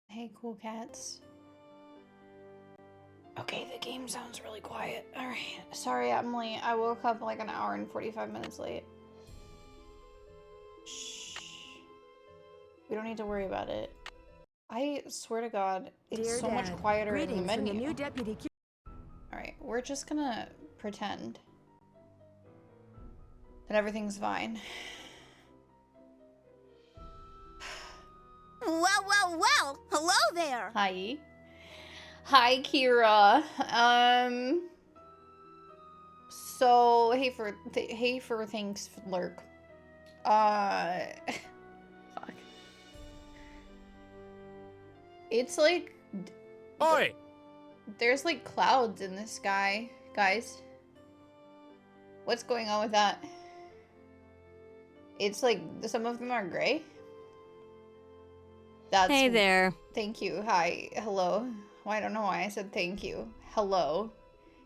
Hey, cool cats. Okay, the game sounds really quiet. Alright, sorry I'm late. I woke up like an hour and 45 minutes late. Shh. We don't need to worry about it. I swear to God, it's Dear so much Dad, quieter in the greetings from menu. the new deputy. Alright, we're just gonna pretend that everything's fine. Well, hello there. Hi. Hi, Kira. So, hey for thanks, Lurk. Fuck. It's like... Oi! There's like clouds in the sky, guys. What's going on with that? It's like, some of them are gray. That's... Hey there. Thank you. Hi. Hello. Well, I don't know why I said thank you. Hello.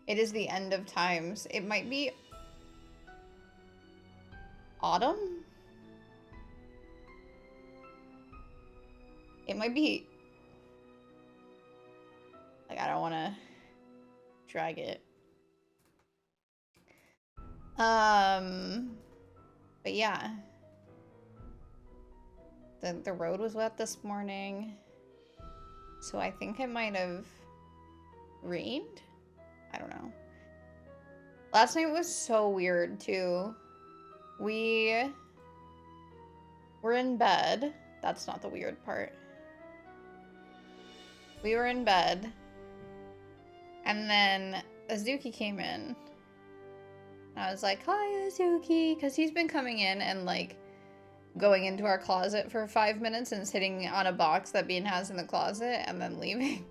It is the end of times. It might be... autumn? It might be... like, I don't want to drag it. But yeah. The road was wet this morning. So I think it might have rained? I don't know. Last night was so weird too. We were in bed. That's not the weird part. We were in bed. And then Azuki came in. I was like, hi Azuki, because he's been coming in and like going into our closet for 5 minutes and sitting on a box that Bean has in the closet and then leaving.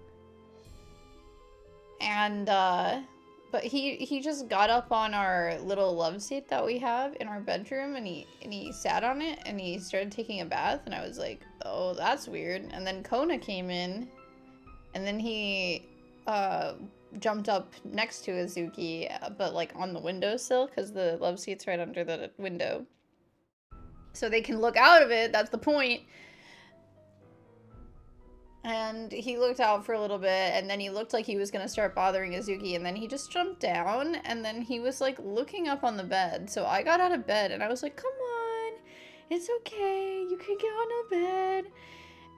And but he just got up on our little love seat that we have in our bedroom and he sat on it and he started taking a bath and I was like, oh, that's weird. And then Kona came in and then he jumped up next to Azuki, but like on the windowsill because the love seat's right under the window. So they can look out of it, that's the point. And he looked out for a little bit, and then he looked like he was gonna start bothering Azuki, and then he just jumped down, and then he was like looking up on the bed. So I got out of bed, and I was like, come on, it's okay, you can get on the bed.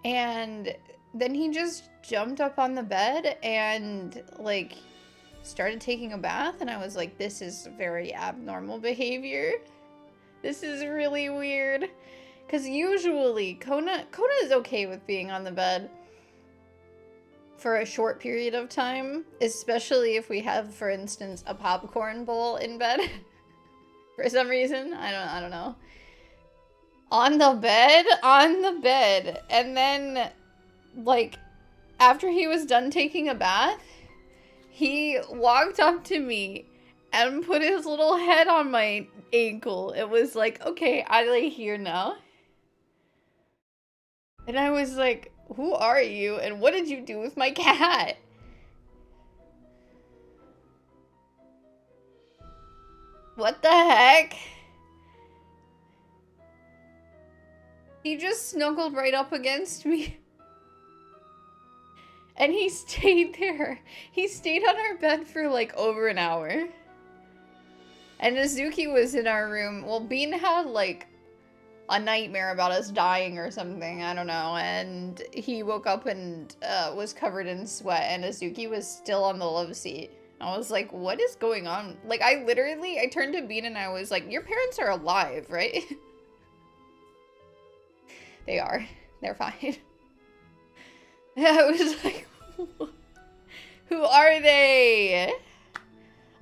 And then he just jumped up on the bed and like started taking a bath, and I was like, this is very abnormal behavior. This is really weird. Because usually, Kona is okay with being on the bed for a short period of time, especially if we have, for instance, a popcorn bowl in bed. For some reason, I don't know. On the bed, and then, like, after he was done taking a bath, he walked up to me and put his little head on my ankle. It was like, okay, I lay here now. And I was like, who are you? And what did you do with my cat? What the heck? He just snuggled right up against me. And he stayed there. He stayed on our bed for like over an hour. And Azuki was in our room. Well, Bean had like a nightmare about us dying or something, I don't know, and he woke up and was covered in sweat, and Azuki was still on the love seat. I was like, what is going on? Like, I turned to Bean and I was like, your parents are alive, right? They are. They're fine. I was like, who are they?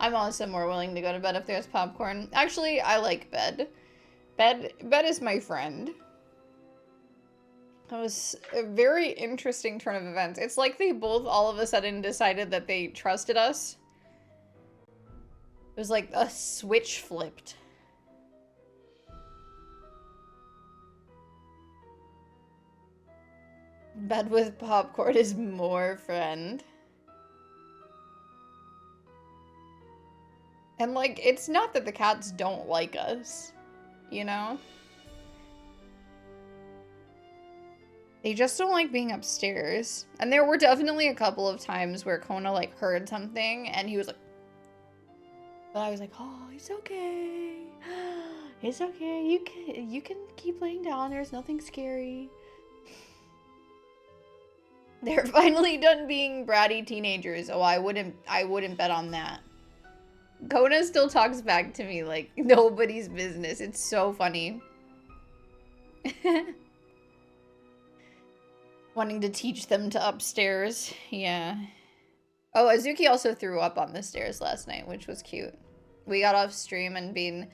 I'm also more willing to go to bed if there's popcorn. Actually, I like bed. Bed is my friend. That was a very interesting turn of events. It's like they both all of a sudden decided that they trusted us. It was like a switch flipped. Bed with popcorn is more friend. And like, it's not that the cats don't like us, you know? They just don't like being upstairs. And there were definitely a couple of times where Kona like heard something and he was like, but I was like, oh, it's okay. It's okay. You can keep laying down. There's nothing scary. They're finally done being bratty teenagers. Oh, I wouldn't bet on that. Kona still talks back to me like nobody's business. It's so funny. Wanting to teach them to upstairs. Yeah. Oh, Azuki also threw up on the stairs last night, which was cute. We got off stream and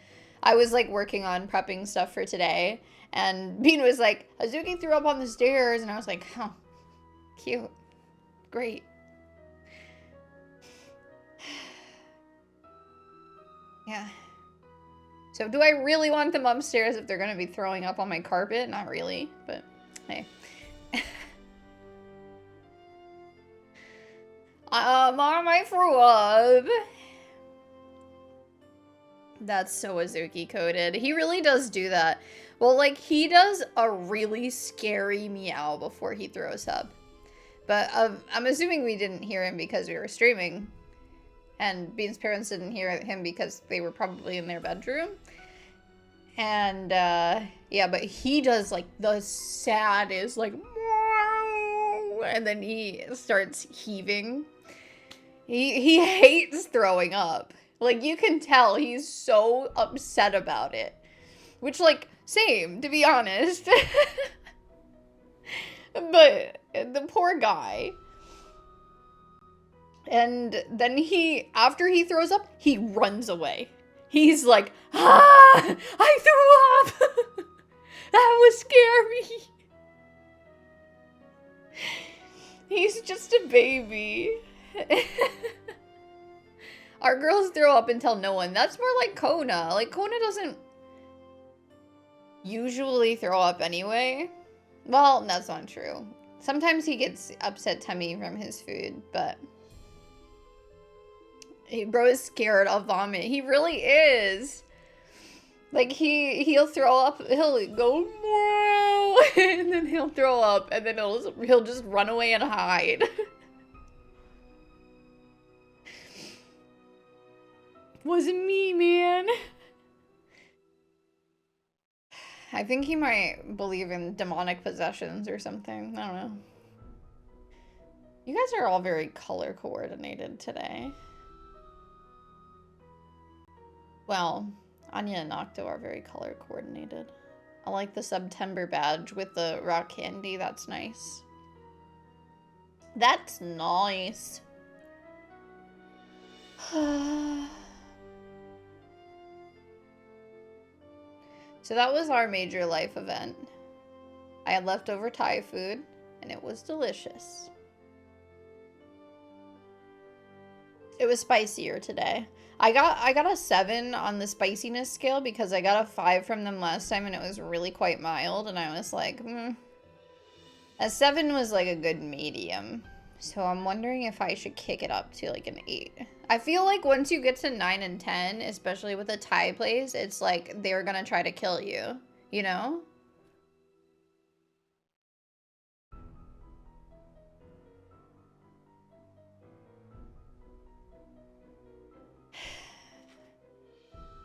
I was like working on prepping stuff for today. And Bean was like, Azuki threw up on the stairs. And I was like, huh, cute. Great. Yeah. So do I really want them upstairs if they're going to be throwing up on my carpet? Not really, but hey. Mom, I threw up. That's so Azuki coded. He really does do that. Well, like, he does a really scary meow before he throws up. But I'm assuming we didn't hear him because we were streaming. And Bean's parents didn't hear him because they were probably in their bedroom. And, yeah, but he does, like, the saddest, like, and then he starts heaving. He hates throwing up. Like, you can tell he's so upset about it. Which, like, same, to be honest. But the poor guy. And then after he throws up, he runs away. He's like, ah, I threw up. That was scary. He's just a baby. Our girls throw up and tell no one. That's more like Kona. Like, Kona doesn't usually throw up anyway. Well, that's not true. Sometimes he gets upset tummy from his food, but bro is scared of vomit. He really is. Like, he'll throw up, he'll go, and then he'll throw up, and then he'll just run away and hide. Wasn't me, man. I think he might believe in demonic possessions or something. I don't know. You guys are all very color coordinated today. Well, Anya and Octo are very color coordinated. I like the September badge with the rock candy. That's nice. That's nice. So that was our major life event. I had leftover Thai food, and it was delicious. It was spicier today. I got a 7 on the spiciness scale because I got a 5 from them last time, and it was really quite mild, and I was like, A 7 was like a good medium. So I'm wondering if I should kick it up to like an 8. I feel like once you get to 9 and 10, especially with a Thai place, it's like they're gonna try to kill you, you know?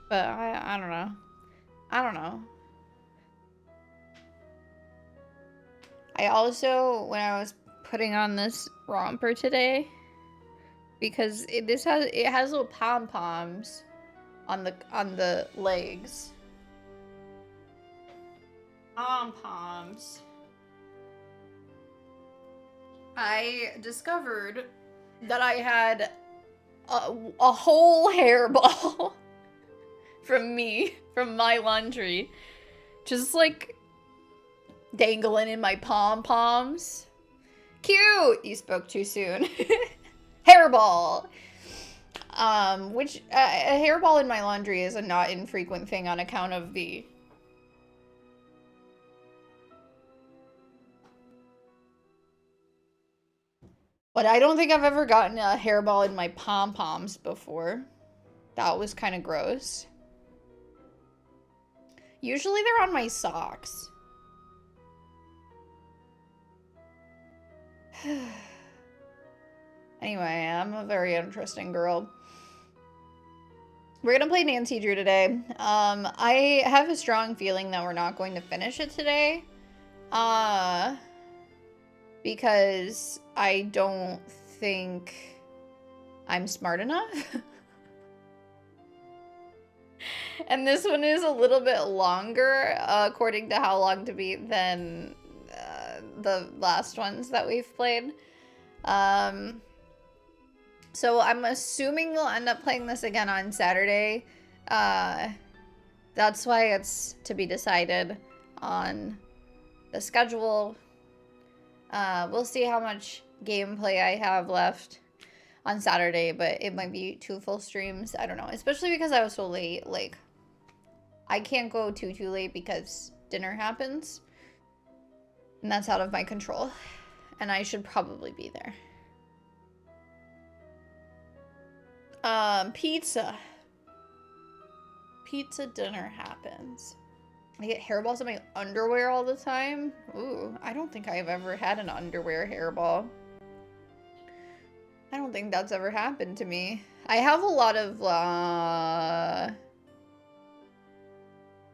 But I don't know. I don't know. I also, when I was putting on this romper today, because it has little pom-poms on the legs. Pom-poms. I discovered that I had a whole hairball from my laundry, just like dangling in my pom-poms. Cute! You spoke too soon. Hairball! Which, a hairball in my laundry is a not infrequent thing on account of the... But I don't think I've ever gotten a hairball in my pom-poms before. That was kind of gross. Usually they're on my socks. Anyway, I'm a very interesting girl. We're gonna play Nancy Drew today. I have a strong feeling that we're not going to finish it today. Because I don't think I'm smart enough. And this one is a little bit longer, according to how long to beat, than the last ones that we've played. So I'm assuming we'll end up playing this again on Saturday. That's why it's to be decided on the schedule. We'll see how much gameplay I have left on Saturday, but it might be 2 full streams. I don't know, especially because I was so late. Like, I can't go too late because dinner happens, and that's out of my control, and I should probably be there. Pizza dinner happens. I get hairballs in my underwear all the time. Ooh, I don't think I've ever had an underwear hairball. I don't think that's ever happened to me. I have a lot of,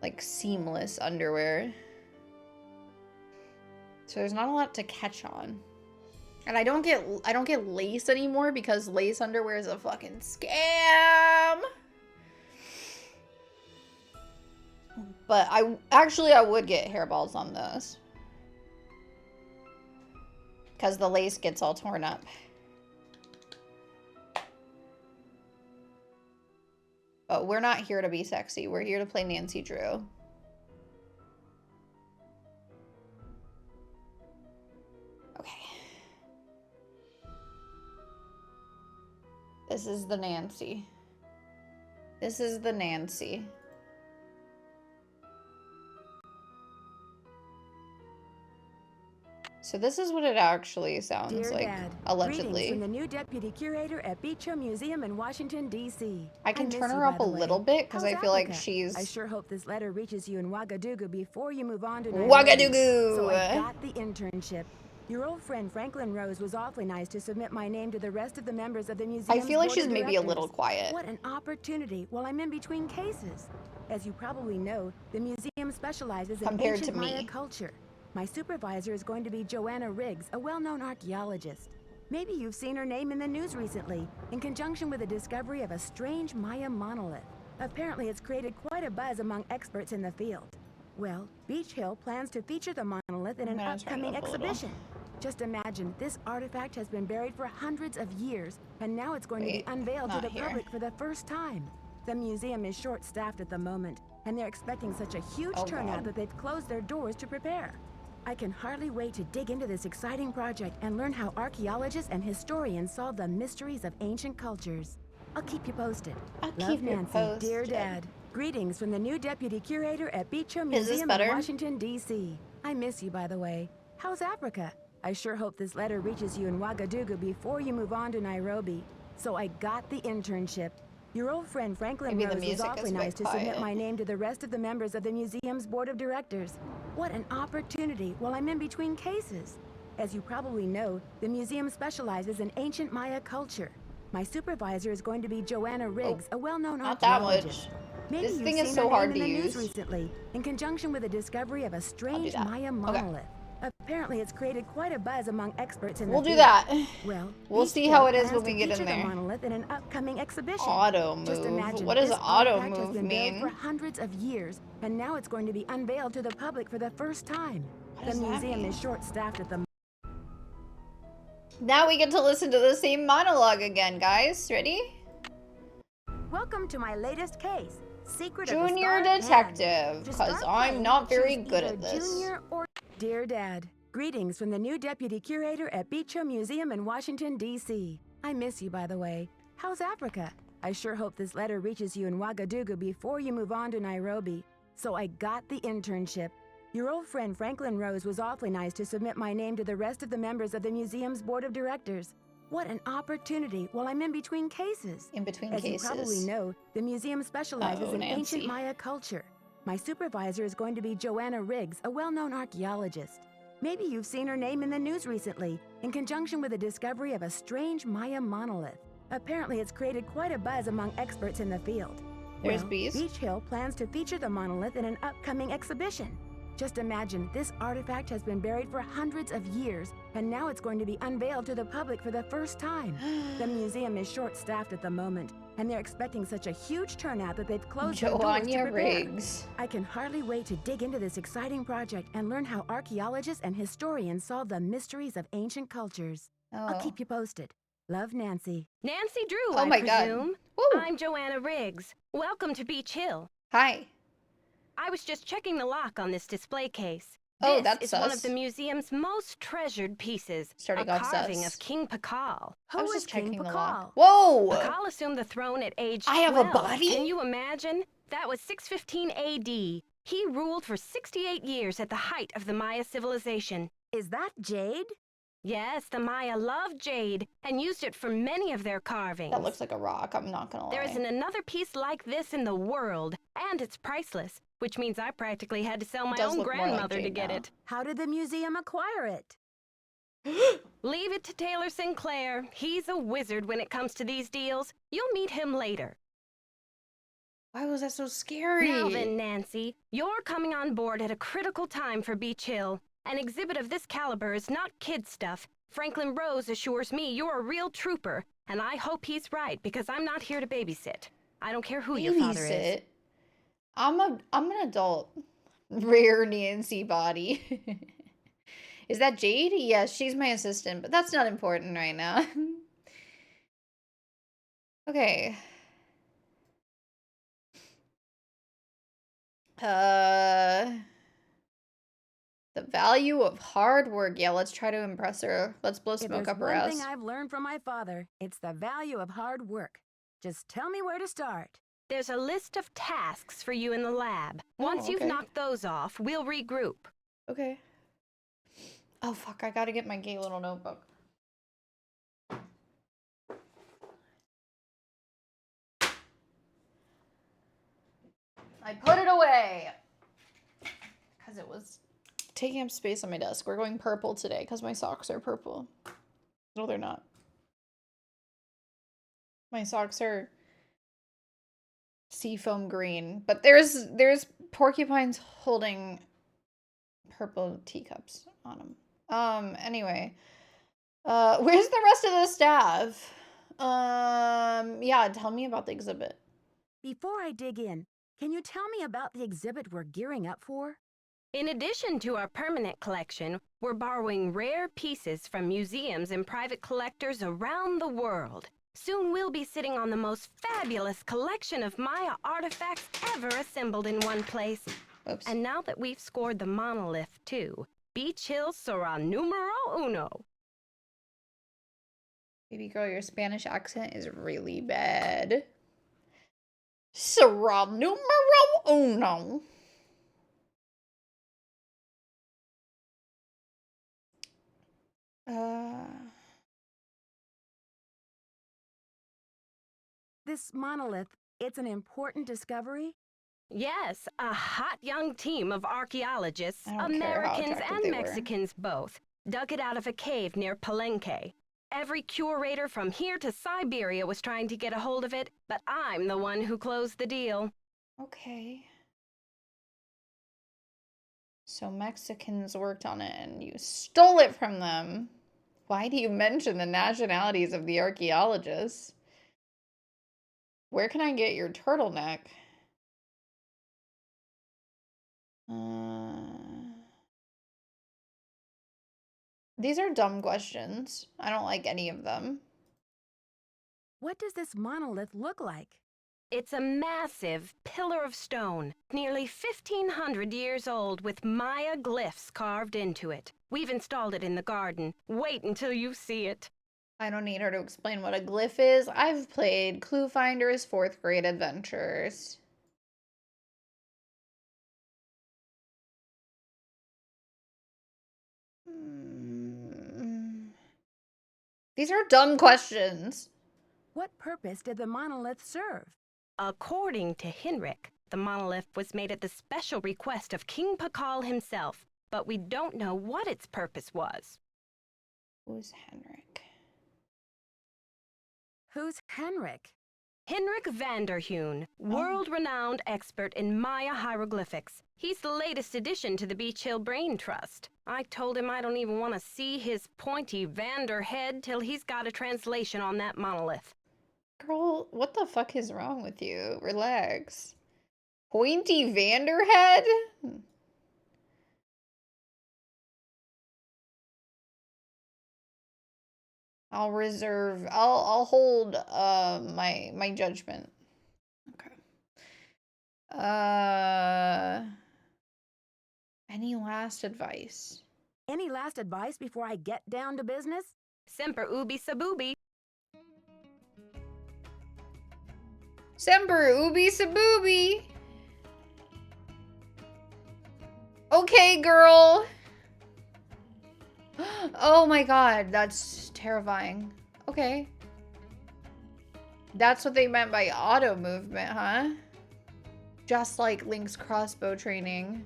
like, seamless underwear. So there's not a lot to catch on. And I don't get lace anymore because lace underwear is a fucking scam. But I would get hairballs on those. Because the lace gets all torn up. But we're not here to be sexy. We're here to play Nancy Drew. Okay. This is the Nancy. This is the Nancy. So this is what it actually sounds Dear like, Dad, allegedly. Greetings from the new deputy curator at Beecham Museum in Washington, D.C. I can turn her up a little bit because I feel like she's... I sure hope this letter reaches you in Ouagadougou before you move on to Nairobi. Ouagadougou! So I got the internship. Your old friend Franklin Rose was awfully nice to submit my name to the rest of the members of the museum. I feel like she's maybe a little quiet. What an opportunity while I'm in between cases. As you probably know, the museum specializes in ancient Maya culture. My supervisor is going to be Joanna Riggs, a well-known archaeologist. Maybe you've seen her name in the news recently, in conjunction with the discovery of a strange Maya monolith. Apparently, it's created quite a buzz among experts in the field. Well, Beach Hill plans to feature the monolith in an upcoming exhibition. Just imagine, this artifact has been buried for hundreds of years, and now it's going to be unveiled to the public for the first time. The museum is short-staffed at the moment, and they're expecting such a huge turnout that they've closed their doors to prepare. I can hardly wait to dig into this exciting project and learn how archaeologists and historians solve the mysteries of ancient cultures. I'll keep you posted. Love, Nancy, dear Dad. Greetings from the new deputy curator at Beecham Museum in Washington, D.C. I miss you, by the way. How's Africa? I sure hope this letter reaches you in Ouagadougou before you move on to Nairobi. So I got the internship. Your old friend Franklin Rose was awfully nice to submit my name to the rest of the members of the museum's board of directors. What an opportunity while I'm in between cases. As you probably know, the museum specializes in ancient Maya culture. My supervisor is going to be Joanna Riggs, a well-known archaeologist. Maybe this thing is so hard to use recently, in conjunction with the discovery of a strange Maya monolith. Apparently, it's created quite a buzz among experts in the We'll do field. that. Well, We'll Beach see Hill how it is plans when we to get in feature the there. monolith in an upcoming exhibition. Auto move. Just imagine, What does this auto artifact has move been buried for mean? hundreds of years, and now it's going to be unveiled to the public for the first time. What The does that museum mean? is short-staffed at the Now we get to listen to the same monologue again, guys. Ready? Welcome to my latest case, Secret of the Junior Scarlet detective, Hand. To because start I'm playing, not very choose good either at this. Junior or Dear Dad, greetings from the new deputy curator at Beach Hill Museum in Washington, D.C. I miss you, by the way. How's Africa? I sure hope this letter reaches you in Ouagadougou before you move on to Nairobi. So I got the internship. Your old friend Franklin Rose was awfully nice to submit my name to the rest of the members of the museum's board of directors. What an opportunity while I'm in between cases. In between As cases. you probably know, the museum specializes in Nancy. ancient Maya culture. My supervisor is going to be Joanna Riggs, a well-known archaeologist. Maybe you've seen her name in the news recently, in conjunction with the discovery of a strange Maya monolith. Apparently, it's created quite a buzz among experts in the field. There's bees. Beach Hill plans to feature the monolith in an upcoming exhibition. Just imagine, this artifact has been buried for hundreds of years, and now it's going to be unveiled to the public for the first time. The museum is short-staffed at the moment, and they're expecting such a huge turnout that they've closed their doors to Joanna prepare. Riggs. I can hardly wait to dig into this exciting project and learn how archaeologists and historians solve the mysteries of ancient cultures. I'll keep you posted. Love, Nancy. Nancy Drew, Oh my I God. presume. Woo. I'm Joanna Riggs. Welcome to Beach Hill. Hi. I was just checking the lock on this display case. Oh, This that's is one sus. of the museum's most treasured pieces, Starting a off carving sus. of King Pakal. I was Who just is King checking the Pakal? lock. Whoa! Pakal assumed the throne at age 12. I have a body? Can you imagine? That was 615 AD. He ruled for 68 years at the height of the Maya civilization. Is that Jade? Yes, the Maya loved jade and used it for many of their carvings. That looks like a rock, I'm not gonna lie. There isn't another piece like this in the world, and it's priceless, which means I practically had to sell my does own look more like grandmother to jade get now. it. How did the museum acquire it? Leave it to Taylor Sinclair. He's a wizard when it comes to these deals. You'll meet him later. Why was that so scary? Now then, Nancy, you're coming on board at a critical time for Beach Hill. An exhibit of this caliber is not kid stuff. Franklin Rose assures me you're a real trooper, and I hope he's right because I'm not here to babysit. I don't care who your father is. Babysit? I'm an adult. Rare Nancy body. Is that Jade? Yes, she's my assistant, but that's not important right now. Okay. The value of hard work. Yeah, let's try to impress her. Let's blow If smoke there's up her one ass. thing I've learned from my father, it's the value of hard work. Just tell me where to start. There's a list of tasks for you in the lab. Once you've okay. knocked those off, we'll regroup. Okay. Oh, fuck. I gotta get my gay little notebook. I put it away. Because it was taking up space on my desk. We're going purple today because my socks are purple. No, they're not. My socks are seafoam green. But there's porcupines holding purple teacups on them. Anyway. Where's the rest of the staff? Yeah, tell me about the exhibit. Before I dig in, can you tell me about the exhibit we're gearing up for? In addition to our permanent collection, we're borrowing rare pieces from museums and private collectors around the world. Soon we'll be sitting on the most fabulous collection of Maya artifacts ever assembled in one place. Oops. And now that we've scored the monolith too, Beach Hill será numero uno. Baby girl, your Spanish accent is really bad. Será numero uno. This monolith, it's an important discovery? Yes, a hot young team of archaeologists, I don't care how Americans attractive and they were. Mexicans both, dug it out of a cave near Palenque. Every curator from here to Siberia was trying to get a hold of it, but I'm the one who closed the deal. Okay. So Mexicans worked on it and you stole it from them. Why do you mention the nationalities of the archaeologists? Where can I get your turtleneck? These are dumb questions. I don't like any of them. What does this monolith look like? It's a massive pillar of stone, nearly 1,500 years old, with Maya glyphs carved into it. We've installed it in the garden. Wait until you see it. I don't need her to explain what a glyph is. I've played Clue Finders 4th grade adventures. These are dumb questions. What purpose did the monolith serve? According to Henrik, the monolith was made at the special request of King Pakal himself, but we don't know what its purpose was. Who's Henrik? Who's Henrik? Henrik Vanderheun, world-renowned expert in Maya hieroglyphics. He's the latest addition to the Beach Hill Brain Trust. I told him I don't even want to see his pointy Vander head till he's got a translation on that monolith. Girl, what the fuck is wrong with you? Relax. Pointy Vanderhead? I'll hold my judgment. Okay. Any last advice? Any last advice before I get down to business? Semper ubi sabubi. Semper ubi sabooby. Okay, girl. Oh my god, that's terrifying. Okay. That's what they meant by auto movement, huh? Just like Link's crossbow training.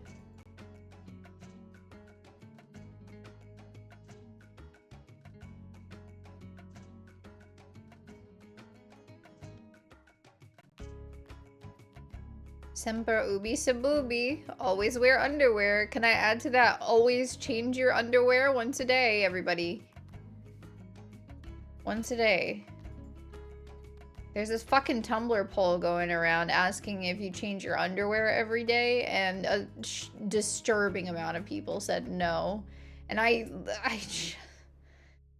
Semper ubi sabooby. Always wear underwear. Can I add to that? Always change your underwear once a day, everybody. Once a day. There's this fucking Tumblr poll going around asking if you change your underwear every day, and a disturbing amount of people said no. And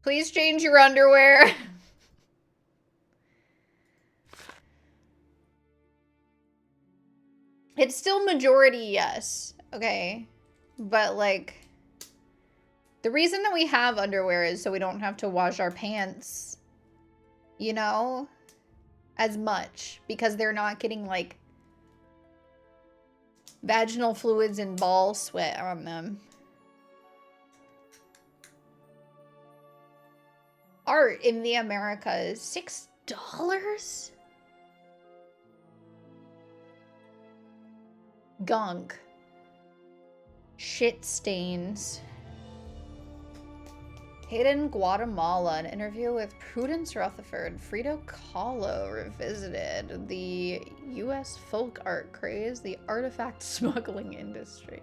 please change your underwear. It's still majority yes, okay? But, like, the reason that we have underwear is so we don't have to wash our pants, you know, as much. Because they're not getting, like, vaginal fluids and ball sweat on them. Art in the Americas, $6? Gunk. Shit stains. Hidden Guatemala, an interview with Prudence Rutherford. Frida Kahlo revisited the U.S. folk art craze, the artifact smuggling industry.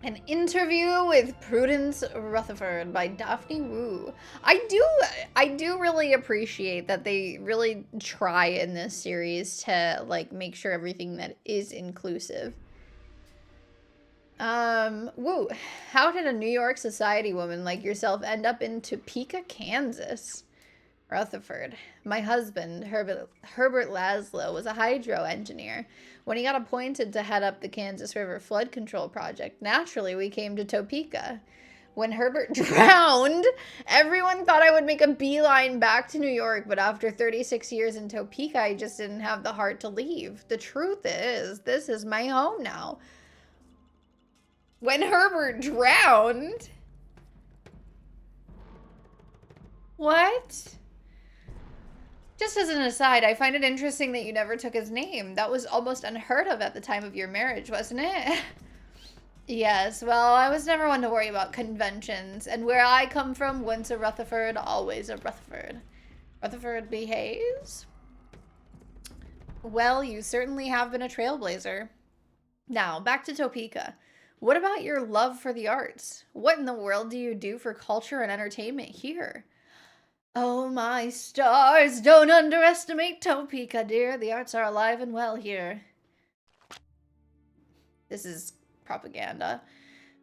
An interview with Prudence Rutherford by Daphne Wu. I do really appreciate that they really try in this series to, like, make sure everything that is inclusive. Woo. How did a New York society woman like yourself end up in Topeka, Kansas? Rutherford. My husband, Herbert Laszlo, was a hydro engineer. When he got appointed to head up the Kansas River Flood Control Project, naturally we came to Topeka. When Herbert drowned, everyone thought I would make a beeline back to New York, but after 36 years in Topeka, I just didn't have the heart to leave. The truth is, this is my home now. When Herbert drowned? What? Just as an aside, I find it interesting that you never took his name. That was almost unheard of at the time of your marriage, wasn't it? Yes, well, I was never one to worry about conventions. And where I come from, once a Rutherford, always a Rutherford. Rutherford behaves? Well, you certainly have been a trailblazer. Now, back to Topeka. What about your love for the arts? What in the world do you do for culture and entertainment here? Oh, my stars, don't underestimate Topeka, dear. The arts are alive and well here. This is propaganda.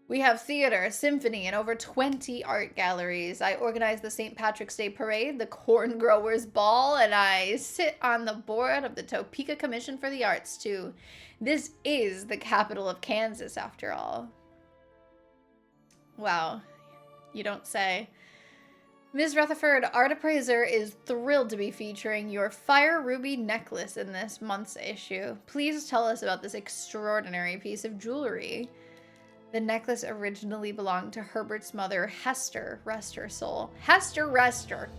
We have theater, symphony, and over 20 art galleries. I organize the St. Patrick's Day Parade, the Corn Growers Ball, and I sit on the board of the Topeka Commission for the Arts, too. This is the capital of Kansas, after all. Wow, you don't say. Ms. Rutherford, Art Appraiser is thrilled to be featuring your Fire Ruby necklace in this month's issue. Please tell us about this extraordinary piece of jewelry. The necklace originally belonged to Herbert's mother, Hester, rest her soul. Hester, rest her.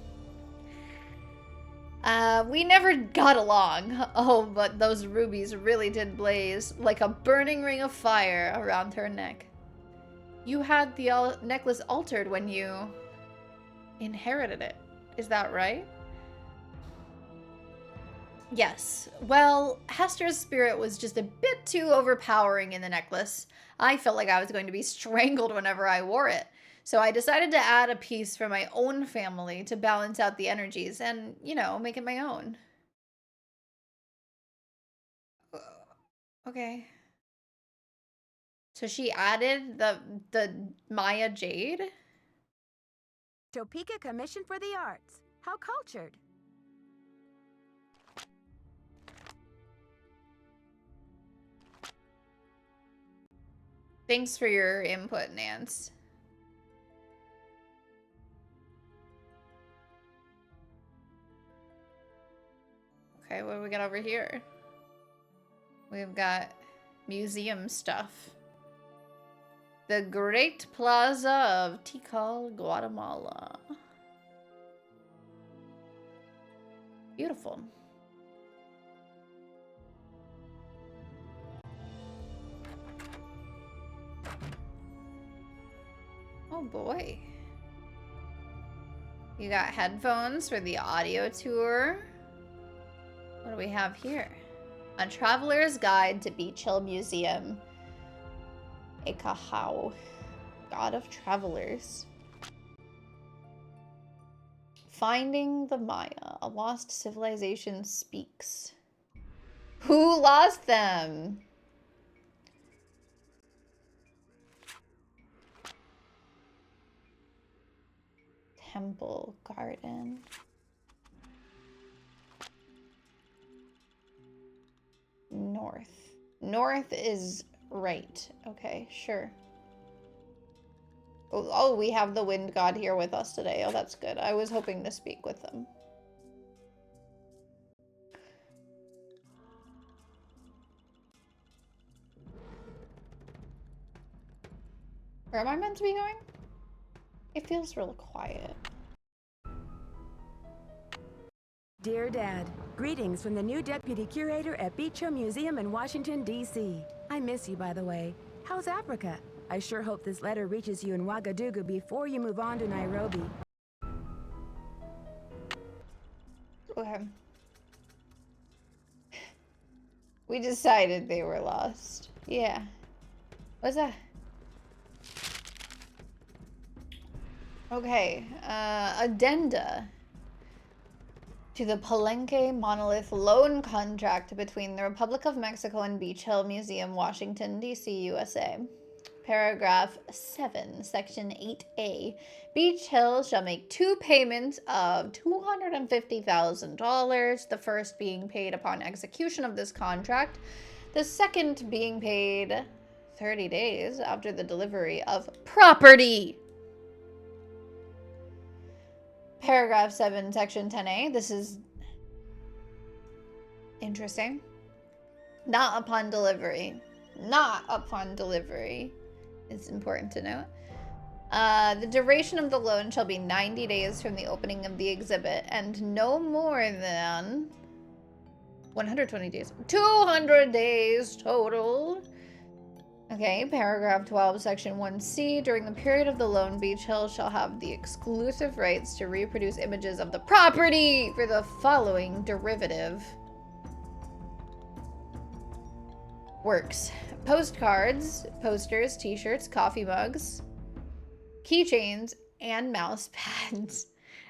We never got along. Oh, but those rubies really did blaze like a burning ring of fire around her neck. You had the necklace altered when you inherited it. Is that right? Yes. Well, Hester's spirit was just a bit too overpowering in the necklace. I felt like I was going to be strangled whenever I wore it. So I decided to add a piece from my own family to balance out the energies and, you know, make it my own. Okay. So she added the Maya jade? Topeka Commission for the Arts. How cultured. Thanks for your input, Nance. Okay, what do we got over here? We've got museum stuff. The Great Plaza of Tikal, Guatemala. Beautiful. Oh boy. You got headphones for the audio tour. What do we have here? A Traveler's Guide to Beach Hill Museum. Ekahau, God of Travelers. Finding the Maya, a lost civilization speaks. Who lost them? Temple Garden. North. North is right. Okay, sure. Oh, we have the wind god here with us today. Oh, that's good. I was hoping to speak with them. Where am I meant to be going? It feels real quiet. Dear Dad, greetings from the new deputy curator at Beach Hill Museum in Washington, D.C. I miss you, by the way. How's Africa? I sure hope this letter reaches you in Ouagadougou before you move on to Nairobi. Okay. We decided they were lost. Yeah. What's that? Okay. Addenda to the Palenque Monolith loan contract between the Republic of Mexico and Beach Hill Museum, Washington, D.C., USA. Paragraph 7, Section 8A. Beach Hill shall make 2 payments of $250,000, the first being paid upon execution of this contract, the second being paid 30 days after the delivery of property. Paragraph 7, Section 10A. This is interesting. Not upon delivery. Not upon delivery. It's important to note. The duration of the loan shall be 90 days from the opening of the exhibit and no more than 120 days. 200 days total. Okay, paragraph 12, section 1C. During the period of the loan, Beach Hill shall have the exclusive rights to reproduce images of the property for the following derivative. works. Postcards, posters, t-shirts, coffee mugs, keychains, and mouse pads.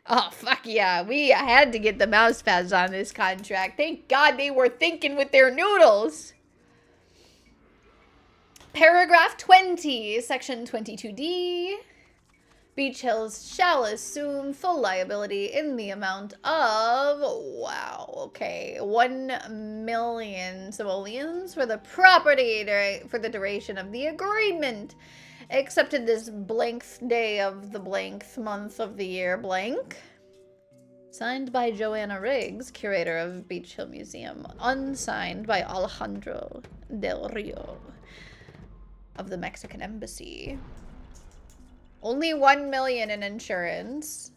Oh, fuck yeah. We had to get the mouse pads on this contract. Thank God they were thinking with their noodles. Paragraph 20, section 22D. Beach Hills shall assume full liability in the amount of, wow, okay, 1 million simoleons for the property for the duration of the agreement, excepted this blank day of the blank month of the year blank. Signed by Joanna Riggs, curator of Beach Hill Museum. Unsigned by Alejandro Del Rio of the Mexican Embassy. Only 1 million in insurance.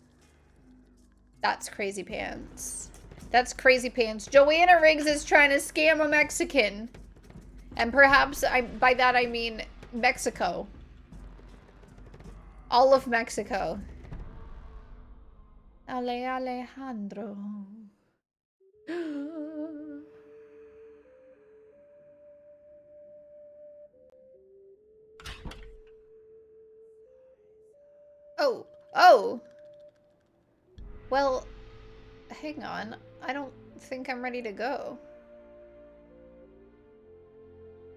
That's crazy pants. That's crazy pants. Joanna Riggs is trying to scam a Mexican. And perhaps by that I mean Mexico. All of Mexico. Alejandro. Oh. Well, hang on. I don't think I'm ready to go.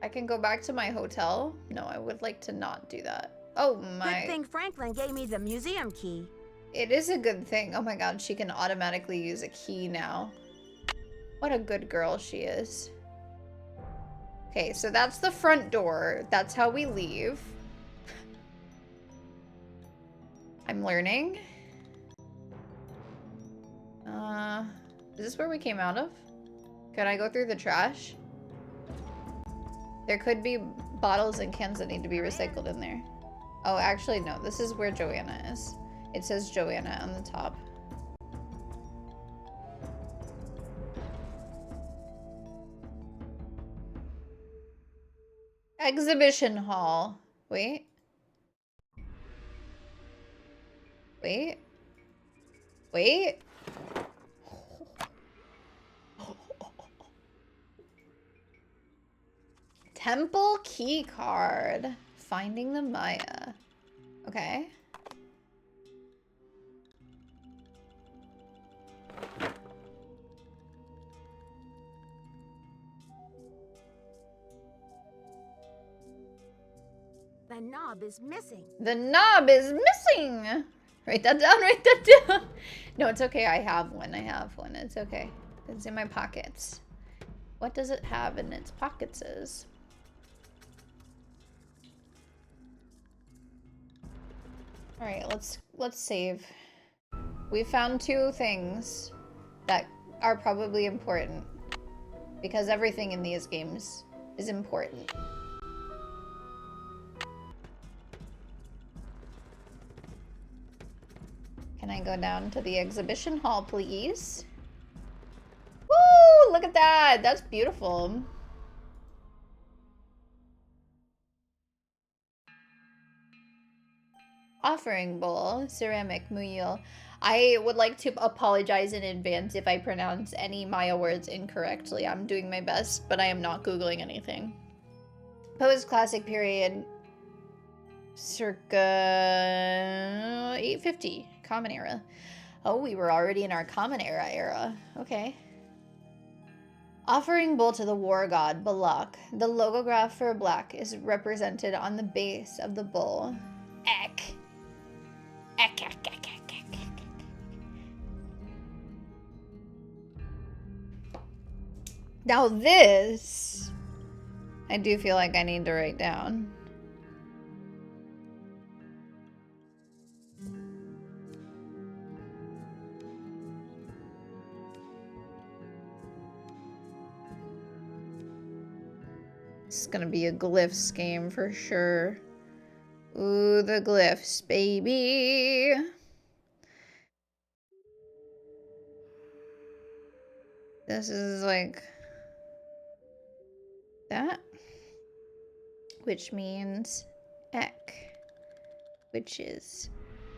I can go back to my hotel? No, I would like to not do that. Oh my. Good thing Franklin gave me the museum key. It is a good thing. Oh my god, she can automatically use a key now. What a good girl she is. Okay, so that's the front door. That's how we leave. I'm learning. Is this where we came out of? Can I go through the trash? There could be bottles and cans that need to be recycled in there. Oh, actually, no. This is where Joanna is. It says Joanna on the top. Exhibition hall. Wait. Wait. Wait. Temple key card. Finding the Maya. Okay. The knob is missing. The knob is missing. Write that down, write that down. No, it's okay. I have one. It's okay. It's in my pockets. What does it have in its pockets is? All right, let's save. We found 2 things that are probably important because everything in these games is important. Can I go down to the exhibition hall, please? Woo! Look at that. That's beautiful. Offering bowl, ceramic muyil. I would like to apologize in advance if I pronounce any Maya words incorrectly. I'm doing my best, but I am not Googling anything. Post-classic period, circa 850, common era. Oh, we were already in our common era. Okay. Offering bowl to the war god, Balak. The logograph for black is represented on the base of the bowl. Ek. Ek, ek, ek, ek, ek, ek. Now this, I do feel like I need to write down. This is gonna be a glyphs game for sure. Ooh, the glyphs, baby. This is like that, which means Ek, which is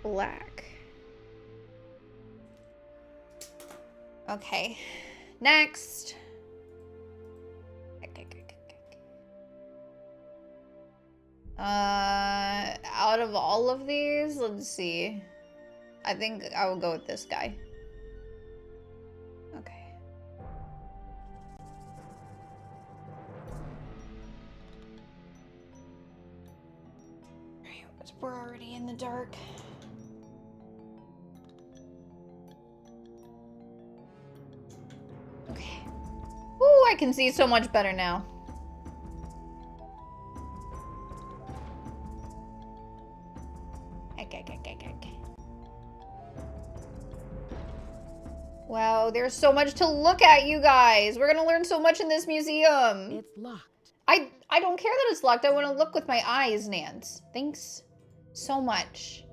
black. Okay, next. Out of all of these, let's see. I think I will go with this guy. Okay. Alright, we're already in the dark. Okay. Ooh, I can see so much better now. Okay. Wow, there's so much to look at, you guys. We're gonna learn so much in this museum. It's locked. I don't care that it's locked. I want to look with my eyes, Nance. Thanks so much.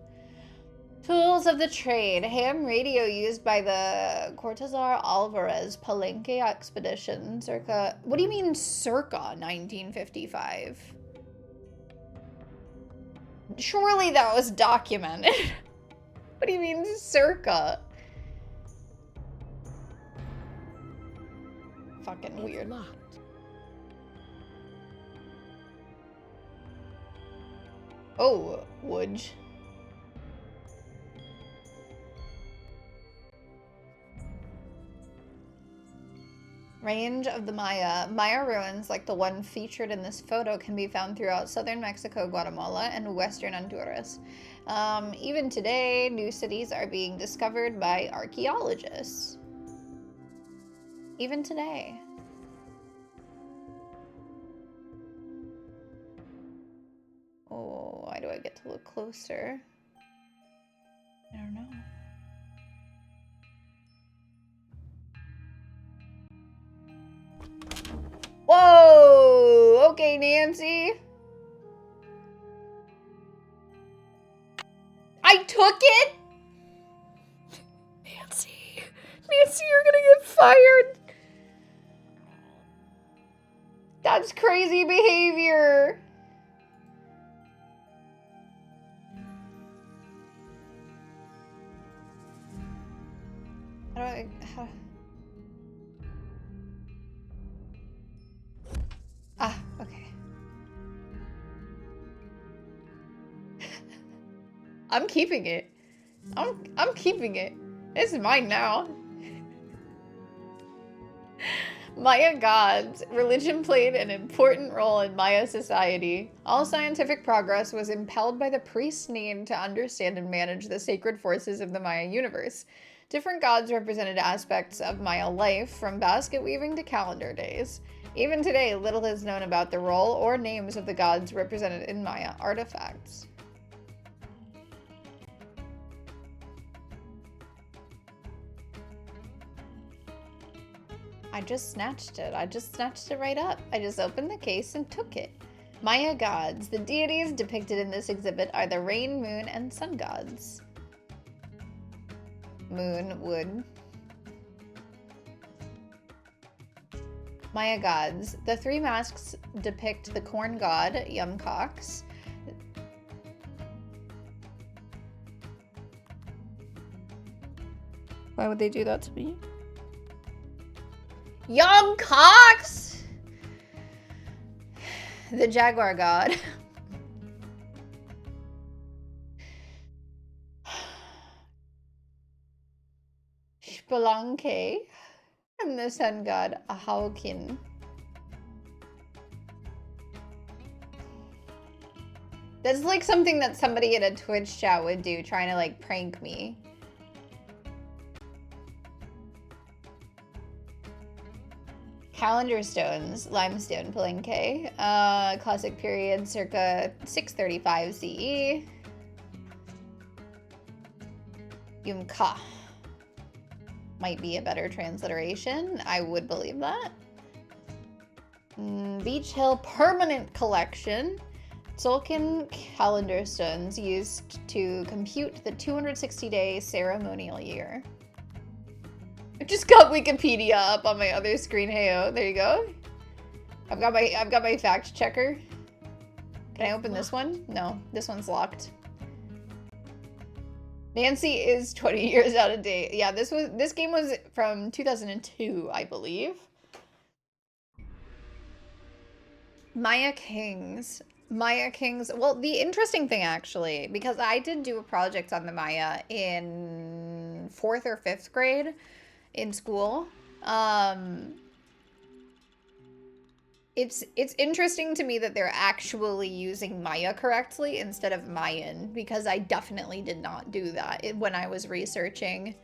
Tools of the trade. Ham radio used by the Cortazar Alvarez Palenque expedition circa... What do you mean circa 1955? Surely that was documented. What do you mean circa? Fucking it's weird. Locked. Oh, wood. Range of the Maya. Maya ruins, like the one featured in this photo, can be found throughout southern Mexico, Guatemala, and western Honduras. Even today, new cities are being discovered by archaeologists. Even today. Oh, why do I get to look closer? I don't know. Whoa! Okay, Nancy. I took it? Nancy. Nancy, you're gonna get fired. That's crazy behavior. How... Ah, okay. I'm keeping it. I'm keeping it. It's mine now. Maya gods. Religion played an important role in Maya society. All scientific progress was impelled by the priest's need to understand and manage the sacred forces of the Maya universe. Different gods represented aspects of Maya life, from basket weaving to calendar days. Even today, little is known about the role or names of the gods represented in Maya artifacts. I just snatched it. I just snatched it right up. I just opened the case and took it. Maya gods. The deities depicted in this exhibit are the rain, moon, and sun gods. Moon, wood. Maya gods. The three masks depict the corn god, Yumcox. Why would they do that to me? Yumcox! The jaguar god. Spelunke. And the sun god, Ahaukin. That's like something that somebody in a Twitch chat would do, trying to like prank me. Calendar stones, limestone Palenque, classic period circa 635 CE. Yumka might be a better transliteration. I would believe that. Beach Hill permanent collection. Tzolk'in calendar stones used to compute the 260-day ceremonial year. I just got Wikipedia up on my other screen. Heyo, there you go. I've got my fact checker. Can I open this one? No, this one's locked. Nancy is 20 years out of date. Yeah, this game was from 2002, I believe. Maya kings. Maya kings. Well, the interesting thing actually, because I did do a project on the Maya in 4th or 5th grade in school. It's interesting to me that they're actually using Maya correctly instead of Mayan, because I definitely did not do that when I was researching.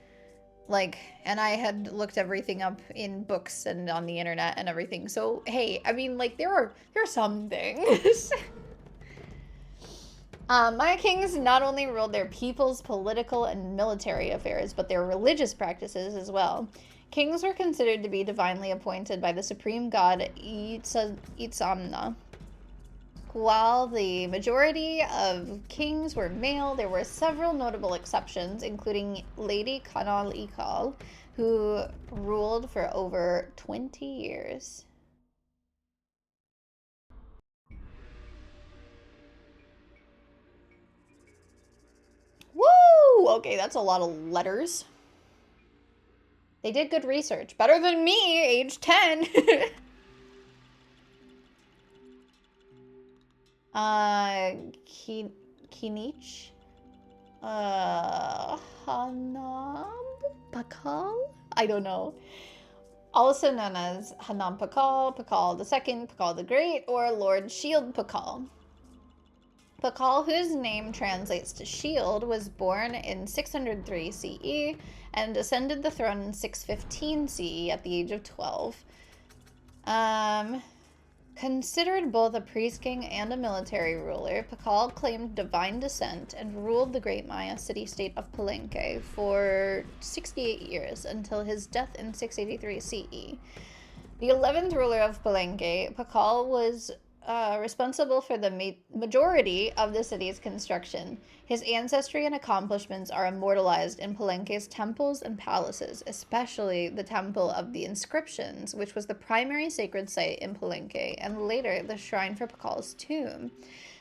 Like, and I had looked everything up in books and on the internet and everything. So, hey, I mean, like, there are some things. Maya kings not only ruled their people's political and military affairs, but their religious practices as well. Kings were considered to be divinely appointed by the supreme god Itzamna. While the majority of kings were male, there were several notable exceptions, including Lady Kanal Ikal, who ruled for over 20 years. Woo! Okay, that's a lot of letters. They did good research. Better than me, age 10. Kinich? Hanam Pakal? I don't know. Also known as Hanam Pakal, Pakal II, Pakal the Great, or Lord Shield Pakal. Pakal, whose name translates to shield, was born in 603 CE and ascended the throne in 615 CE at the age of 12. Considered both a priest king and a military ruler, Pakal claimed divine descent and ruled the great Maya city-state of Palenque for 68 years until his death in 683 CE. The 11th ruler of Palenque, Pakal was responsible for the majority of the city's construction. His ancestry and accomplishments are immortalized in Palenque's temples and palaces, especially the Temple of the Inscriptions, which was the primary sacred site in Palenque, and later the shrine for Pakal's tomb.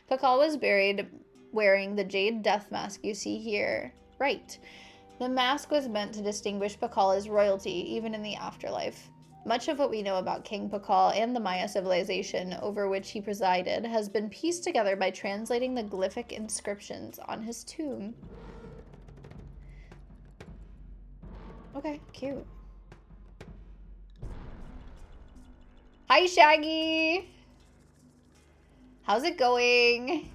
Pakal was buried wearing the jade death mask you see here. Right. The mask was meant to distinguish Pakal as royalty, even in the afterlife. Much of what we know about King Pakal and the Maya civilization over which he presided has been pieced together by translating the glyphic inscriptions on his tomb. Okay, cute. Hi, Shaggy! How's it going?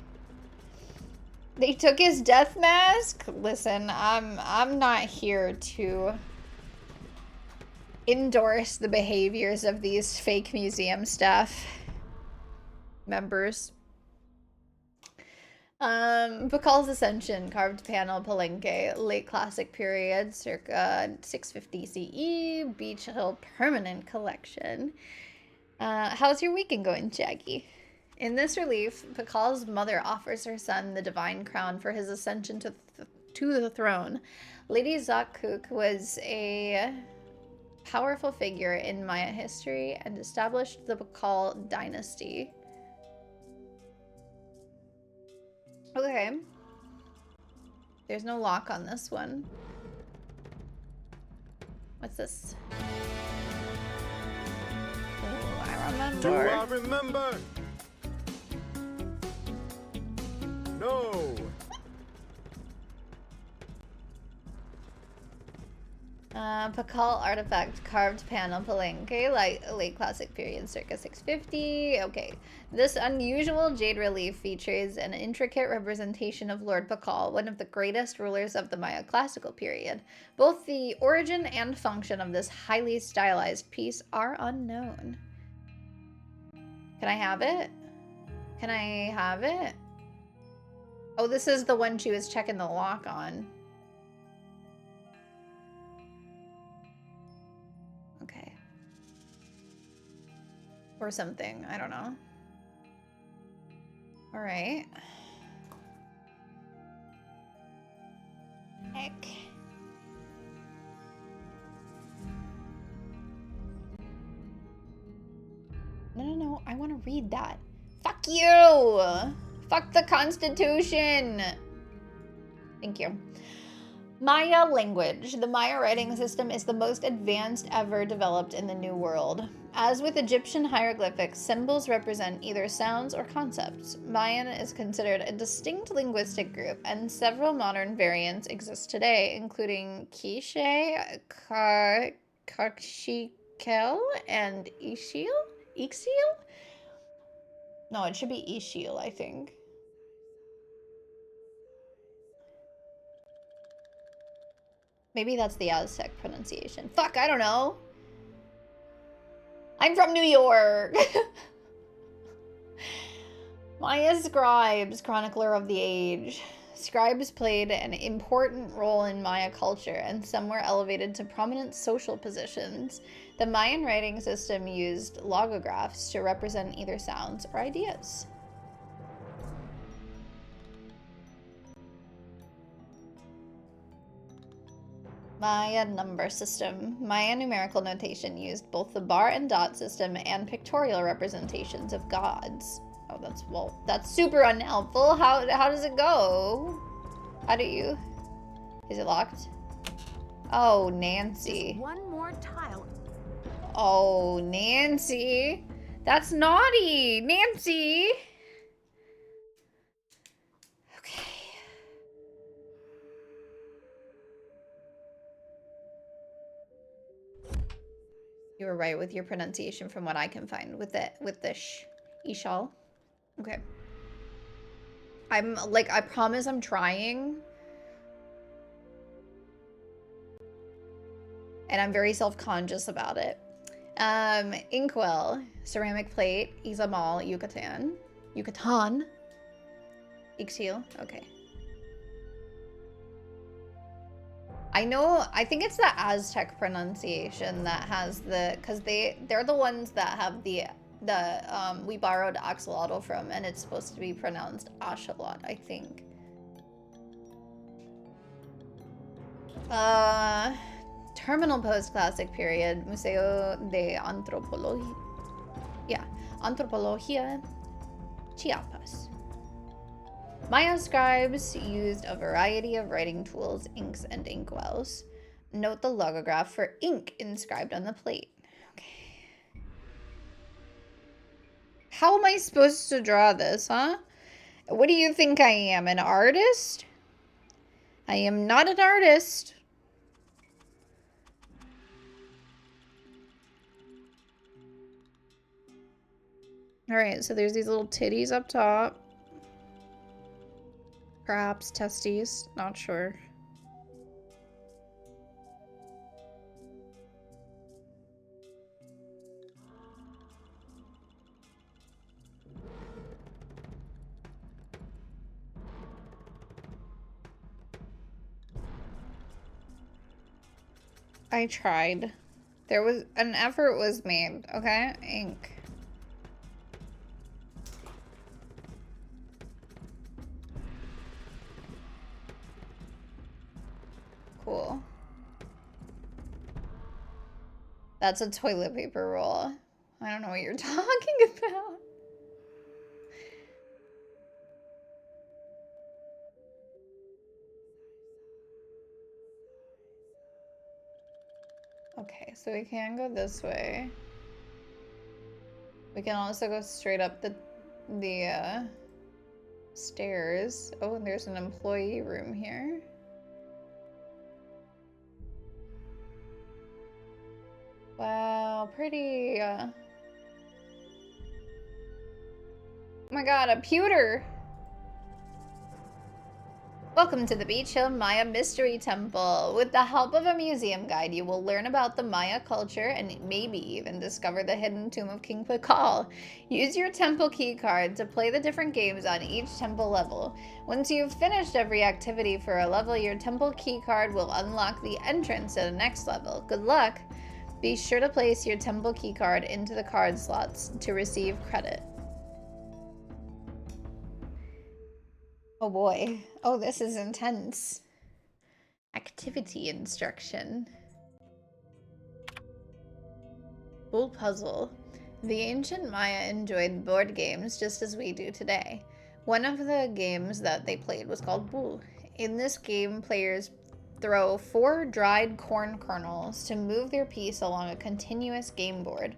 They took his death mask? Listen, I'm not here to endorse the behaviors of these fake museum staff members. Pakal's Ascension, carved panel, Palenque, late classic period, circa 650 CE, Beach Hill permanent collection. How's your weekend going, Shaggy? In this relief, Pakal's mother offers her son the divine crown for his ascension to the throne. Lady Zakuk was a powerful figure in Maya history and established the Pakal dynasty. Okay. There's no lock on this one. What's this? Oh, I remember. Do I remember? No. Pakal artifact, carved panel, Palenque, late classic period, circa 650. Okay. This unusual jade relief features an intricate representation of Lord Pakal, one of the greatest rulers of the Maya classical period. Both the origin and function of this highly stylized piece are unknown. Can I have it? Can I have it? Oh, this is the one she was checking the lock on. Okay. Or something. I don't know. All right. Heck. No. I want to read that. Fuck you! Fuck the Constitution! Thank you. Maya language. The Maya writing system is the most advanced ever developed in the New World. As with Egyptian hieroglyphics, symbols represent either sounds or concepts. Mayan is considered a distinct linguistic group, and several modern variants exist today, including Quiche, Caxiquel, and Ixil? Ixil? No, it should be Ixil, I think. Maybe that's the Aztec pronunciation. Fuck, I don't know. I'm from New York. Maya scribes, chronicler of the age. Scribes played an important role in Maya culture, and some were elevated to prominent social positions. The Mayan writing system used logographs to represent either sounds or ideas. Maya number system. Maya numerical notation used both the bar and dot system and pictorial representations of gods. Oh, that's super unhelpful. How does it go? How do you? Is it locked? Oh, Nancy. Just one more tile. Oh, Nancy. That's naughty. Nancy. Okay. You were right with your pronunciation from what I can find with the sh. Ishal. Okay. I promise I'm trying. And I'm very self-conscious about it. Inkwell, ceramic plate, Izamal, Yucatan. Ixil, okay. I think it's the Aztec pronunciation that has because they're the ones that have we borrowed axolotl from, and it's supposed to be pronounced axolot, I think. Terminal post-classic period, Museo de Antropología. Yeah, Antropología, Chiapas. Maya scribes used a variety of writing tools, inks, and inkwells. Note the logograph for ink inscribed on the plate. Okay. How am I supposed to draw this, huh? What do you think I am, an artist? I am not an artist. Alright, so there's these little titties up top. Perhaps testes, not sure. I tried. There was an effort was made, okay? Ink. Cool. That's a toilet paper roll. I don't know what you're talking about. Okay, so we can go this way. We can also go straight up the stairs. Oh, and there's an employee room here. Wow, pretty. Oh my god, a pewter! Welcome to the Beach Hill Maya Mystery Temple. With the help of a museum guide, you will learn about the Maya culture and maybe even discover the hidden tomb of King Pakal. Use your temple key card to play the different games on each temple level. Once you've finished every activity for a level, your temple key card will unlock the entrance to the next level. Good luck! Be sure to place your temple key card into the card slots to receive credit. Oh boy. Oh, this is intense. Activity instruction. Bull puzzle. The ancient Maya enjoyed board games just as we do today. One of the games that they played was called Bull. In this game, players throw 4 dried corn kernels to move their piece along a continuous game board.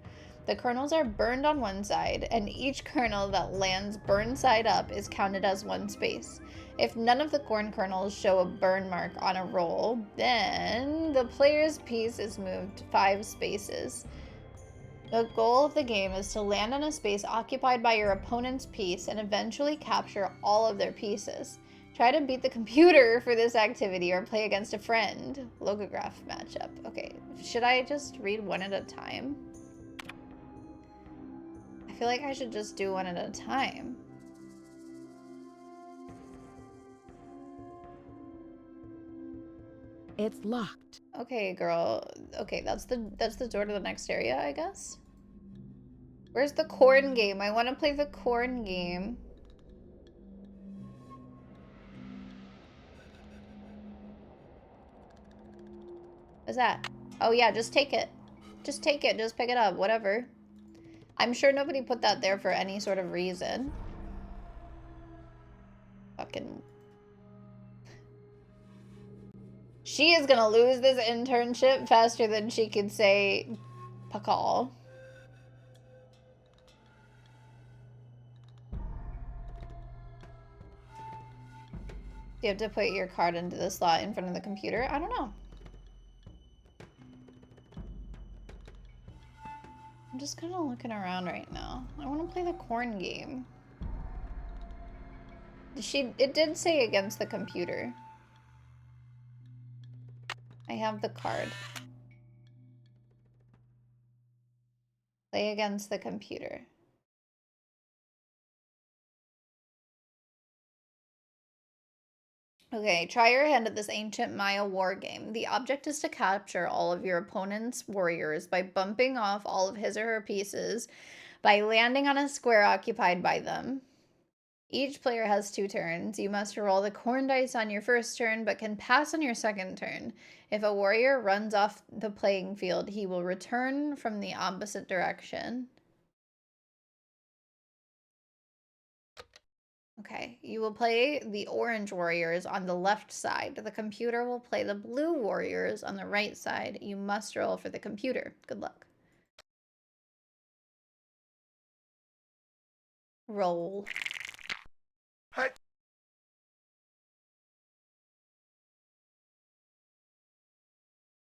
The kernels are burned on one side, and each kernel that lands burned side up is counted as one space. If none of the corn kernels show a burn mark on a roll, then the player's piece is moved 5 spaces. The goal of the game is to land on a space occupied by your opponent's piece and eventually capture all of their pieces. Try to beat the computer for this activity or play against a friend. Logograph matchup. Okay, should I just read one at a time? I feel like I should just do one at a time. It's locked. Okay, girl. Okay, that's the door to the next area, I guess. Where's the corn game? I want to play the corn game. What's that? Oh yeah, just take it. Just take it. Just pick it up. Whatever. I'm sure nobody put that there for any sort of reason. Fucking... She is gonna lose this internship faster than she could say Pakal. You have to put your card into the slot in front of the computer? I don't know. I'm just kind of looking around right now. I want to play the corn game. It did say against the computer. I have the card. Play against the computer. Okay, try your hand at this ancient Maya war game. The object is to capture all of your opponent's warriors by bumping off all of his or her pieces by landing on a square occupied by them. Each player has 2 turns. You must roll the corn dice on your first turn, but can pass on your second turn. If a warrior runs off the playing field, he will return from the opposite direction. Okay, you will play the orange warriors on the left side. The computer will play the blue warriors on the right side. You must roll for the computer. Good luck. Roll. Hi.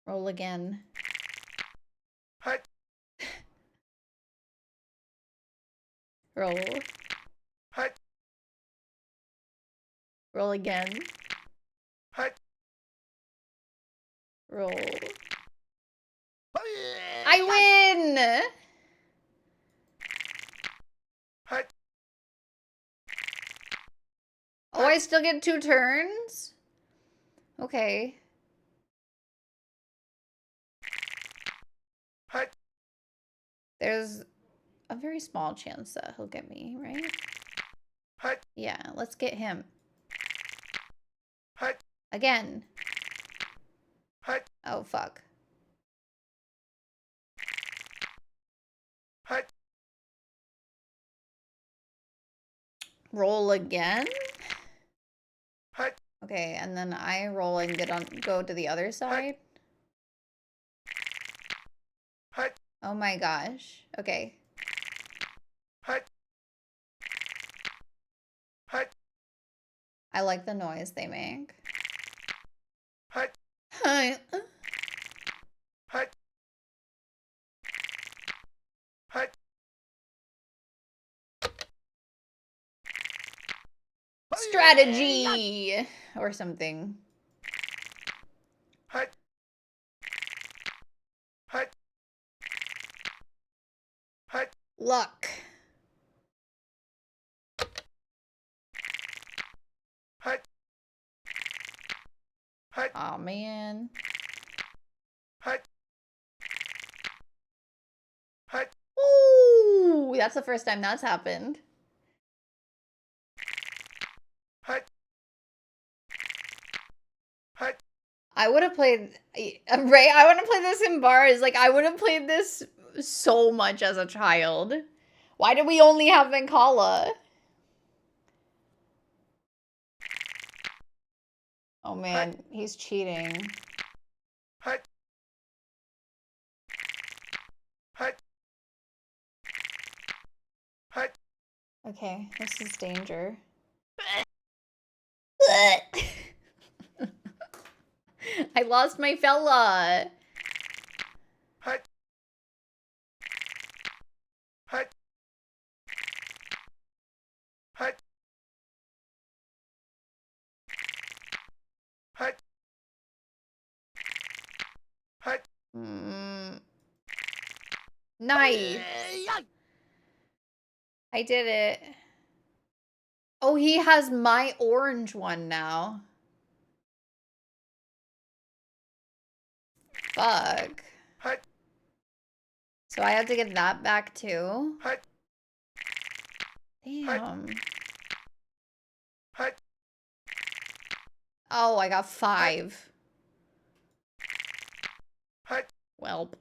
Roll again. Hi. Roll. Hi. Roll again. Hi. Roll. I win! Hi. Oh, I still get 2 turns? Okay. Hi. There's a very small chance that he'll get me, right? Hi. Yeah, let's get him. Hi. Again. Hi. Oh, fuck. Hi. Roll again? Hi. Okay, and then I roll and go to the other side? Hi. Oh my gosh. Okay. Hi. Hi. I like the noise they make. Hi. Hi. Hi. Hi. Strategy! Or something. Hi. Hi. Hi. Luck. Hi. Hi. Aw, man. Hi. Hi. Ooh, that's the first time that's happened. Hi. Hi. I would have played, right? I want to play this in bars. Like, I would have played this so much as a child. Why do we only have Venkala? Oh man, he's cheating. Hi. Hi. Okay, this is danger. I lost my fella. Hut. Hut. Hut. Hut. Hut. Nice. I did it. Oh, he has my orange one now. Fuck. Hut. So I have to get that back too? Hut. Damn. Hut. Oh, I got 5. Hut. Welp.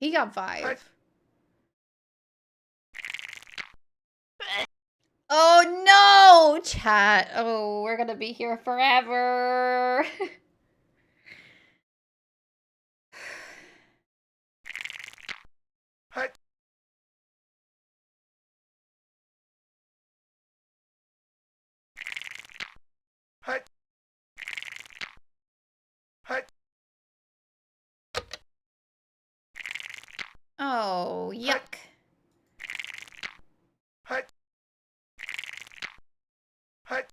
He got 5. Hut. Oh no, chat. Oh, we're gonna be here forever. Hut. Hut. Hut. Oh, yuck. Hut. Hut.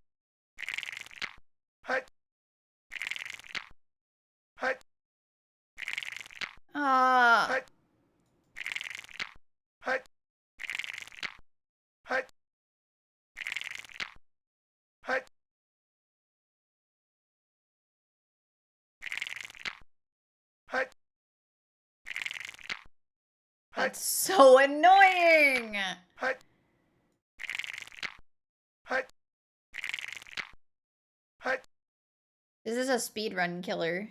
Hut. Hut. Hut. Hut. Hut. Hut. Hut. That's so annoying. Hut. Hut. Hut. This is a speedrun killer.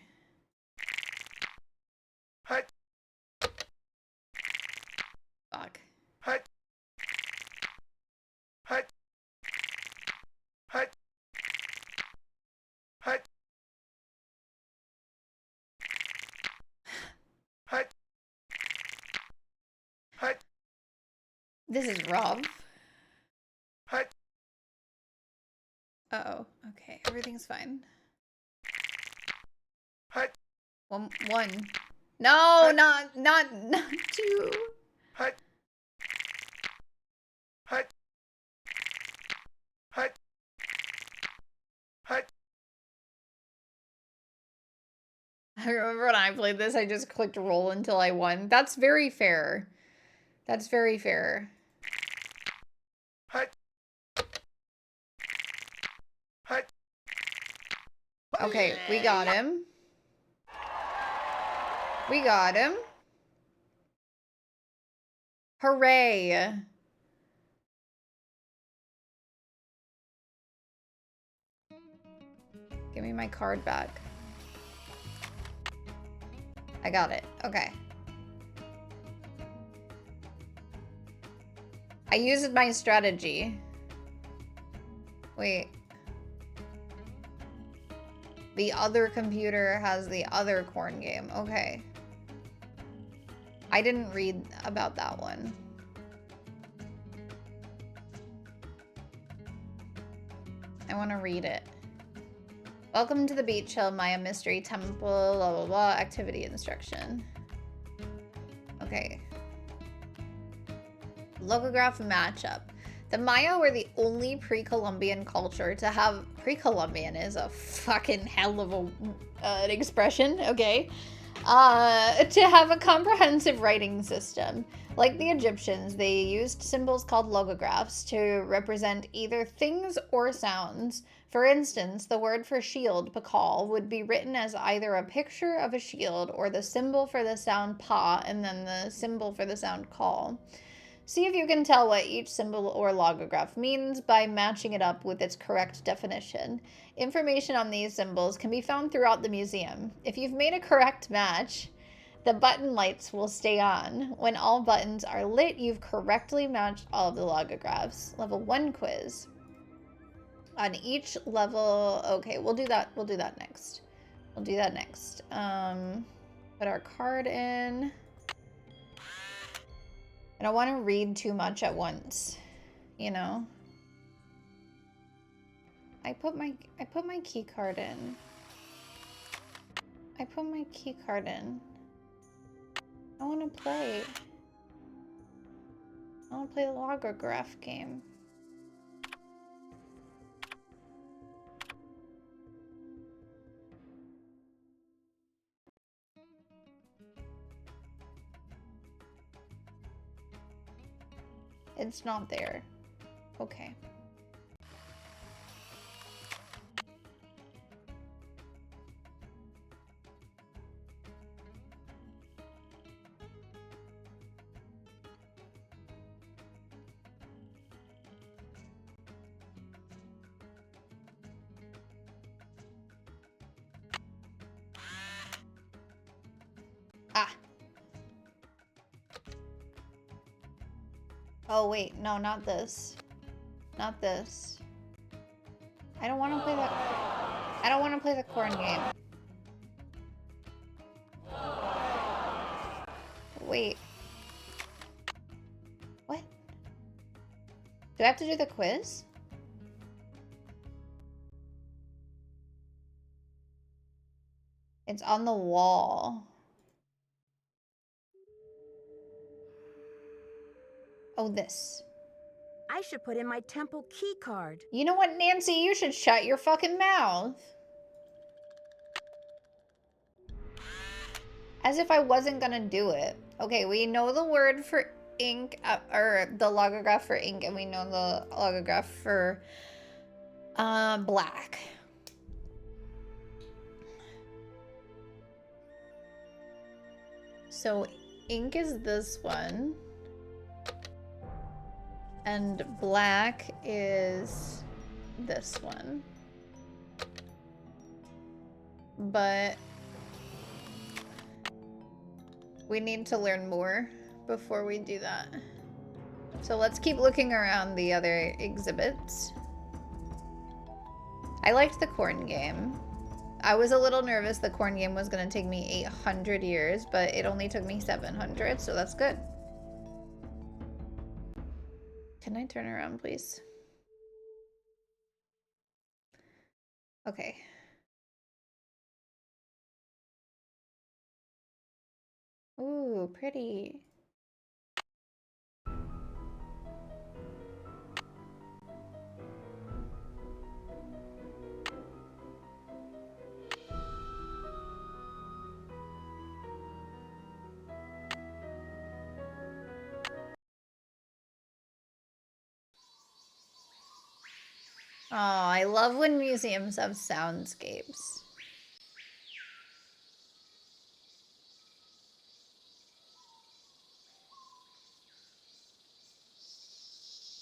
Hut. Fuck. Hut. Hut. Hut. Hut. Hut. Hut. This is rough. Hut. Uh-oh. Okay, everything's fine. Hut. One. No, not 2. Hut. Hut. Hut. Hut. I remember when I played this, I just clicked roll until I won. That's very fair. That's very fair. Hut. Hut. Okay, we got him. We got him. Hooray. Give me my card back. I got it. Okay. I used my strategy. Wait. The other computer has the other corn game. Okay. I didn't read about that one. I want to read it. Welcome to the Beach Hill Maya Mystery Temple, blah, blah, blah, activity instruction. Okay. Logograph matchup. The Maya were the only pre-Columbian culture to have... Pre-Columbian is a fucking hell of an expression, okay? To have a comprehensive writing system. Like the Egyptians, they used symbols called logographs to represent either things or sounds. For instance, the word for shield, pakal, would be written as either a picture of a shield or the symbol for the sound pa and then the symbol for the sound call. See if you can tell what each symbol or logograph means by matching it up with its correct definition. Information on these symbols can be found throughout the museum. If you've made a correct match, the button lights will stay on. When all buttons are lit, you've correctly matched all of the logographs. Level 1 quiz. On each level, okay, we'll do that next. We'll do that next. Put our card in. I don't want to read too much at once. you know. I put my key card in. I put my key card in. I want to play. I want to play the logograph game. It's not there. Okay. Ah. Oh, wait. No, not this. Not this. I don't want to play that. I don't want to play the corn game. Wait. What? Do I have to do the quiz? It's on the wall. Oh, this. I should put in my temple key card. You know what, Nancy? You should shut your fucking mouth. As if I wasn't gonna do it. Okay, we know the word for ink, or the logograph for ink, and we know the logograph for black. So ink is this one. And black is this one. But we need to learn more before we do that. So let's keep looking around the other exhibits. I liked the corn game. I was a little nervous the corn game was going to take me 800 years, but it only took me 700, so that's good. Can I turn around, please? Okay. Ooh, pretty. Oh, I love when museums have soundscapes.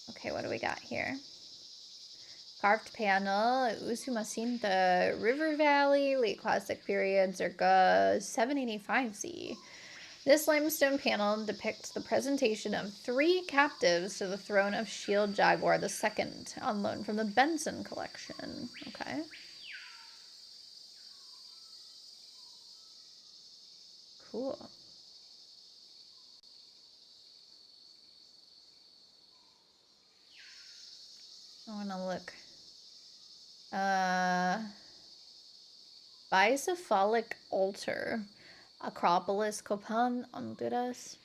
Okay, what do we got here? Carved panel, Usumacinta River Valley, late classic period, circa 785 CE. This limestone panel depicts the presentation of 3 captives to the throne of Shield Jaguar II, on loan from the Benson collection. Okay. Cool. I want to look. Bicephalic altar. Acropolis, Copan, Honduras.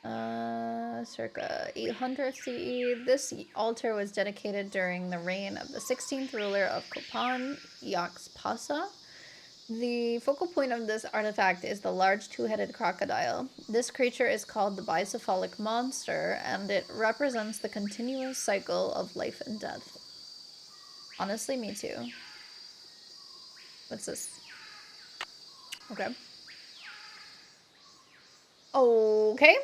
Circa 800 CE. This altar was dedicated during the reign of the 16th ruler of Copan, Yaxpasa. The focal point of this artifact is the large 2-headed crocodile. This creature is called the bicephalic monster, and it represents the continuous cycle of life and death. Honestly, me too. What's this? Okay. Okay.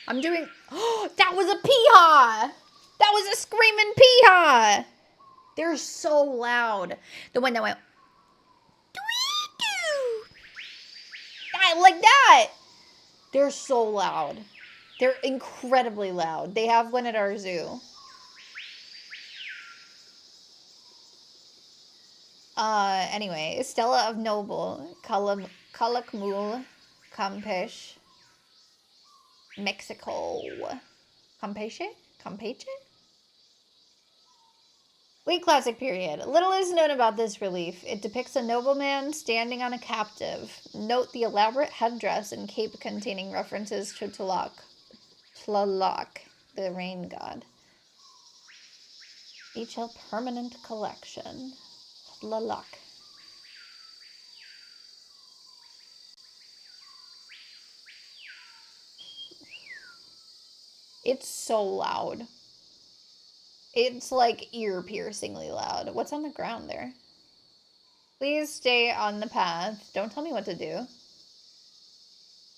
I'm doing... Oh, that was a peahaw! That was a screaming peahaw! They're so loud. The one that went... Like that! They're so loud. They're incredibly loud. They have one at our zoo. Anyway, Stella of Noble, Calakmul, Campeche, Mexico. Campeche? Campeche? Late Classic period. Little is known about this relief. It depicts a nobleman standing on a captive. Note the elaborate headdress and cape containing references to Tlaloc, the rain god. HL Permanent Collection. Tlaloc. It's so loud. It's like ear-piercingly loud. What's on the ground there? Please stay on the path. Don't tell me what to do.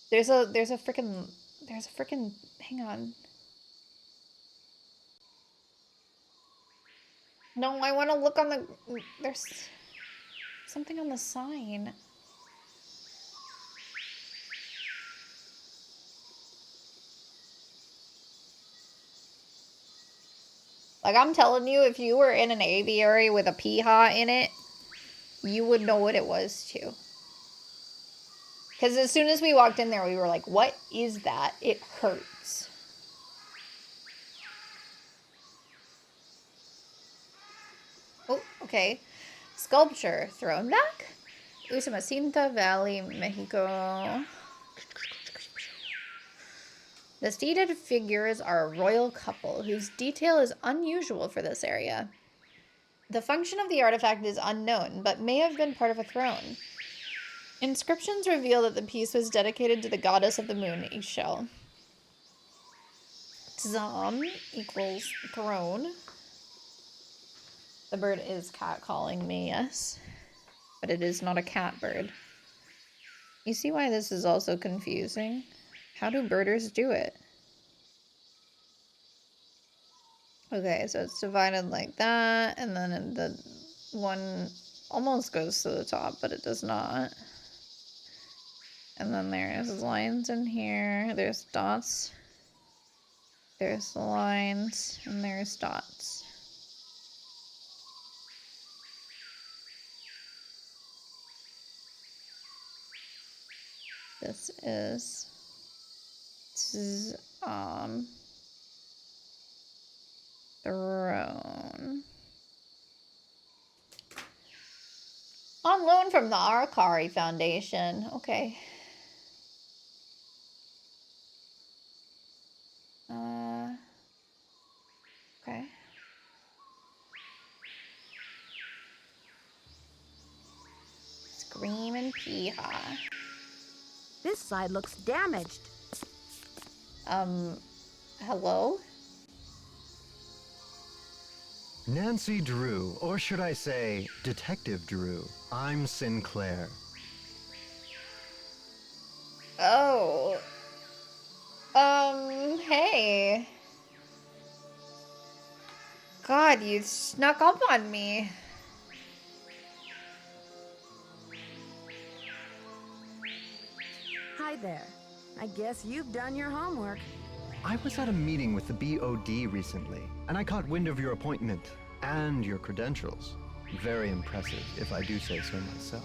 There's a freaking hang on. No, I want to look on the, there's something on the sign. Like, I'm telling you, if you were in an aviary with a peaha in it, you would know what it was too. Because as soon as we walked in there, we were like, what is that? It hurts. Oh, okay. Sculpture. Thrown back. Usumacinta Valley, Mexico. The seated figures are a royal couple whose detail is unusual for this area. The function of the artifact is unknown, but may have been part of a throne. Inscriptions reveal that the piece was dedicated to the goddess of the moon, Ishel. Tzam equals throne. The bird is catcalling me, yes. But it is not a cat bird. You see why this is also confusing? How do birders do it? Okay, so it's divided like that, and then the one almost goes to the top, but it does not. And then there's lines in here, there's dots, there's lines, and there's dots. This is throne. On loan from the Arcari Foundation. Okay. Okay. Scream and Peaha. This side looks damaged. Hello? Nancy Drew, or should I say, Detective Drew. I'm Sinclair. Oh. Hey. God, you snuck up on me. Hi there. I guess you've done your homework. I was at a meeting with the BOD recently, and I caught wind of your appointment and your credentials. Very impressive, if I do say so myself.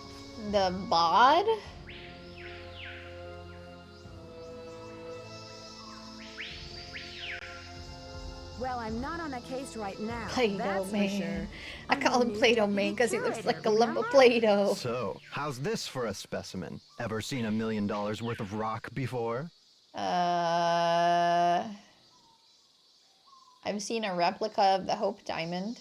The bod? Well, I'm not on a case right now. Play-Doh that's man. for sure. I call him new Play-Doh man deputy because he looks curator, like a lump of remember? Play-Doh. So, how's this for a specimen? Ever seen $1 million worth of rock before? I've seen a replica of the Hope Diamond.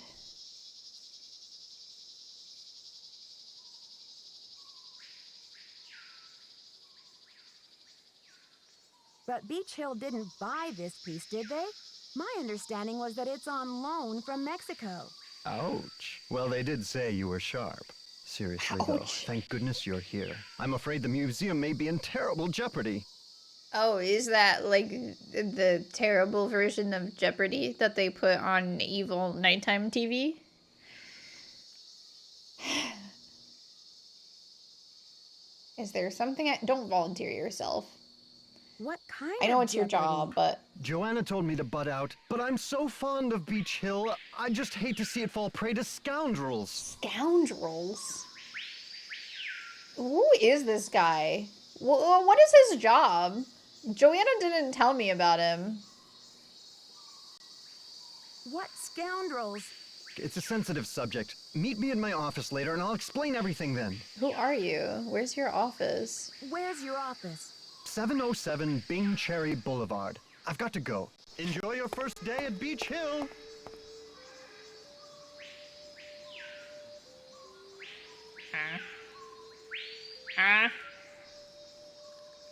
But Beach Hill didn't buy this piece, did they? My understanding was that it's on loan from Mexico. Ouch. Well, they did say you were sharp. Seriously, though, Ouch. thank goodness you're here. I'm afraid the museum may be in terrible jeopardy. Oh, is that like the terrible version of Jeopardy that they put on evil nighttime TV? Is there something don't volunteer yourself. What kind I know of it's your jeopardy? job, but... Joanna told me to butt out, but I'm so fond of Beach Hill, I just hate to see it fall prey to scoundrels. Scoundrels? Who is this guy? What is his job? Joanna didn't tell me about him. What scoundrels? It's a sensitive subject. Meet me in my office later and I'll explain everything then. Who are you? Where's your office? Where's your office? 707 Bing Cherry Boulevard. I've got to go. Enjoy your first day at Beach Hill.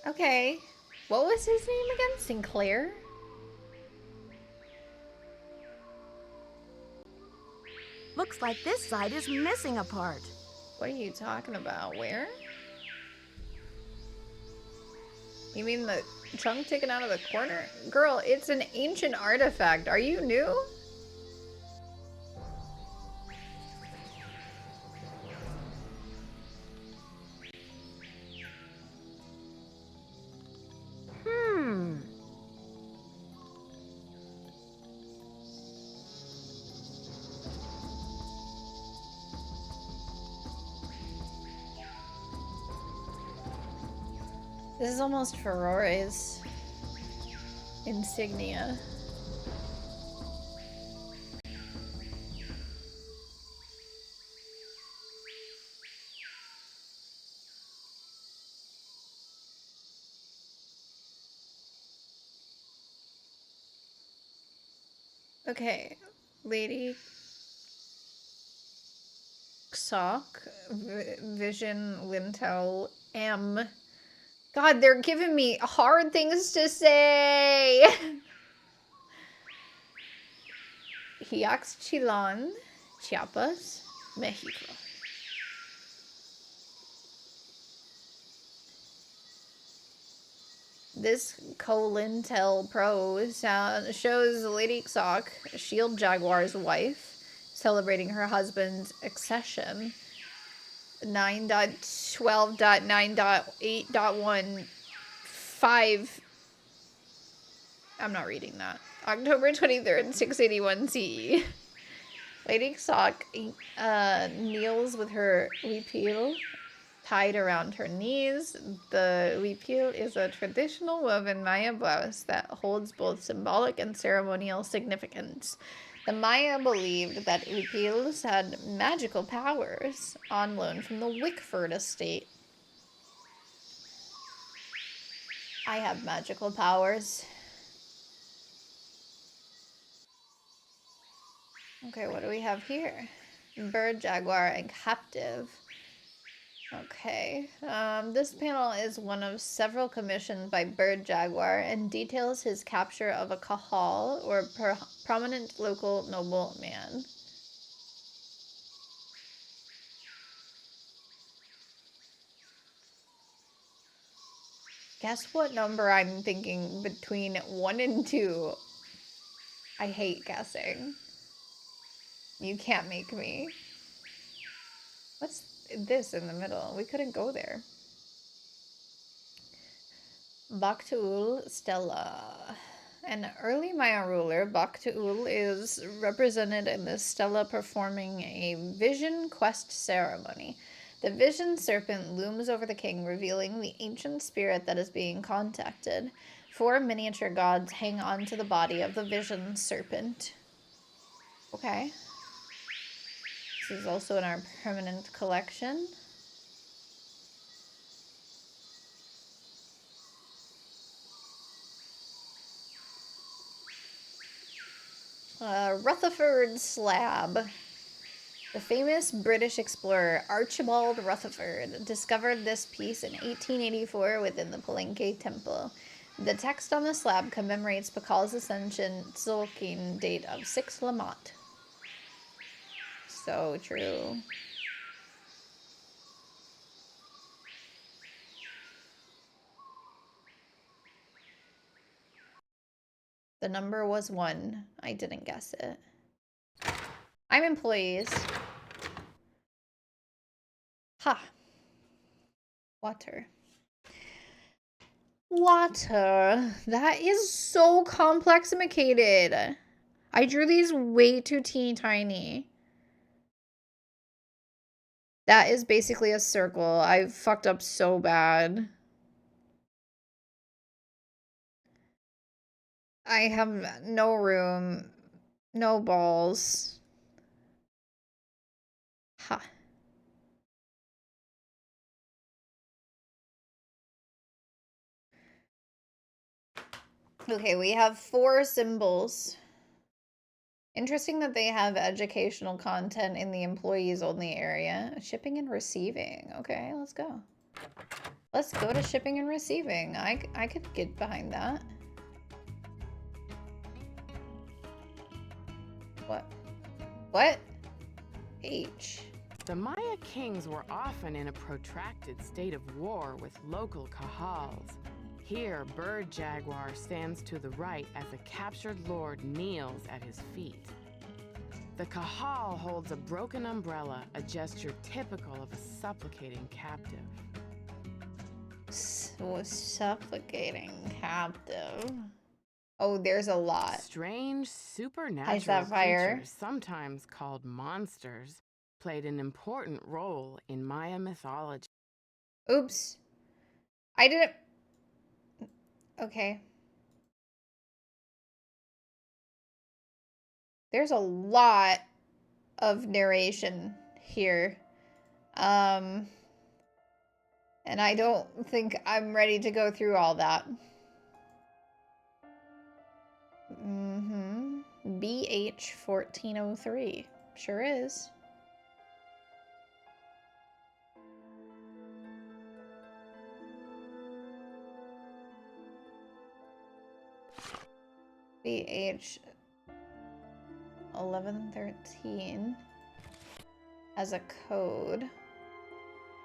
Okay. What was his name again? Sinclair? Looks like this side is missing a part. What are you talking about? Where? You mean the chunk taken out of the corner? Girl, it's an ancient artifact. Are you new? This is almost Ferore's insignia. Okay, Lady Sock, Vision, Lintel, M. God, they're giving me hard things to say. Hiaxchilan, Chiapas, Mexico. This Colintel Pro shows Lady Sock, Shield Jaguar's wife, celebrating her husband's accession. 9.12.9.8.1.5. I'm not reading that. October 23rd, 681 CE. Lady Sock kneels with her repeal tied around her knees. The repeal is a traditional woven Maya blouse that holds both symbolic and ceremonial significance. The Maya believed that repeals had magical powers on loan from the Wickford estate. I have magical powers. Okay, what do we have here? Bird, jaguar, and captive. Okay, this panel is one of several commissioned by Bird Jaguar and details his capture of a Kahal, or prominent local nobleman. Guess what number I'm thinking between 1 and 2? I hate guessing. You can't make me. What's this in the middle? We couldn't go there. Bakhtul Stela. An early Maya ruler, Bakhtul is represented in the stela performing a vision quest ceremony. The vision serpent looms over the king, revealing the ancient spirit that is being contacted. 4 miniature gods hang on to the body of the vision serpent. Okay. This is also in our permanent collection. Rutherford slab. The famous British explorer Archibald Rutherford discovered this piece in 1884 within the Palenque Temple. The text on the slab commemorates Pakal's ascension Tzolk'in date of 6 Lamont. So true. The number was 1. I didn't guess it. I'm employees. Ha. Water. Water. That is so compleximated. I drew these way too teeny tiny. That is basically a circle. I fucked up so bad. I have no room. No balls. Ha. Okay, we have 4 symbols. Interesting that they have educational content in the employees only area. Shipping and receiving. Okay, let's go. Let's go to shipping and receiving. I could get behind that. What? What? H. The Maya kings were often in a protracted state of war with local Kahals. Here, Bird Jaguar stands to the right as a captured lord kneels at his feet. The Kahal holds a broken umbrella, a gesture typical of a supplicating captive. Supplicating captive. Oh, there's a lot. Strange supernatural creatures, sometimes called monsters, played an important role in Maya mythology. Oops. I didn't... Okay. There's a lot of narration here. And I don't think I'm ready to go through all that. BH 1403. Sure is. BH 1113 as a code.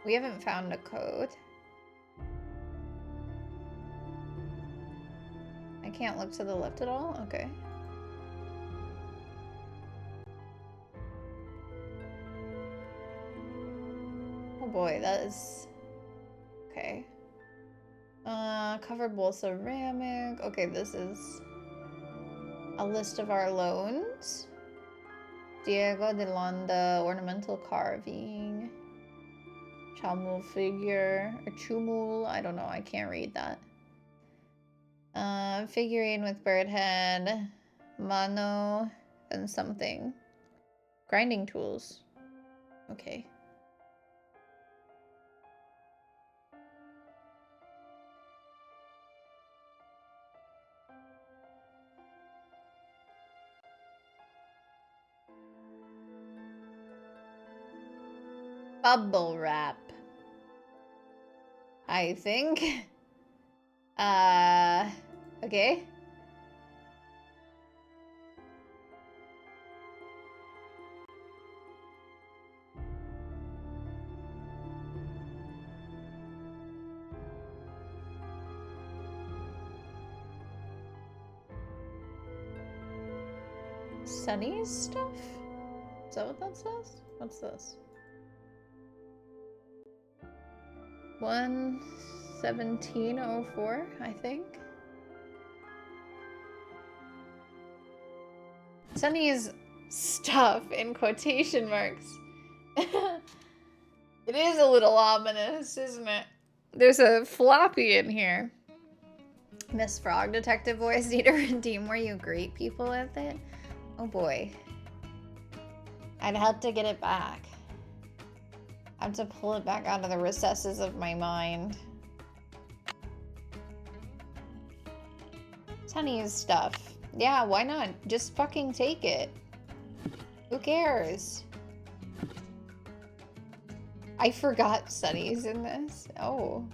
We haven't found a code. I can't look to the left at all? Okay. Oh boy, that is... Okay. Covered bowl ceramic. Okay, this is a list of our loans. Diego de Londa, ornamental carving. Chamul figure, or Chumul, I don't know, I can't read that. Figurine with bird head, mano, and something. Grinding tools. Okay. Bubble wrap. I think. Okay. Sunny's stuff? Is that what that says? What's this? 11704, I think. Sunny's stuff in quotation marks. It is a little ominous, isn't it? There's a floppy in here. Miss Frog detective voice. Need to redeem where you greet people with it? Oh boy. I'd have to get it back. I have to pull it back out of the recesses of my mind. Sunny's stuff. Yeah, why not? Just fucking take it. Who cares? I forgot Sunny's in this. Oh.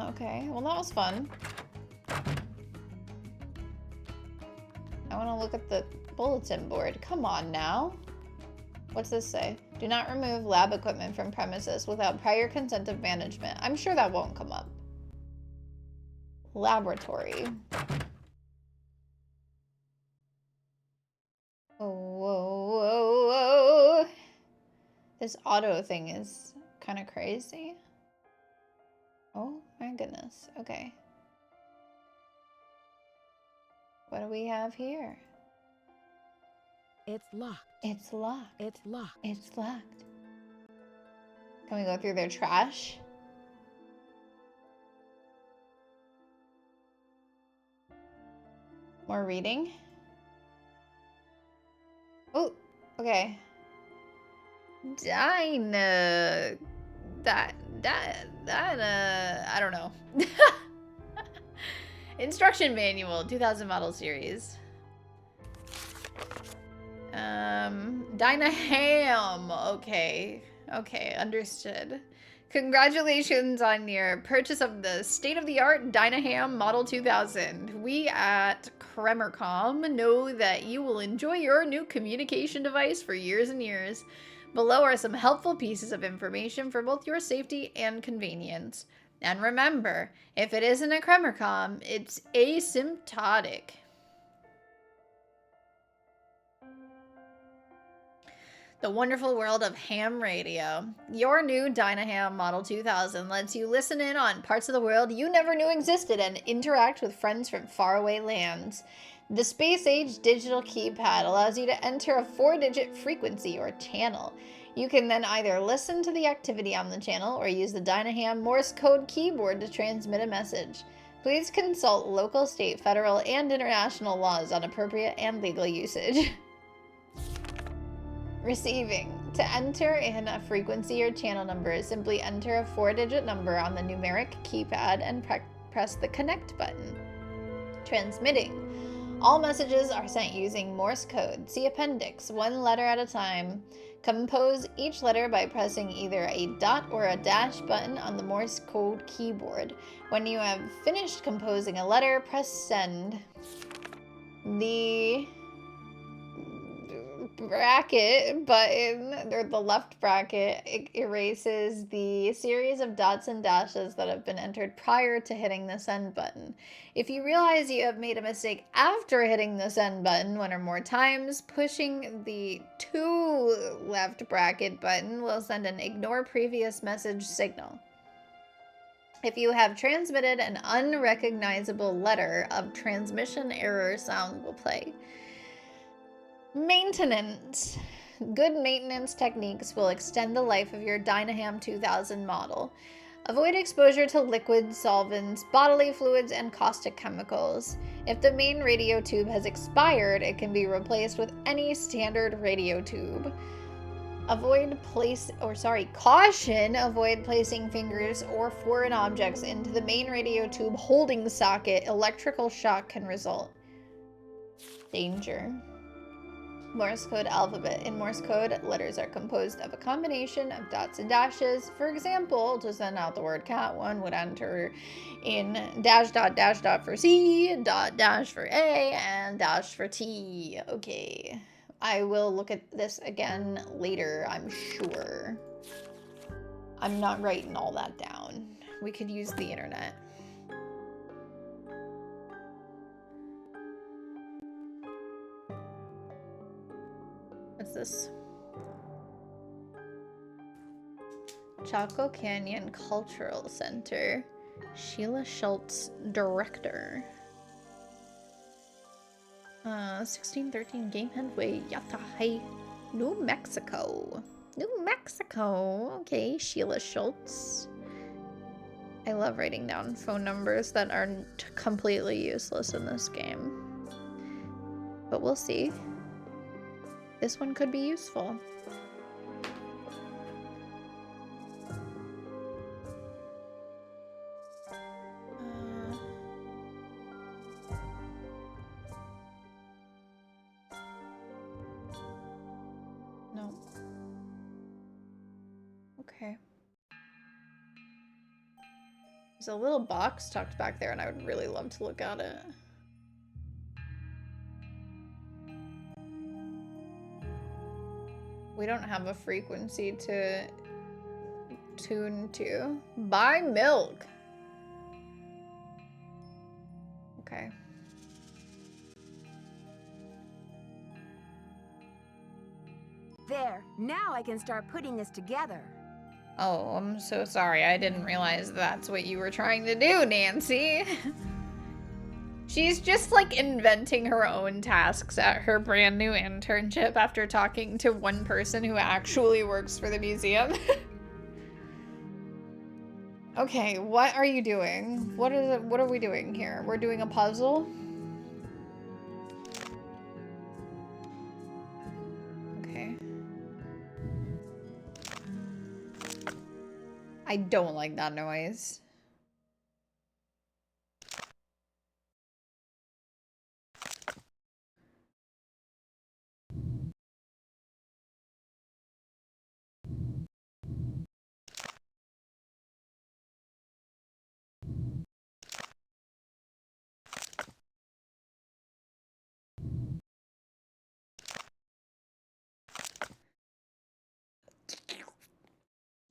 Okay, well that was fun. I want to look at the bulletin board. Come on now. What's this say? Do not remove lab equipment from premises without prior consent of management. I'm sure that won't come up. Laboratory. This auto thing is kind of crazy. Oh my goodness. Okay. What do we have here? It's locked. It's locked. It's locked. It's locked. Can we go through their trash? More reading? Oh, okay. I don't know. Instruction manual, 2000 model series. Dinah Ham. Okay. Okay, understood. Congratulations on your purchase of the state-of-the-art Dinah Ham Model 2000. We at Kremercom know that you will enjoy your new communication device for years and years. Below are some helpful pieces of information for both your safety and convenience. And remember, if it isn't a Kremercom, it's asymptotic. The wonderful world of ham radio. Your new Dynaham Model 2000 lets you listen in on parts of the world you never knew existed and interact with friends from faraway lands. The space-age digital keypad allows you to enter a 4-digit frequency or channel. You can then either listen to the activity on the channel or use the Dynaham Morse code keyboard to transmit a message. Please consult local, state, federal, and international laws on appropriate and legal usage. Receiving. To enter in a frequency or channel number, simply enter a 4-digit number on the numeric keypad and press the connect button. Transmitting. All messages are sent using Morse code. See appendix, 1 letter at a time. Compose each letter by pressing either a dot or a dash button on the Morse code keyboard. When you have finished composing a letter, press send. The bracket button, or the left bracket, erases the series of dots and dashes that have been entered prior to hitting the send button. If you realize you have made a mistake after hitting the send button 1 or more times, pushing the to left bracket button will send an ignore previous message signal. If you have transmitted an unrecognizable letter, a transmission error sound will play. Maintenance. Good maintenance techniques will extend the life of your Dynaham 2000 model. Avoid exposure to liquids, solvents, bodily fluids, and caustic chemicals. If the main radio tube has expired, it can be replaced with any standard radio tube. Caution, avoid placing fingers or foreign objects into the main radio tube holding socket. Electrical shock can result. Danger. Morse code alphabet. In Morse code, letters are composed of a combination of dots and dashes. For example, to send out the word cat, one would enter in dash dot for C, dot dash for A, and dash for T. Okay. I will look at this again later, I'm sure. I'm not writing all that down. We could use the internet. What's this? Chaco Canyon Cultural Center. Sheila Schultz, director. 1613 Gamehead Way, Yatahai, New Mexico. New Mexico. Okay, Sheila Schultz. I love writing down phone numbers that are completely useless in this game. But we'll see. This one could be useful. No. Okay. There's a little box tucked back there, and I would really love to look at it. We don't have a frequency to tune to. Buy milk. Okay. There, now I can start putting this together. Oh, I'm so sorry. I didn't realize that's what you were trying to do, Nancy. She's just like inventing her own tasks at her brand new internship after talking to one person who actually works for the museum. Okay, what are you doing? What are we doing here? We're doing a puzzle? Okay. I don't like that noise.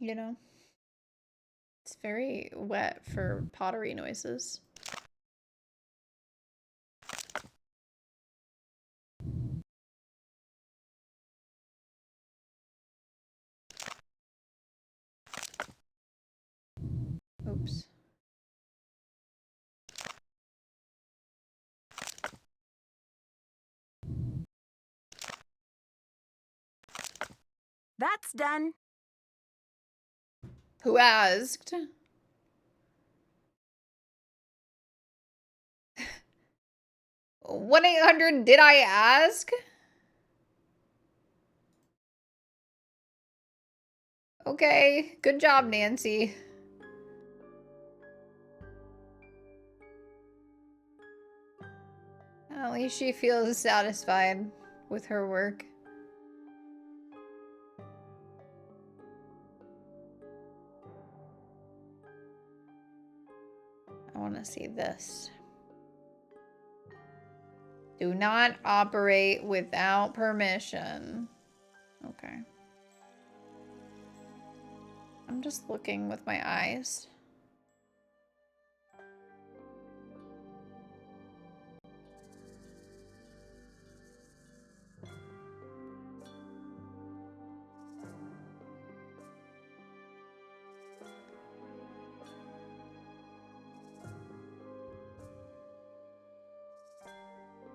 You know? It's very wet for pottery noises. Oops. That's done. Who asked? 1-800, did I ask? Okay, good job, Nancy. At least she feels satisfied with her work. I want to see this. Do not operate without permission. Okay. I'm just looking with my eyes.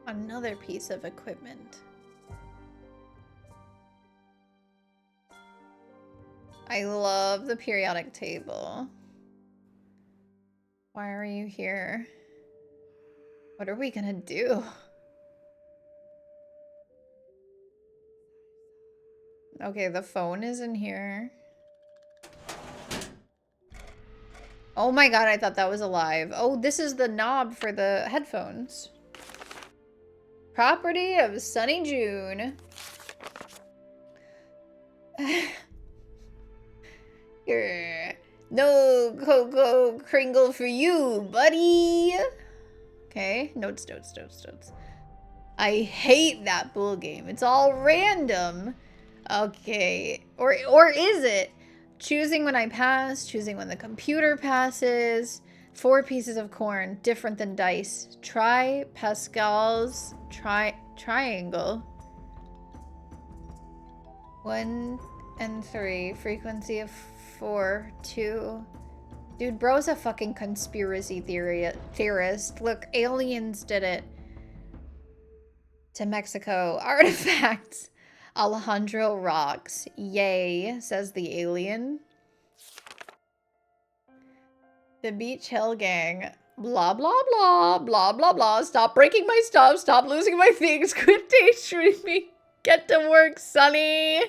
Another piece of equipment. I love the periodic table. Why are you here? What are we gonna do? Okay, the phone is in here. Oh my god, I thought that was alive. Oh, this is the knob for the headphones. Property of Sunny June. No Cocoa Kringle for you, buddy. Okay, notes. I hate that bull game. It's all random. Okay, or is it? Choosing when I pass, choosing when the computer passes. 4 pieces of corn, different than dice. Try Pascal's triangle. 1 and 3, frequency of 4, 2. Dude, bro's a fucking conspiracy theorist. Look, aliens did it. To Mexico. Artifacts. Alejandro rocks. Yay, says the alien. The Beach Hill Gang. Blah, blah, blah. Blah, blah, blah. Stop breaking my stuff. Stop losing my things. Quit daydreaming me. Get to work, Sonny.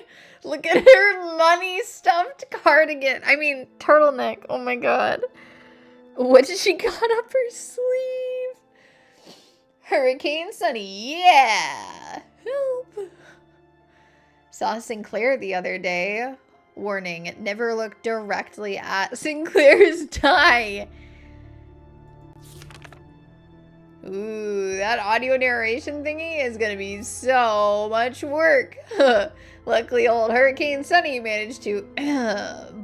Look at her money stuffed cardigan. I mean, turtleneck. Oh my god. What did she got up her sleeve? Hurricane Sunny. Yeah. Help. Saw Sinclair the other day. Warning, never look directly at Sinclair's tie. Ooh, that audio narration thingy is gonna be so much work. Luckily, old Hurricane Sunny managed to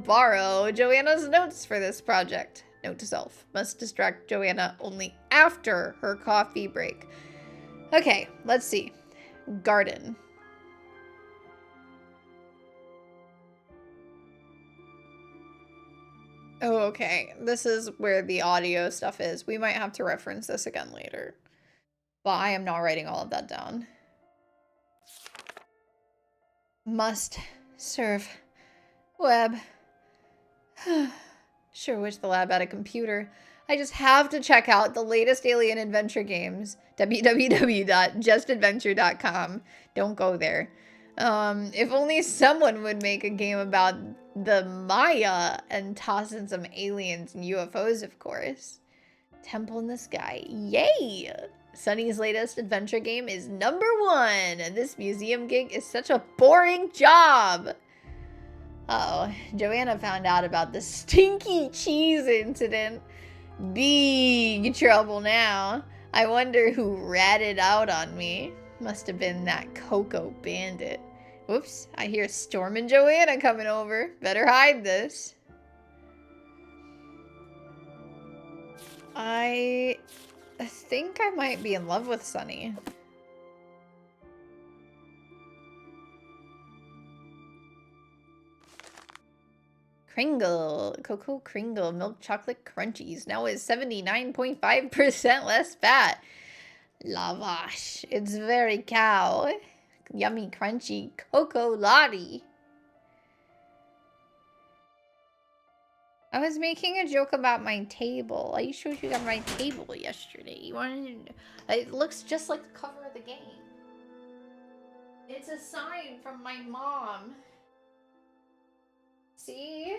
borrow Joanna's notes for this project. Note to self, must distract Joanna only after her coffee break. Okay, let's see. Garden. Oh, okay. This is where the audio stuff is. We might have to reference this again later. But I am not writing all of that down. Must serve web. Sure wish the lab had a computer. I just have to check out the latest alien adventure games. www.justadventure.com. Don't go there. If only someone would make a game about the Maya and toss in some aliens and UFOs, of course. Temple in the Sky. Yay! Sunny's latest adventure game is #1. This museum gig is such a boring job. Uh-oh, Joanna found out about the stinky cheese incident. Big trouble now. I wonder who ratted out on me. Must have been that Coco bandit. Whoops, I hear Storm and Joanna coming over. Better hide this. I think I might be in love with Sunny. Kringle, Cocoa Kringle, milk chocolate crunchies. Now is 79.5% less fat. Lavash, it's very cow. Yummy crunchy Cocoa Lottie. I was making a joke about my table. I showed you guys my table yesterday. You wanted? It looks just like the cover of the game. It's a sign from my mom. See?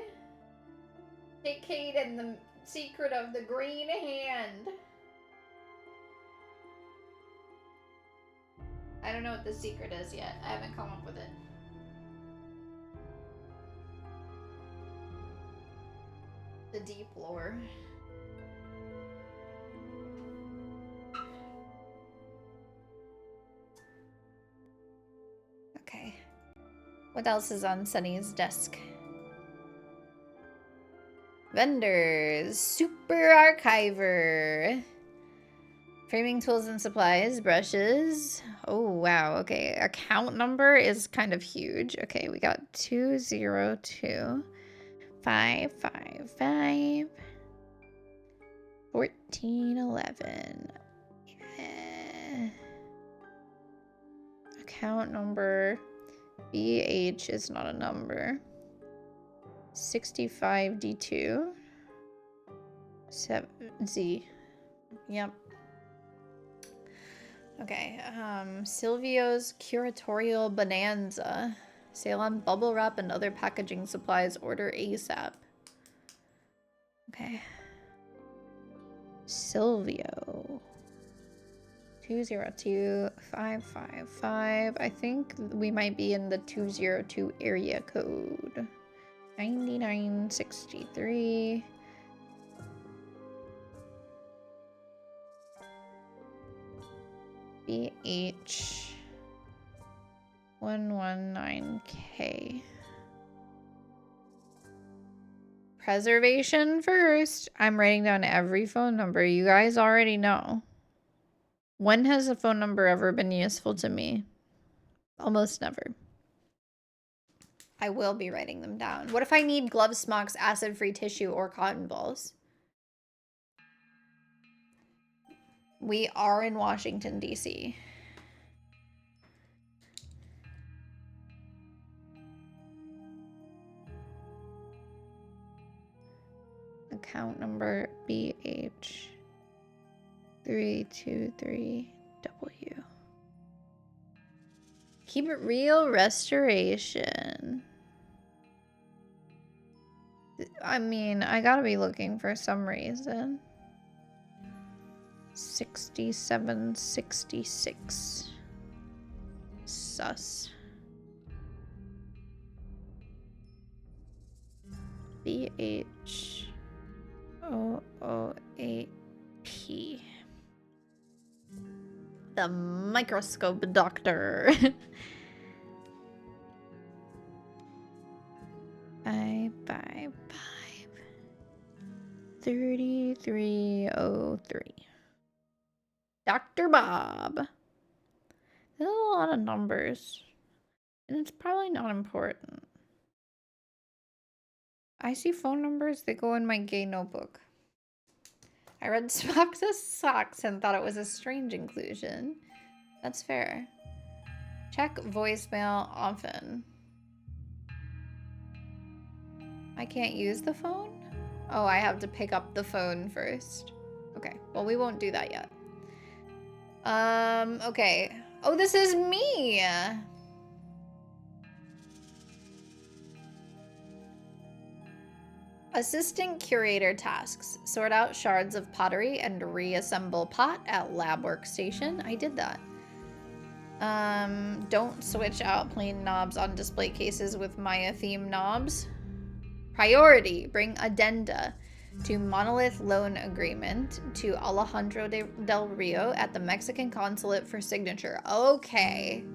Hey, Kate, and the secret of the green hand. I don't know what the secret is yet. I haven't come up with it. The deep lore. Okay. What else is on Sunny's desk? Vendors. Super Archiver. Framing tools and supplies. Brushes. Oh, wow. Okay. Account number is kind of huge. Okay, we got 202 555 1411. Account number BH is not a number. 65D2 7Z. Yep. Okay. Silvio's Curatorial Bonanza. Sale on bubble wrap and other packaging supplies. Order ASAP. Okay. Silvio. 202 555. I think we might be in the 202 area code. 9963. BH 119K. Preservation first. I'm writing down every phone number. You guys already know. When has a phone number ever been useful to me? Almost never. I will be writing them down. What if I need gloves, smocks, acid-free tissue, or cotton balls? We are in Washington, D.C. Account number BH323W. Keep it real restoration. I mean, I gotta be looking for some reason. 6766. Sus. BH008P. The microscope doctor. 555 3303. Dr. Bob. There's a lot of numbers. And it's probably not important. I see phone numbers that go in my gay notebook. I read Socks as Socks and thought it was a strange inclusion. That's fair. Check voicemail often. I can't use the phone? Oh, I have to pick up the phone first. Okay, well, we won't do that yet. Okay. Oh, this is me! Assistant curator tasks. Sort out shards of pottery and reassemble pot at lab workstation. I did that. Don't switch out plain knobs on display cases with Maya theme knobs. Priority. Bring addenda to Monolith Loan Agreement to Alejandro del Rio at the Mexican consulate for signature. Okay.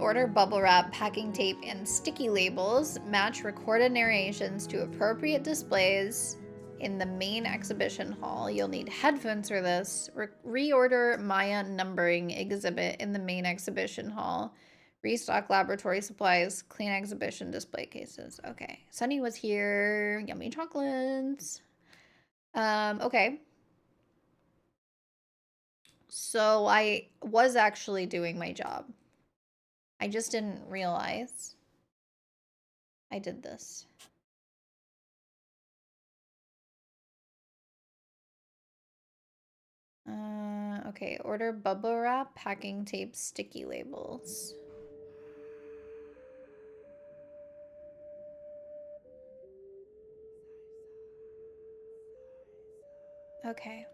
Order bubble wrap, packing tape, and sticky labels. Match recorded narrations to appropriate displays in the main exhibition hall. You'll need headphones for this. Reorder Maya numbering exhibit in the main exhibition hall. Restock laboratory supplies. Clean exhibition display cases. Okay. Sunny was here. Yummy chocolates. Okay. So I was actually doing my job. I just didn't realize I did this. Okay, order bubble wrap, packing tape, sticky labels. Okay.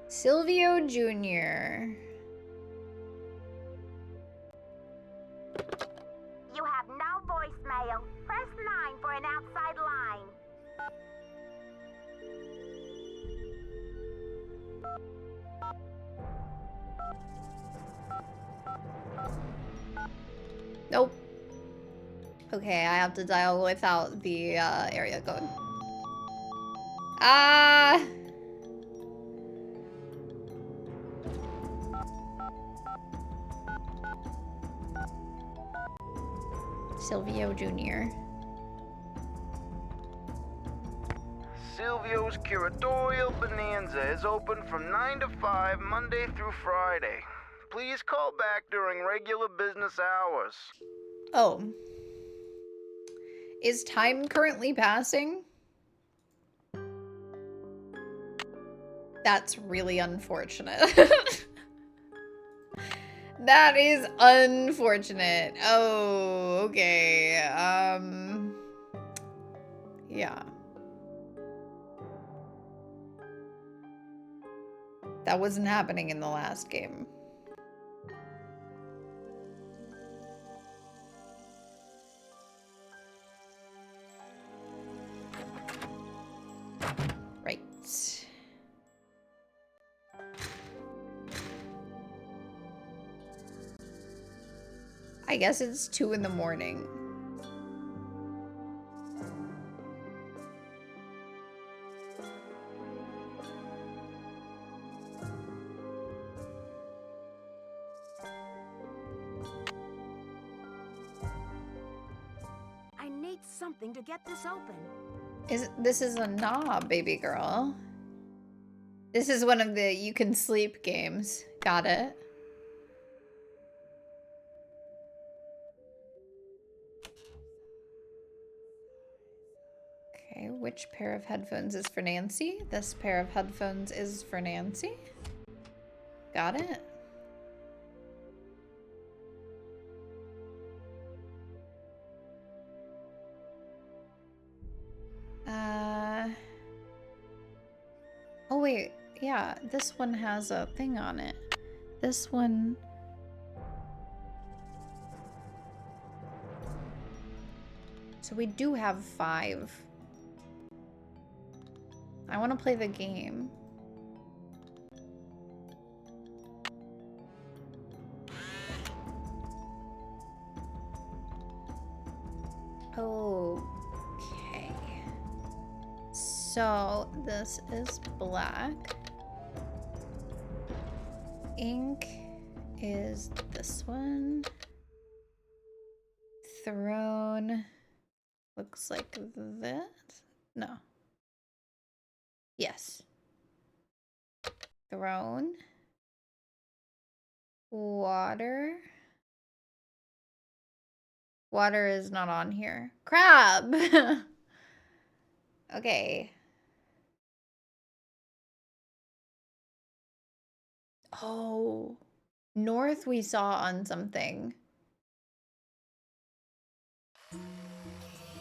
Silvio Jr. You have no voicemail. Press 9 for an outside line. Nope. Okay, I have to dial without the area code. Ah! Silvio Jr. Silvio's Curatorial Bonanza is open from 9 to 5 Monday through Friday. Please call back during regular business hours. Oh. Is time currently passing? That's really unfortunate. That is unfortunate. Oh, okay. Yeah. That wasn't happening in the last game. Right. I guess it's 2 in the morning. I need something to get this open. This is a knob, baby girl. This is one of the you can sleep games. Got it. Okay, which pair of headphones is for Nancy? This pair of headphones is for Nancy. Got it. Oh wait, yeah, this one has a thing on it. This one... So we do have 5. I want to play the game. Okay. So this is black. Ink is this one. Throne looks like this. No. Yes. Throne. Water. Water is not on here. Crab! Okay. Oh. North we saw on something.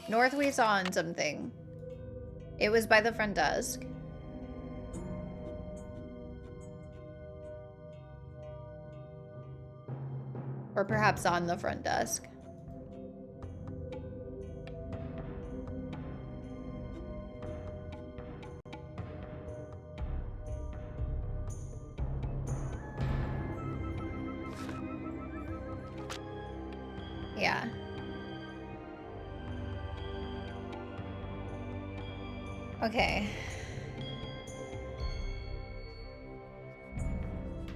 North we saw on something. It was by the front desk. Or perhaps on the front desk. Yeah. Okay.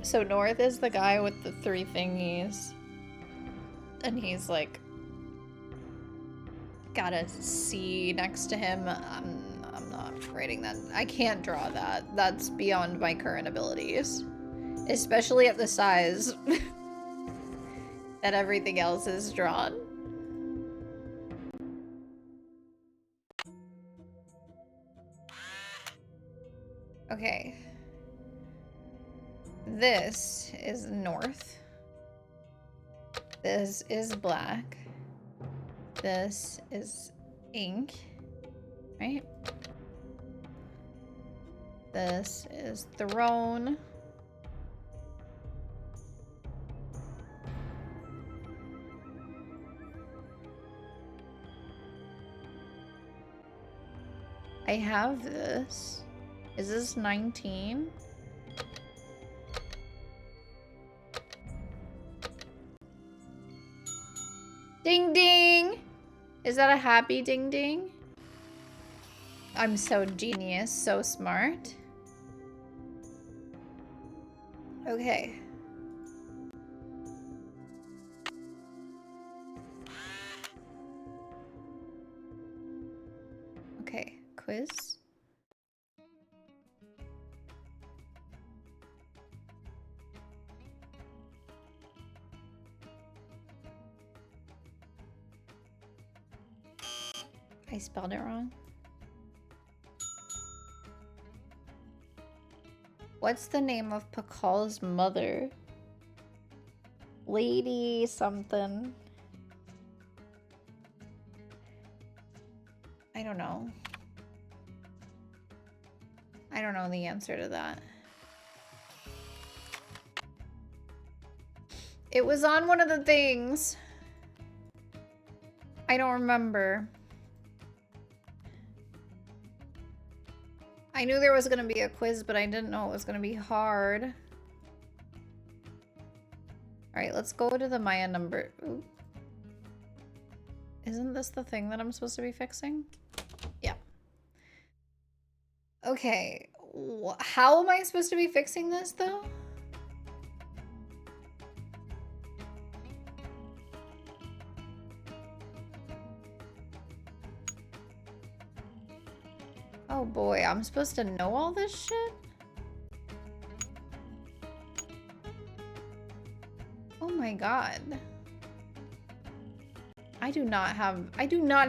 So North is the guy with the 3 thingies. And he's like got a C next to him. I'm not writing that. I can't draw that. That's beyond my current abilities. Especially at the size that everything else is drawn. Okay. This is North. This is black. This is ink, right? This is Throne. I have this. Is this 19? Ding ding! Is that a happy ding ding? I'm so genius, so smart. Okay. Okay, quiz. I spelled it wrong. What's the name of Pakal's mother? Lady something. I don't know. I don't know the answer to that. It was on one of the things. I don't remember. I knew there was going to be a quiz, but I didn't know it was going to be hard. All right, let's go to the Maya number. Ooh. Isn't this the thing that I'm supposed to be fixing? Yeah. Okay. How am I supposed to be fixing this, though? Oh boy, I'm supposed to know all this shit? Oh my god. I do not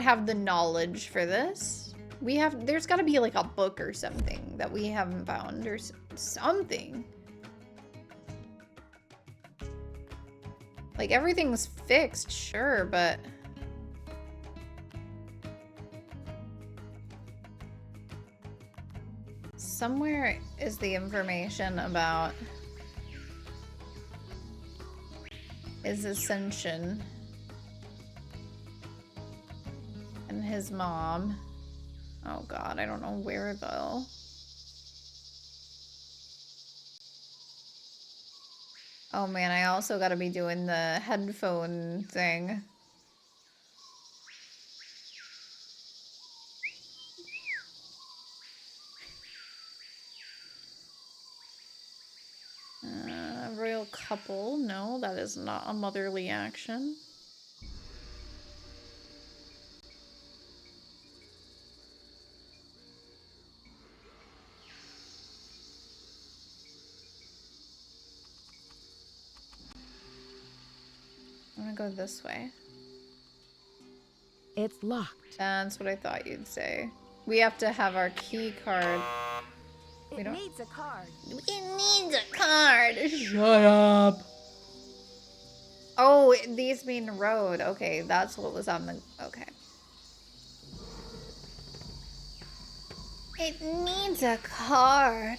have the knowledge for this. There's gotta be like a book or something that we haven't found or something. Like everything's fixed, sure, but somewhere is the information about his ascension and his mom. Oh god, I don't know where though. Oh man, I also gotta be doing the headphone thing. Royal royal couple. No, that is not a motherly action. I'm gonna go this way. It's locked. That's what I thought you'd say. We have to have our key card. It needs a card. It needs a card. Shut up. Oh, these mean road. Okay, that's what was on the... Okay. It needs a card.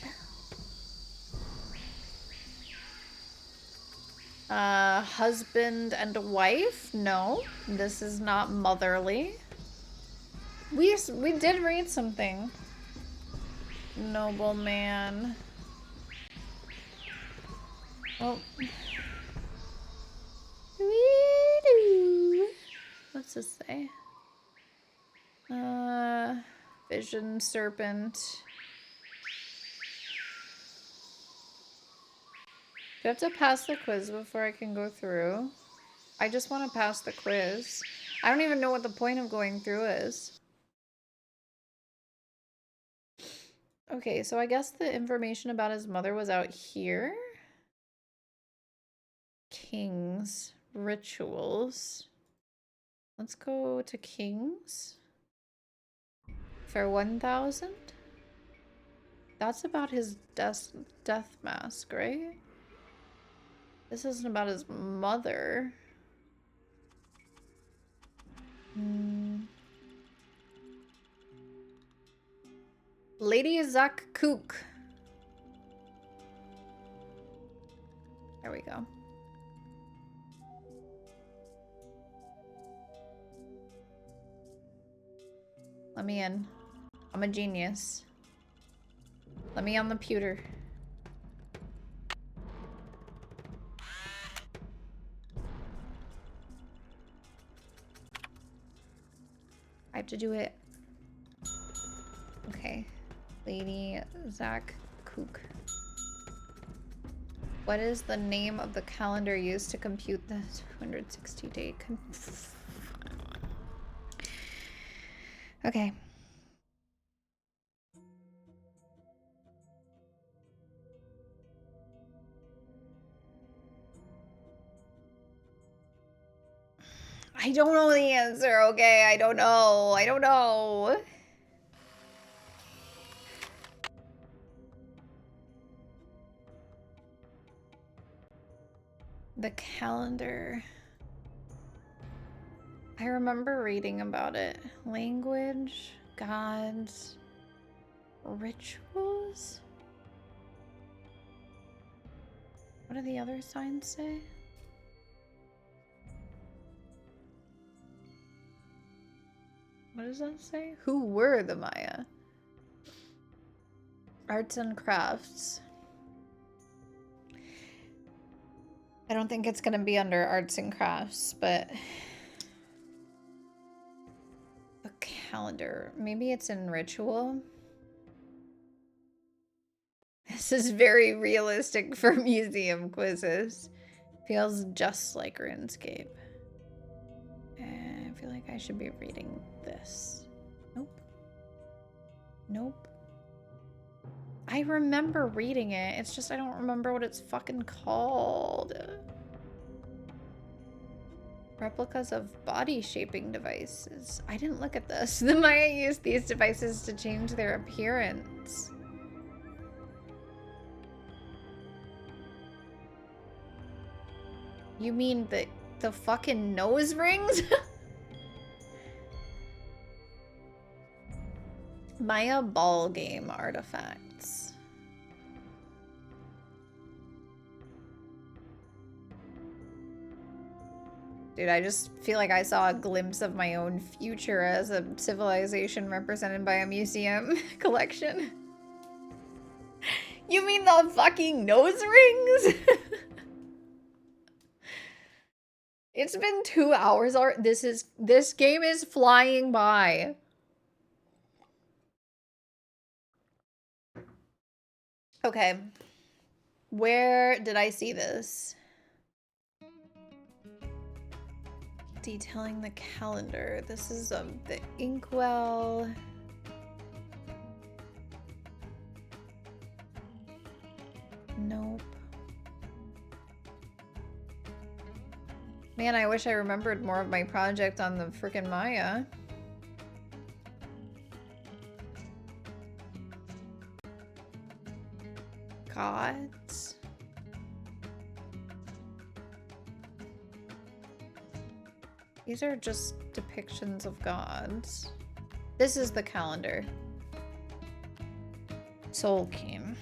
Husband and wife? No, this is not motherly. We did read something. Nobleman. Oh. What's this say? Vision serpent. Do I have to pass the quiz before I can go through? I just want to pass the quiz. I don't even know what the point of going through is. Okay, so I guess the information about his mother was out here. Kings. Rituals. Let's go to Kings. For 1,000? That's about his death mask, right? This isn't about his mother. Lady Zak Kook. There we go. Let me in. I'm a genius. Let me on the pewter. I have to do it. Okay. Lady Zak Kook. What is the name of the calendar used to compute the 260-day Okay. I don't know the answer, okay? I don't know. I don't know. The calendar. I remember reading about it. Language, gods, rituals. What do the other signs say? What does that say? Who were the Maya? Arts and crafts. I don't think it's going to be under arts and crafts, but a calendar. Maybe it's in ritual. This is very realistic for museum quizzes. Feels just like RuneScape. I feel like I should be reading this. Nope. Nope. I remember reading it. It's just I don't remember what it's fucking called. Replicas of body shaping devices. I didn't look at this. The Maya used these devices to change their appearance. You mean the fucking nose rings? Maya ball game artifacts. Dude, I just feel like I saw a glimpse of my own future as a civilization represented by a museum collection. You mean the fucking nose rings? It's been 2 hours already. This game is flying by. Okay. Where did I see this? Detailing the calendar. This is the inkwell. Nope. Man, I wish I remembered more of my project on the frickin' Maya. Gods. These are just depictions of gods. This is the calendar. Soul King.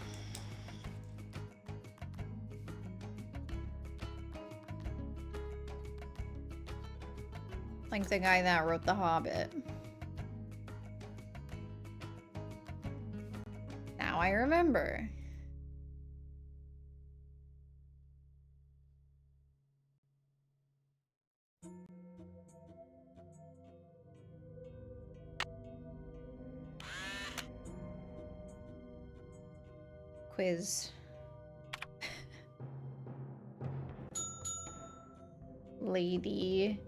Like the guy that wrote The Hobbit. Now I remember. Quiz. Lady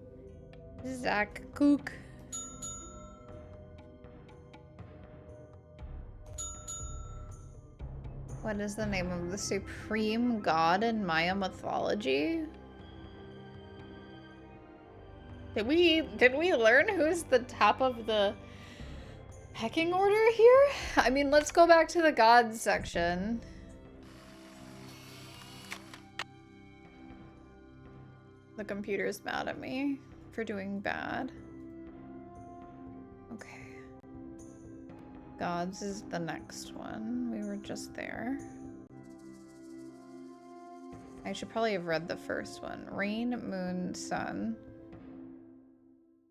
Zach Kook. What is the name of the supreme god in Maya mythology? Did we learn who's the top of the pecking order here? I mean, let's go back to the gods section. The computer's mad at me for doing bad. Okay. Gods is the next one. We were just there. I should probably have read the first one. Rain, moon, sun.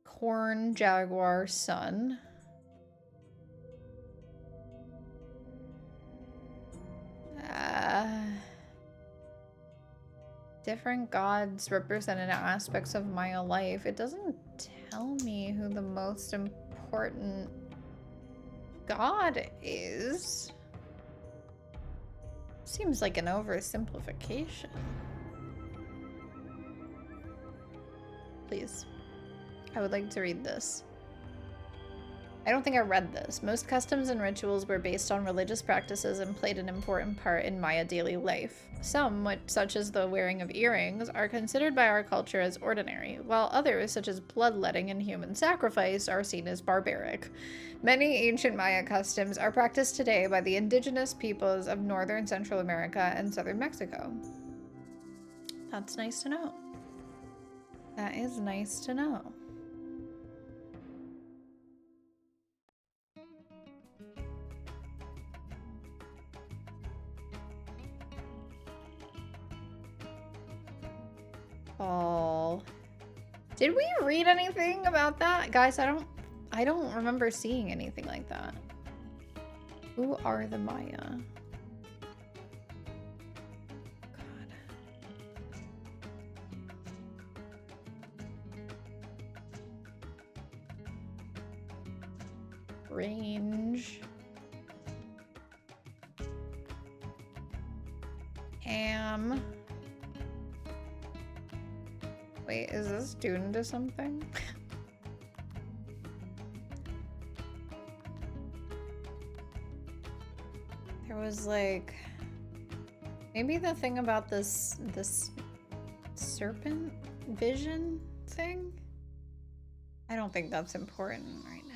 Corn, jaguar, sun. Different gods represented aspects of Maya life. It doesn't tell me who the most important god is. Seems like an oversimplification. Please. I would like to read this. I don't think I read this. Most customs and rituals were based on religious practices and played an important part in Maya daily life. Some, such as the wearing of earrings, are considered by our culture as ordinary, while others, such as bloodletting and human sacrifice, are seen as barbaric. Many ancient Maya customs are practiced today by the indigenous peoples of northern Central America and southern Mexico. That's nice to know. That is nice to know. Oh. Did we read anything about that? Guys, I don't remember seeing anything like that. Who are the Maya? God. Range. Am. Wait, is this tuned to something? There was like maybe the thing about this serpent vision thing? I don't think that's important right now.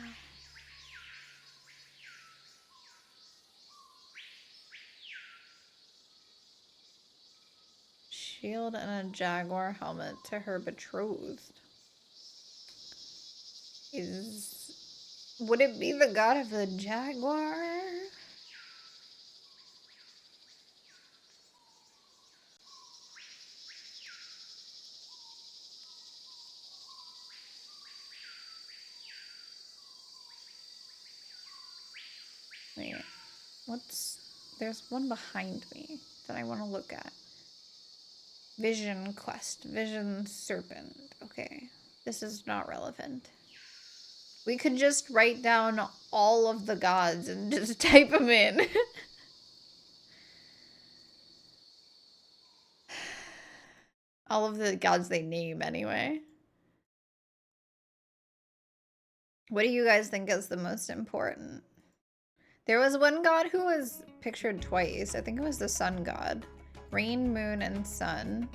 Shield and a jaguar helmet to her betrothed. Would it be the god of the jaguar? Wait, there's one behind me that I want to look at. Vision quest, vision serpent. Okay, this is not relevant. We could just write down all of the gods and just type them in. All of the gods they name, anyway. What do you guys think is the most important? There was one god who was pictured twice. I think it was the sun god. Rain, moon, and sun.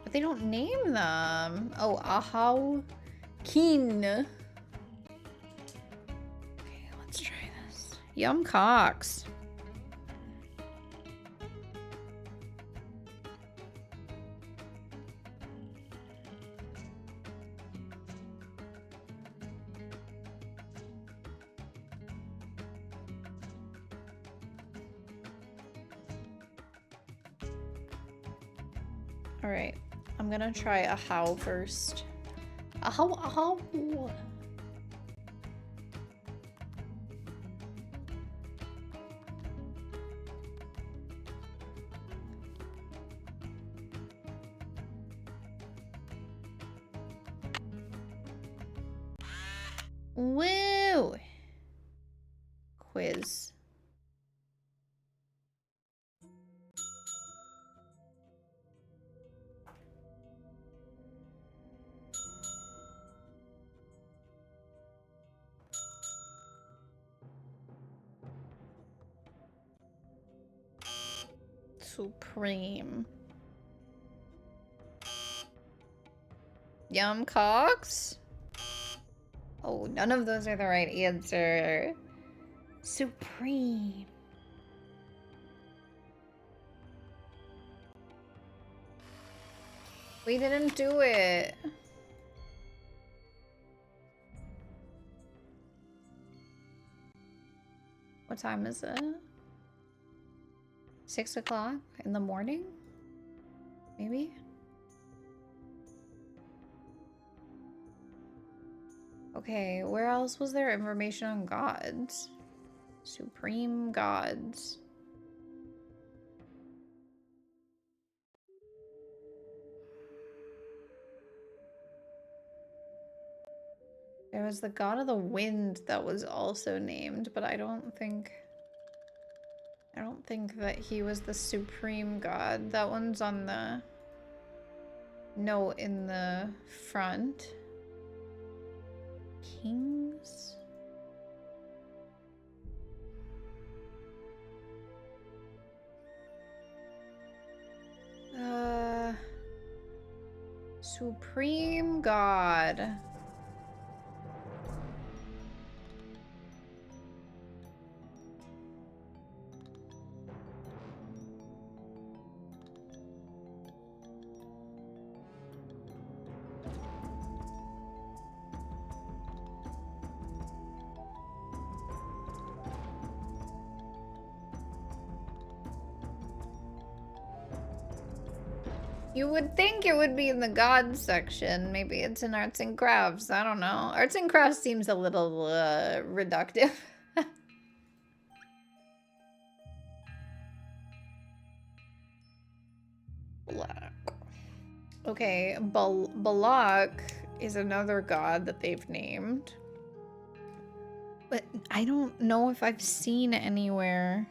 But they don't name them. Oh, Ahau Keen. Okay, let's try this. Yum cocks. All right, I'm gonna try a how first. A how. Woo! Quiz. Supreme. Yum cocks? Oh, none of those are the right answer. Supreme. We didn't do it. What time is it? 6 o'clock in the morning? Maybe? Okay, where else was there information on gods? Supreme gods. There was the god of the wind that was also named, but I don't think that he was the supreme god. That one's on the note in the front. Kings? Supreme god. You would think it would be in the gods section. Maybe it's in arts and crafts. I don't know. Arts and crafts seems a little reductive. Black. Okay, Balak is another god that they've named. But I don't know if I've seen anywhere.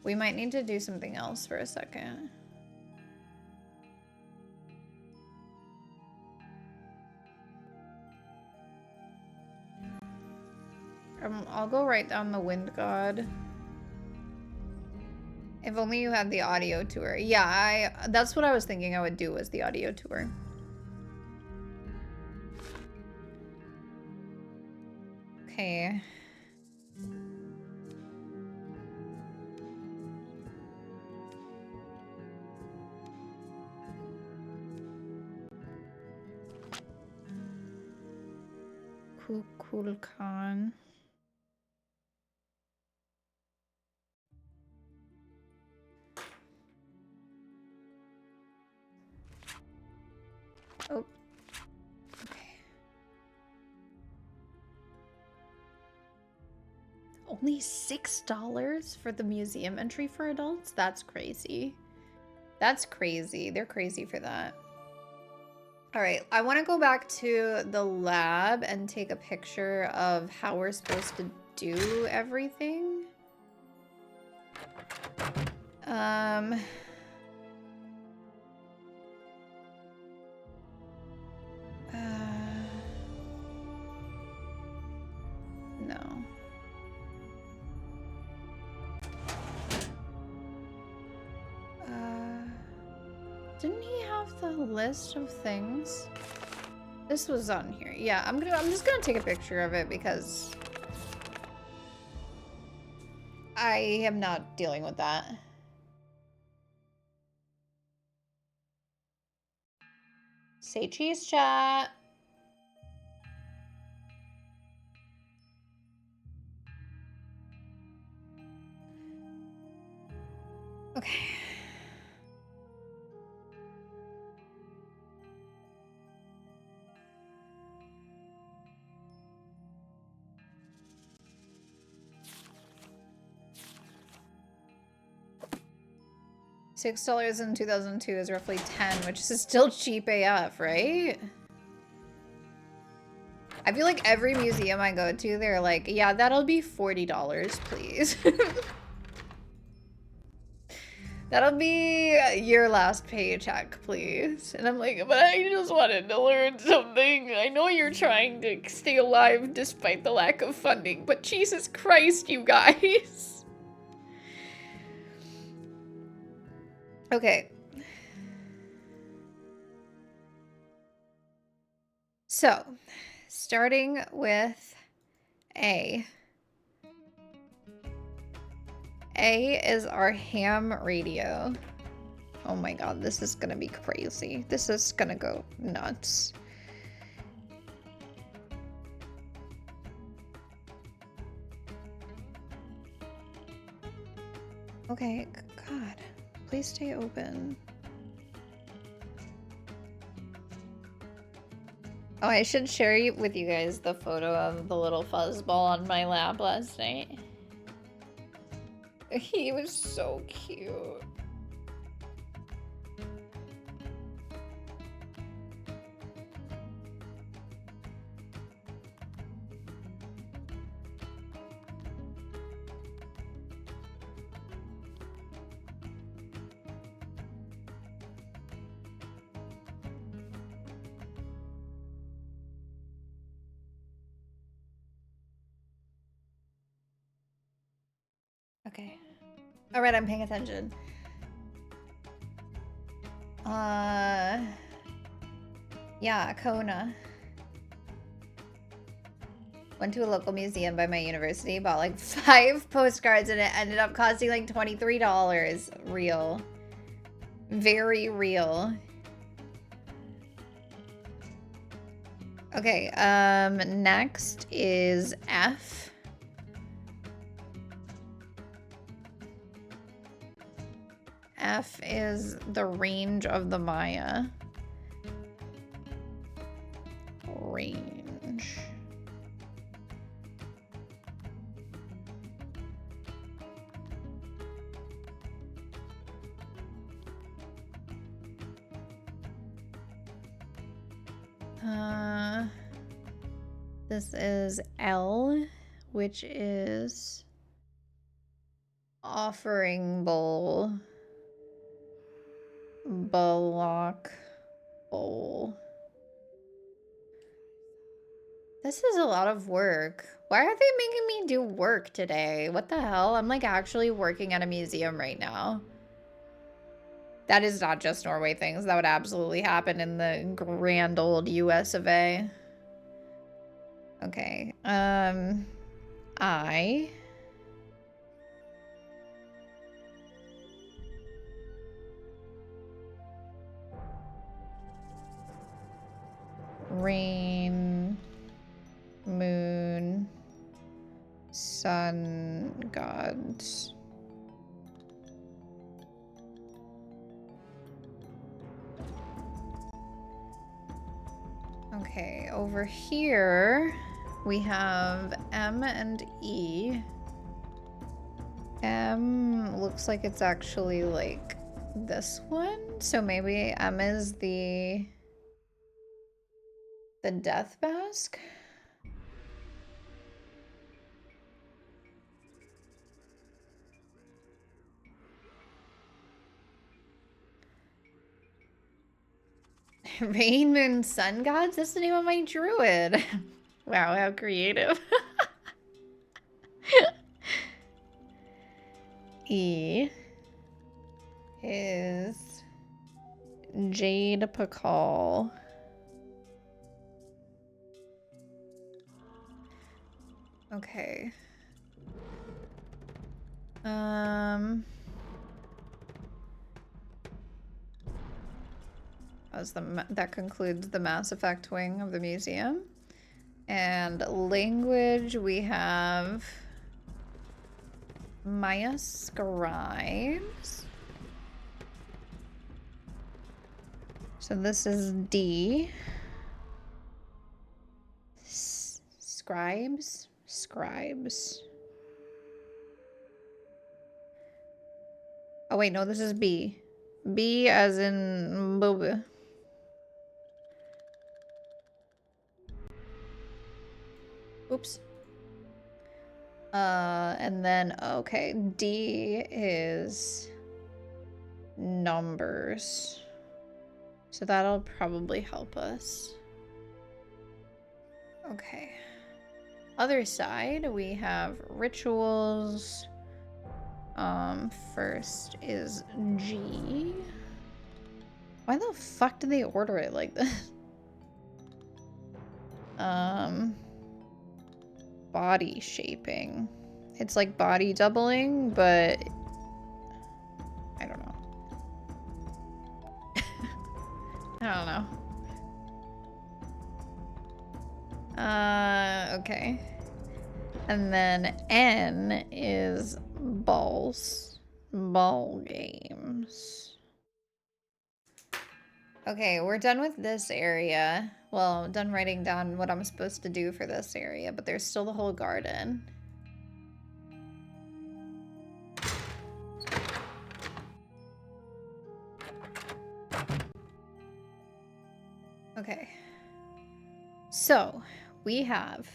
We might need to do something else for a second. I'll go right down the wind god. If only you had the audio tour. Yeah, that's what I was thinking I would do, was the audio tour. Okay. Kukulkan. Oh. Okay. Only $6 for the museum entry for adults? That's crazy. That's crazy. They're crazy for that. All right, I want to go back to the lab and take a picture of how we're supposed to do everything. have the list of things? This was on here. Yeah, I'm just gonna take a picture of it because I am not dealing with that. Say cheese, chat. Okay. $6 in 2002 is roughly 10, which is still cheap AF, right? I feel like every museum I go to, they're like, yeah, that'll be $40, please. That'll be your last paycheck, please. And I'm like, but I just wanted to learn something. I know you're trying to stay alive despite the lack of funding, but Jesus Christ, you guys. Okay. So, starting with A. A is our ham radio. Oh my god, this is gonna be crazy. This is gonna go nuts. Okay, God. Please stay open. Oh, I should share with you guys the photo of the little fuzzball on my lap last night. He was so cute. Okay. All right, I'm paying attention. Yeah, Kona. Went to a local museum by my university, bought like 5 postcards, and it ended up costing like $23. Real. Very real. Okay, next is F. F is the range of the Maya. Range. This is L, which is offering bowl. Block bowl. This is a lot of work. Why are they making me do work today? What the hell? I'm like actually working at a museum right now. That is not just Norway things. That would absolutely happen in the grand old US of A. Okay. I. Rain, moon, sun, gods. Okay, over here we have M and E. M looks like it's actually like this one, so maybe M is the death mask. Rain, moon, sun gods? That's the name of my druid. Wow, how creative. E is Jade Pakal. Okay. That concludes the Mass Effect wing of the museum. And language, we have Maya Scribes. So this is D. Scribes? Scribes. Oh wait, no, this is B. B as in Boba. Oops. And then, okay, D is numbers. So that'll probably help us. Okay. Other side, we have rituals. First is G. Why the fuck did they order it like this? Body shaping. It's like body doubling, but I don't know. I don't know. Okay. And then N is balls. Ball games. Okay, we're done with this area. Well, done writing down what I'm supposed to do for this area, but there's still the whole garden. Okay. So, we have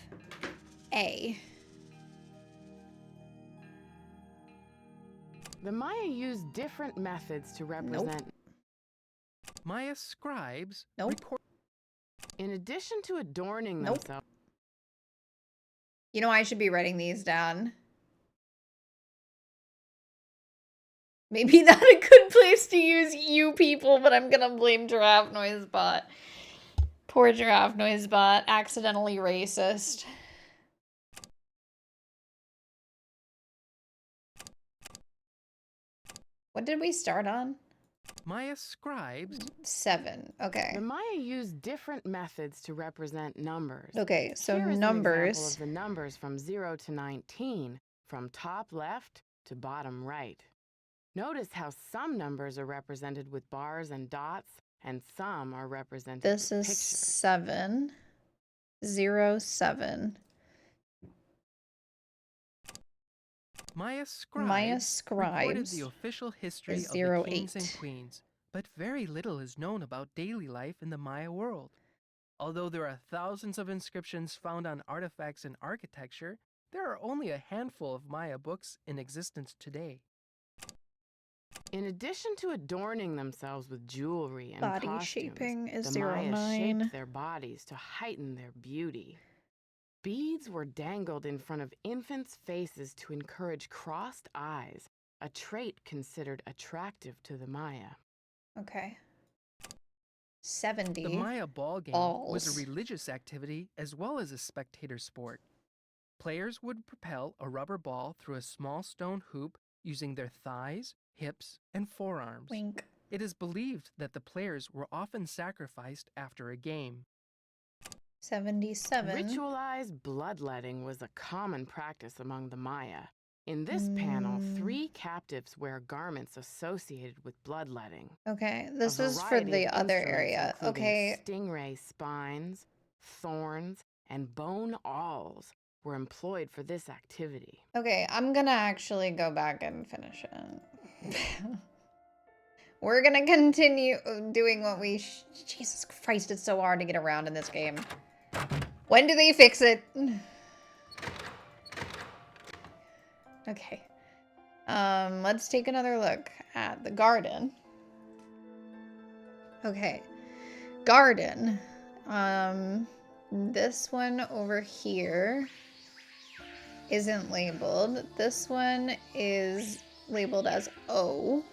A. The Maya used different methods to represent... Nope. Maya scribes Nope. In addition to adorning Nope. themselves... You know, I should be writing these down. Maybe not a good place to use you people, but I'm gonna blame Giraffe Noise Bot. Poor Giraffe Noise Bot, accidentally racist. What did we start on? Maya scribes. 7. Okay. The Maya used different methods to represent numbers. Okay, so Here is numbers. An example of the numbers from 0 to 19, from top left to bottom right. Notice how some numbers are represented with bars and dots, and some are represented This with is pictures. 7. 0, 7. Maya scribes, Maya recorded scribes the official history is of 0, the kings 8. and queens, but very little is known about daily life in the Maya world. Although there are thousands of inscriptions found on artifacts and architecture, there are only a handful of Maya books in existence today. In addition to adorning themselves with jewelry and Body costumes, shaping is the 0, Maya 9. shaped their bodies to heighten their beauty. Beads were dangled in front of infants' faces to encourage crossed eyes, a trait considered attractive to the Maya. Okay. 70. The Maya ball game was a religious activity as well as a spectator sport. Players would propel a rubber ball through a small stone hoop using their thighs, hips, and forearms. Wink. It is believed that the players were often sacrificed after a game. 77. Ritualized bloodletting was a common practice among the Maya. In this panel, 3 captives wear garments associated with bloodletting. Okay, this A is for variety the of other instruments, area. including Okay. stingray spines, thorns, and bone awls were employed for this activity. Okay, I'm gonna actually go back and finish it. We're gonna continue doing what we Jesus Christ, it's so hard to get around in this game. When do they fix it? Okay. Let's take another look at the garden. Okay. Garden. This one over here isn't labeled. This one is labeled as O.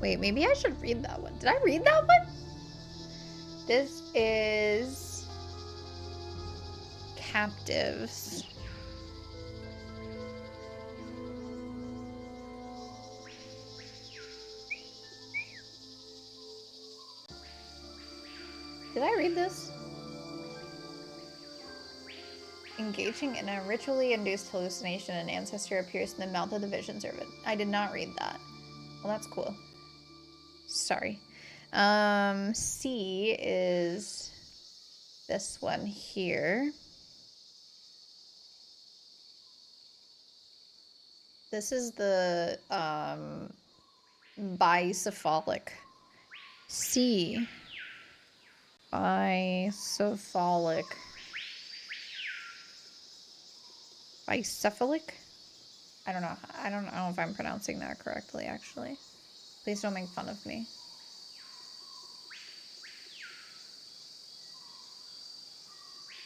Wait, maybe I should read that one. Did I read that one? This is captives. Did I read this? Engaging in a ritually induced hallucination, an ancestor appears in the mouth of the vision servant. I did not read that. Well, that's cool. Sorry. C is this one here. This is the bicephalic. C. Bicephalic. Bicephalic? I don't know. I don't know if I'm pronouncing that correctly, actually. Please don't make fun of me.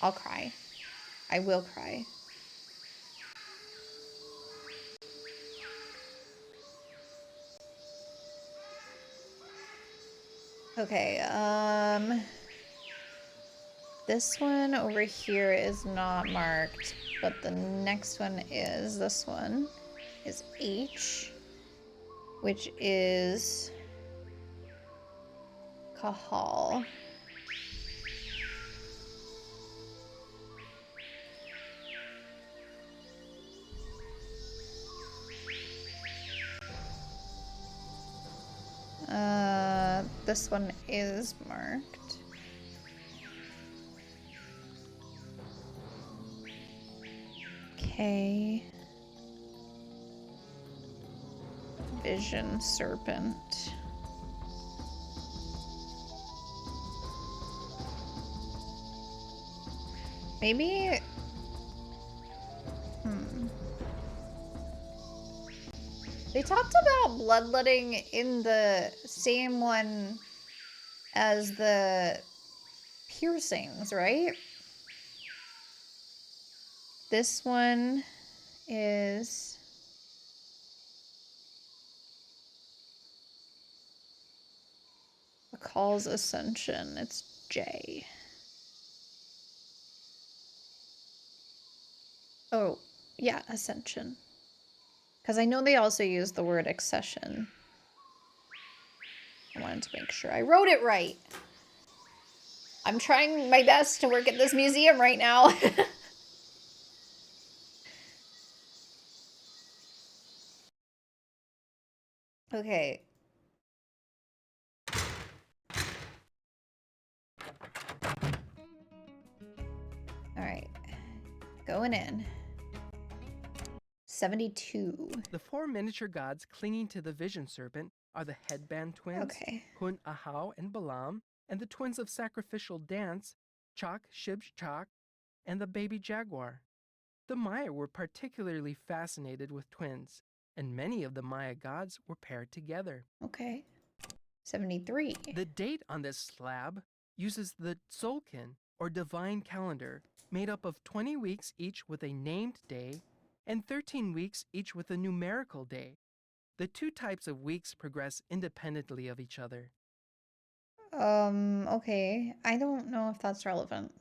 I'll cry. I will cry. Okay, this one over here is not marked, but the next one is. This one is H, which is Kahal. This one is marked. Okay. Vision serpent. Maybe. They talked about bloodletting in the same one as the piercings, right? This one is Call's Ascension. It's J. Oh, yeah, Ascension. Because I know they also use the word accession. I wanted to make sure I wrote it right. I'm trying my best to work at this museum right now. Okay. Alright. Going in. 72. The four miniature gods clinging to the vision serpent are the headband twins, Hun Ahau and Balaam, and the twins of sacrificial dance, Chak, Shibs, Chak, and the baby jaguar. The Maya were particularly fascinated with twins, and many of the Maya gods were paired together. Okay. 73. The date on this slab uses the Tzolk'in, or divine calendar, made up of 20 weeks each with a named day and 13 weeks each with a numerical day. The two types of weeks progress independently of each other. Okay. I don't know if that's relevant.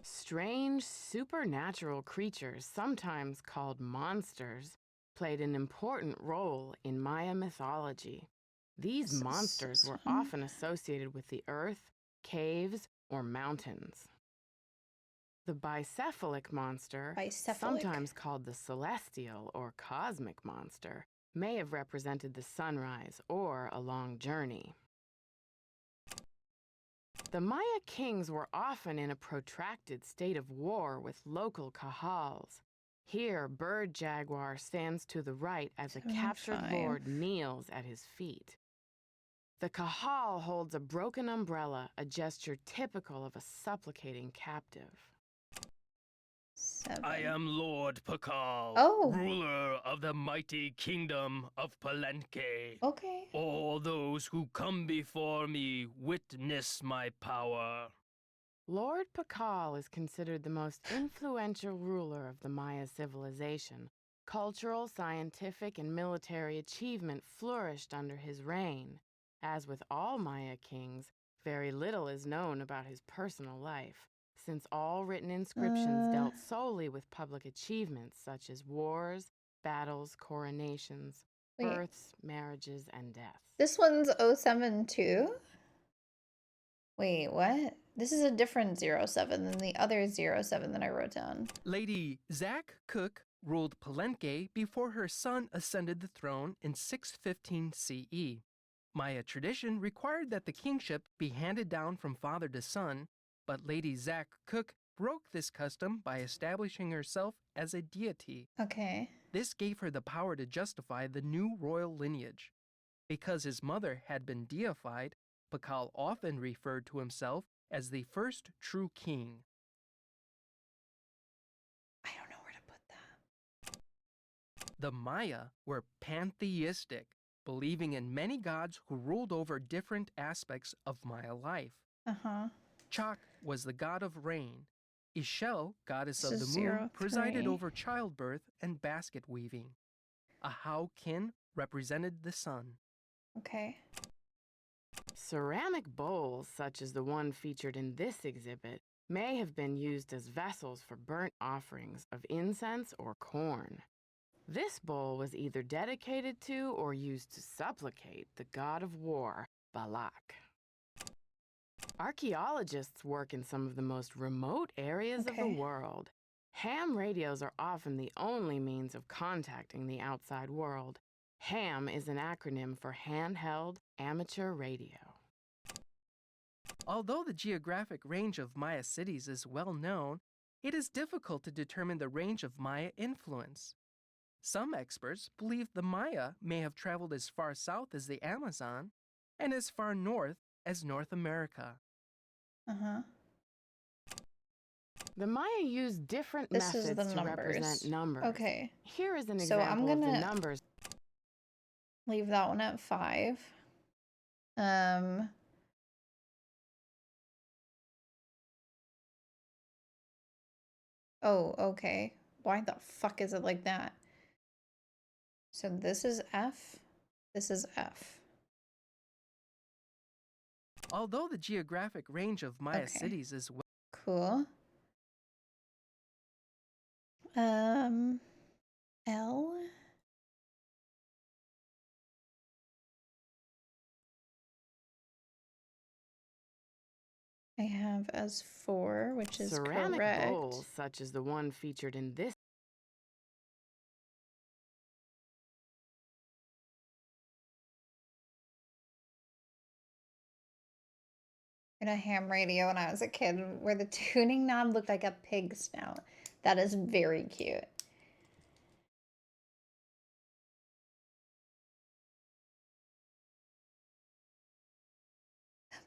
Strange supernatural creatures, sometimes called monsters, played an important role in Maya mythology. These monsters were often associated with the earth, caves, or mountains. The bicephalic monster, sometimes called the celestial or cosmic monster, may have represented the sunrise or a long journey. The Maya kings were often in a protracted state of war with local kahals. Here, bird jaguar stands to the right as a captured lord kneels at his feet. The kahal holds a broken umbrella, a gesture typical of a supplicating captive. 7. I am Lord Pakal, ruler of the mighty kingdom of Palenque. Okay. All those who come before me witness my power. Lord Pakal is considered the most influential ruler of the Maya civilization, Cultural, scientific, and military achievement flourished under his reign. As with all Maya kings, very little is known about his personal life, since all written inscriptions dealt solely with public achievements such as wars, battles, coronations, births, marriages, and deaths. This one's 07 too? Wait, what? This is a different 07 than the other 07 that I wrote down. Lady Zach Cook ruled Palenque before her son ascended the throne in 615 CE. Maya tradition required that the kingship be handed down from father to son, but Lady Zach Cook broke this custom by establishing herself as a deity. Okay. This gave her the power to justify the new royal lineage. Because his mother had been deified, Pakal often referred to himself as the first true king. I don't know where to put that. The Maya were pantheistic, believing in many gods who ruled over different aspects of Maya life. Chak was the god of rain. Ishel, goddess of the moon, presided over childbirth and basket weaving. Ahau Kin represented the sun. Okay. Ceramic bowls, such as the one featured in this exhibit, may have been used as vessels for burnt offerings of incense or corn. This bowl was either dedicated to or used to supplicate the god of war, Balak. Archaeologists work in some of the most remote areas of the world. Ham radios are often the only means of contacting the outside world. HAM is an acronym for Handheld Amateur Radio. Although the geographic range of Maya cities is well known, it is difficult to determine the range of Maya influence. Some experts believe the Maya may have traveled as far south as the Amazon and as far north as North America. The Maya used different methods to represent numbers. Okay. Here is an example of the numbers. Leave that one at 5. Oh, okay. Why the fuck is it like that? So this is F. This is F. Although the geographic range of Maya cities is well... Cool. L. I have as 4, which is ceramic correct. bowls, such as the one featured in this. In a ham radio when I was a kid, where the tuning knob looked like a pig snout. That is very cute.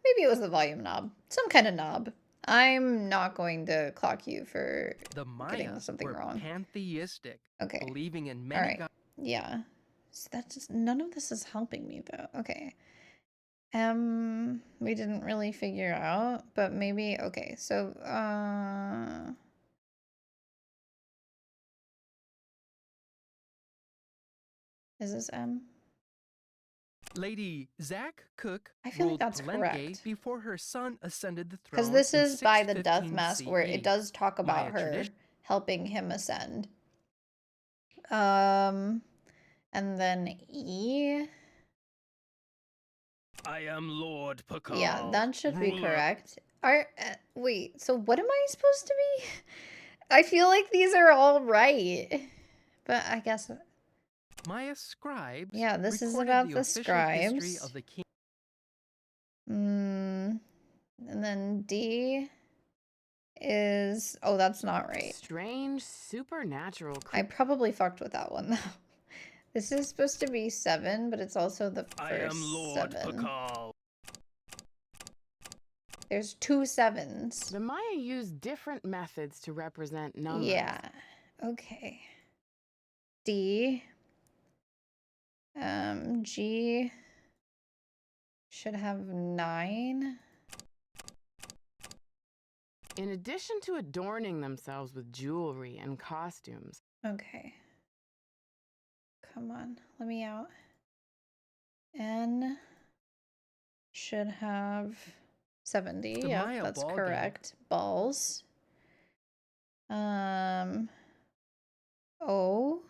Maybe it was the volume knob. Some kind of knob. I'm not going to clock you for getting something wrong. Pantheistic, okay. Believing in many gods. Yeah. So that's just, none of this is helping me though. Okay. We didn't really figure out, but maybe okay. So is this M? Lady Zach Cook I feel like ruled that's Palenque correct. before her son ascended the throne. Because this is by the death 615 mask where it does talk about Maya her helping him ascend. And then E. I am Lord Pakal. Yeah, that should be ruler. correct. Wait, so what am I supposed to be? I feel like these are all right. But I guess Maya scribes. Yeah, this is recorded about the the official history scribes. of the king. And then D is, oh, that's not right. Strange supernatural. I probably fucked with that one though. This is supposed to be 7, but it's also the first I am Lord 7. Pakal. There's 2 7s. The Maya used different methods to represent numbers. Yeah. Okay. D. G should have 9. In addition to adorning themselves with jewelry and costumes. Okay. come on. Let me out. N should have 70. Yep, that's correct. Balls. O.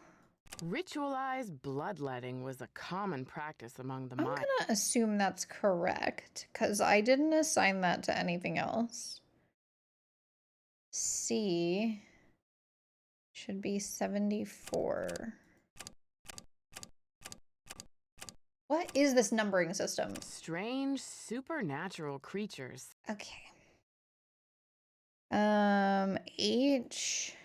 Ritualized bloodletting was a common practice among the Maya. I'm gonna assume that's correct, because I didn't assign that to anything else. C should be 74. What is this numbering system? Strange supernatural creatures. Okay. H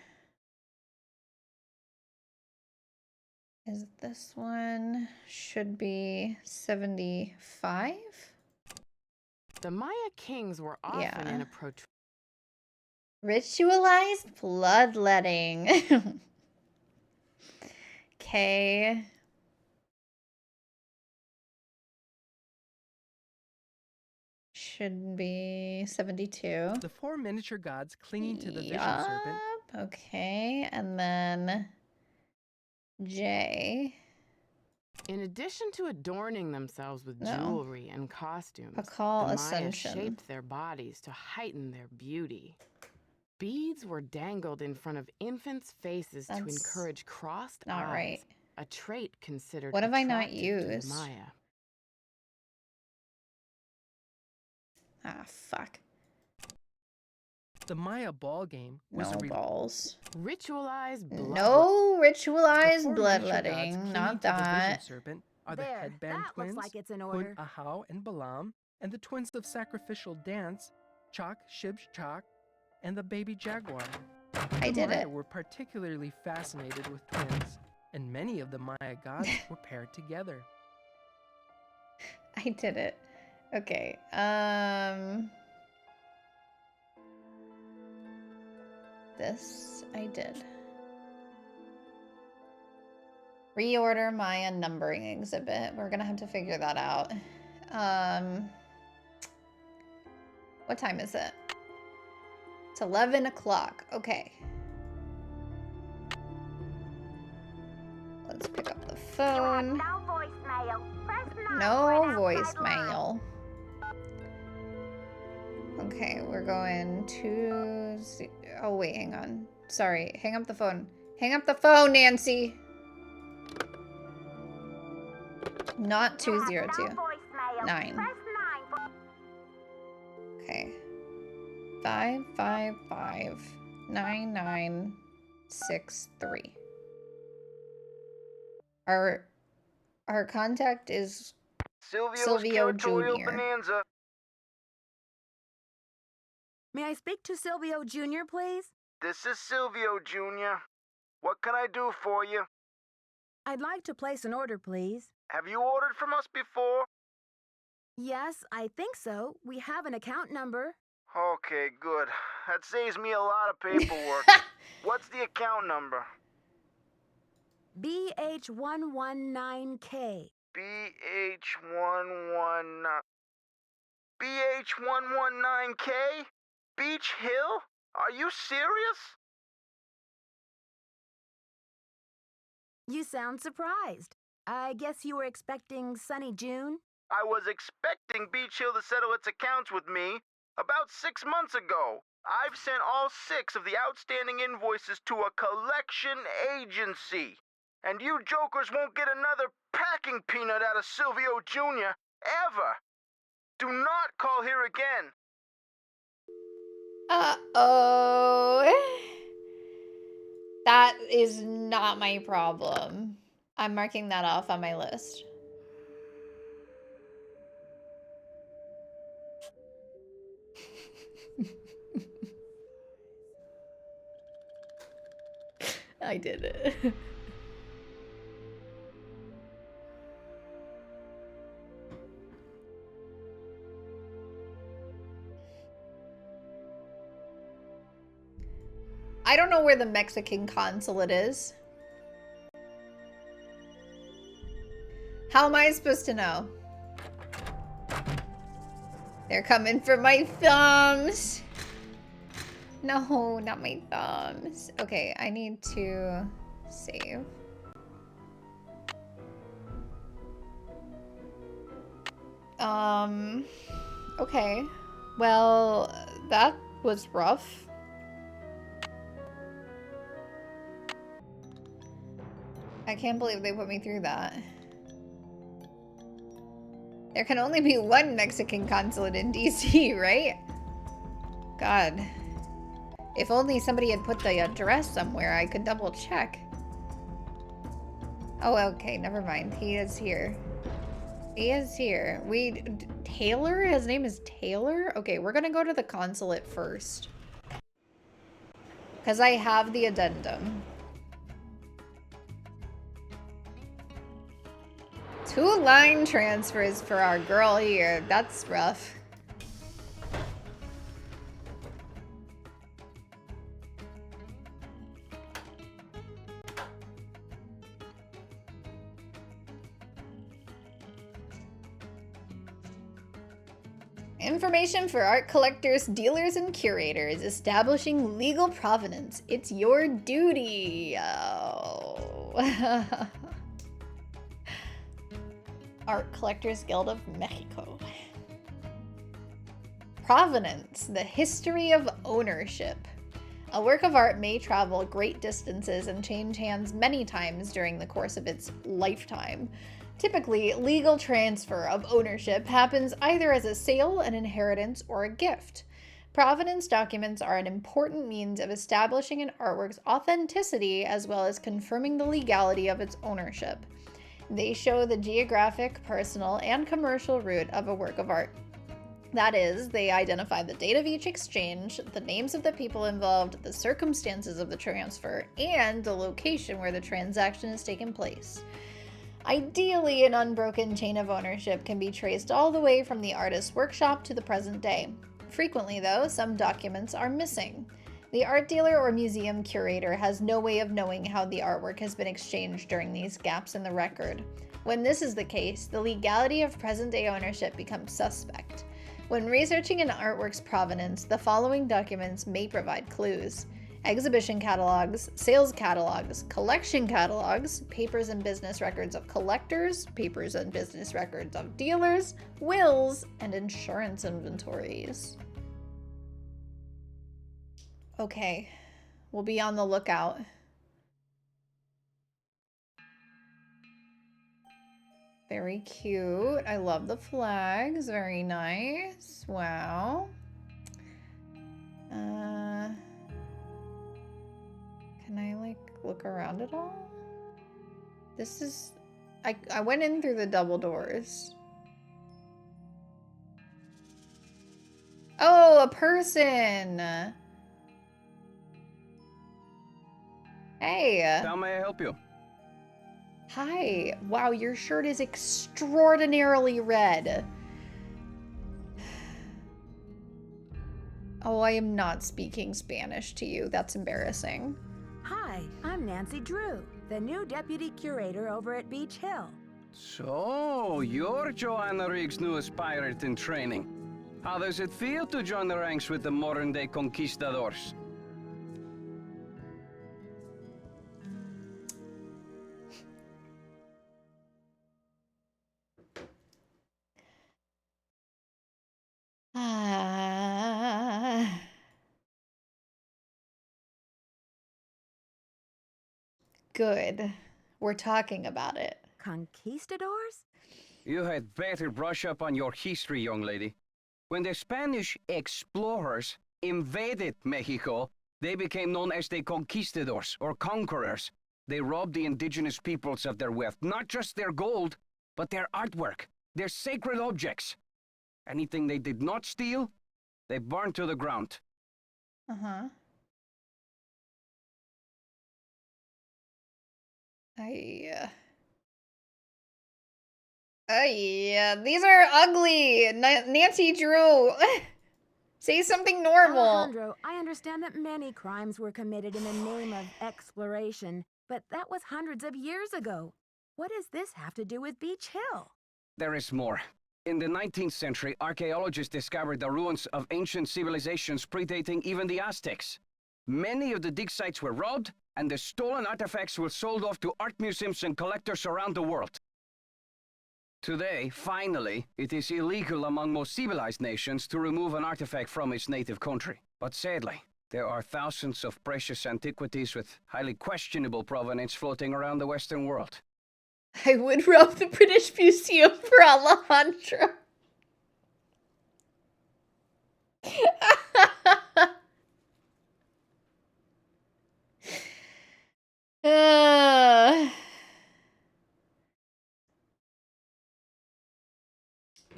is this one, should be 75. The Maya kings were often in a ritualized bloodletting. K should be 72. The 4 miniature gods clinging to the vision serpent. Okay, and then J. In addition to adorning themselves with jewelry and costumes, the Maya shaped their bodies to heighten their beauty. Beads were dangled in front of infants' faces to encourage crossed eyes. Not right. A trait considered what have I not attractive used? to the Maya. Ah, fuck. The Maya ball game was balls. Ritualized blood. No ritualized bloodletting. Not that. The serpent are the headband twins, looks like it's in order. Hun Ahau and Balam, and the twins of sacrificial dance, Chok, Shib, Chok, and the baby jaguar. I did Maya it. were particularly fascinated with twins, and many of the Maya gods were paired together. I did it. Okay. This I did. Reorder Maya numbering exhibit. We're gonna have to figure that out. What time is it? It's 11 o'clock. Okay. Let's pick up the phone. No voicemail. Press 9 No for an outside line. voicemail. Okay, we're going to... Oh, wait, hang on. Sorry, hang up the phone. Hang up the phone, Nancy! Not 202. 9. Okay. 555-9963. Our contact is Silvio Jr. Bonanza. May I speak to Silvio Jr., please? This is Silvio Jr. What can I do for you? I'd like to place an order, please. Have you ordered from us before? Yes, I think so. We have an account number. Okay, good. That saves me a lot of paperwork. What's the account number? BH119K. BH119... BH119K? Beach Hill? Are you serious? You sound surprised. I guess you were expecting Sunny June? I was expecting Beach Hill to settle its accounts with me about 6 months ago. I've sent all 6 of the outstanding invoices to a collection agency. And you jokers won't get another packing peanut out of Silvio Jr. ever. Do not call here again. Uh-oh. That is not my problem. I'm marking that off on my list. I did it. I don't know where the Mexican consulate is. How am I supposed to know? They're coming for my thumbs. No, not my thumbs. Okay, I need to save. Okay. Well, that was rough. I can't believe they put me through that. There can only be one Mexican consulate in DC, right? God. If only somebody had put the address somewhere, I could double check. Oh, okay, never mind. He is here. He is here. Taylor? His name is Taylor? Okay, we're gonna go to the consulate first. Because I have the addendum. 2 line transfers for our girl here. That's rough. Information for art collectors, dealers, and curators. Establishing legal provenance. It's your duty. Oh. Art Collectors Guild of Mexico. Provenance. The history of ownership. A work of art may travel great distances and change hands many times during the course of its lifetime. Typically, legal transfer of ownership happens either as a sale, an inheritance, or a gift. Provenance documents are an important means of establishing an artwork's authenticity as well as confirming the legality of its ownership. They show the geographic, personal, and commercial root of a work of art. That is, they identify the date of each exchange, the names of the people involved, the circumstances of the transfer, and the location where the transaction has taken place. Ideally, an unbroken chain of ownership can be traced all the way from the artist's workshop to the present day. Frequently, though, some documents are missing. The art dealer or museum curator has no way of knowing how the artwork has been exchanged during these gaps in the record. When this is the case, the legality of present-day ownership becomes suspect. When researching an artwork's provenance, the following documents may provide clues: exhibition catalogs, sales catalogs, collection catalogs, papers and business records of collectors, papers and business records of dealers, wills, and insurance inventories. Okay, we'll be on the lookout. Very cute. I love the flags. Very nice. Wow. Can I, like, look around at all? This is... I went in through the double doors. Oh, a person! Hey! How may I help you? Hi. Wow, your shirt is extraordinarily red. Oh, I am not speaking Spanish to you. That's embarrassing. Hi, I'm Nancy Drew, the new deputy curator over at Beach Hill. So, you're Joanna Riggs' newest pirate in training. How does it feel to join the ranks with the modern-day conquistadors? Good. We're talking about it. Conquistadors? You had better brush up on your history, young lady. When the Spanish explorers invaded Mexico, they became known as the conquistadors, or conquerors. They robbed the indigenous peoples of their wealth, not just their gold, but their artwork, their sacred objects. Anything they did not steal, they burned to the ground. Uh-huh. These are ugly. Nancy Drew. Say something normal. Alejandro, I understand that many crimes were committed in the name of exploration, but that was hundreds of years ago. What does this have to do with Beach Hill? There is more. In the 19th century, archaeologists discovered the ruins of ancient civilizations predating even the Aztecs. Many of the dig sites were robbed, and the stolen artifacts were sold off to art museums and collectors around the world. Today, finally, it is illegal among most civilized nations to remove an artifact from its native country. But sadly, there are thousands of precious antiquities with highly questionable provenance floating around the Western world. I would rob the British Museum for Alejandro.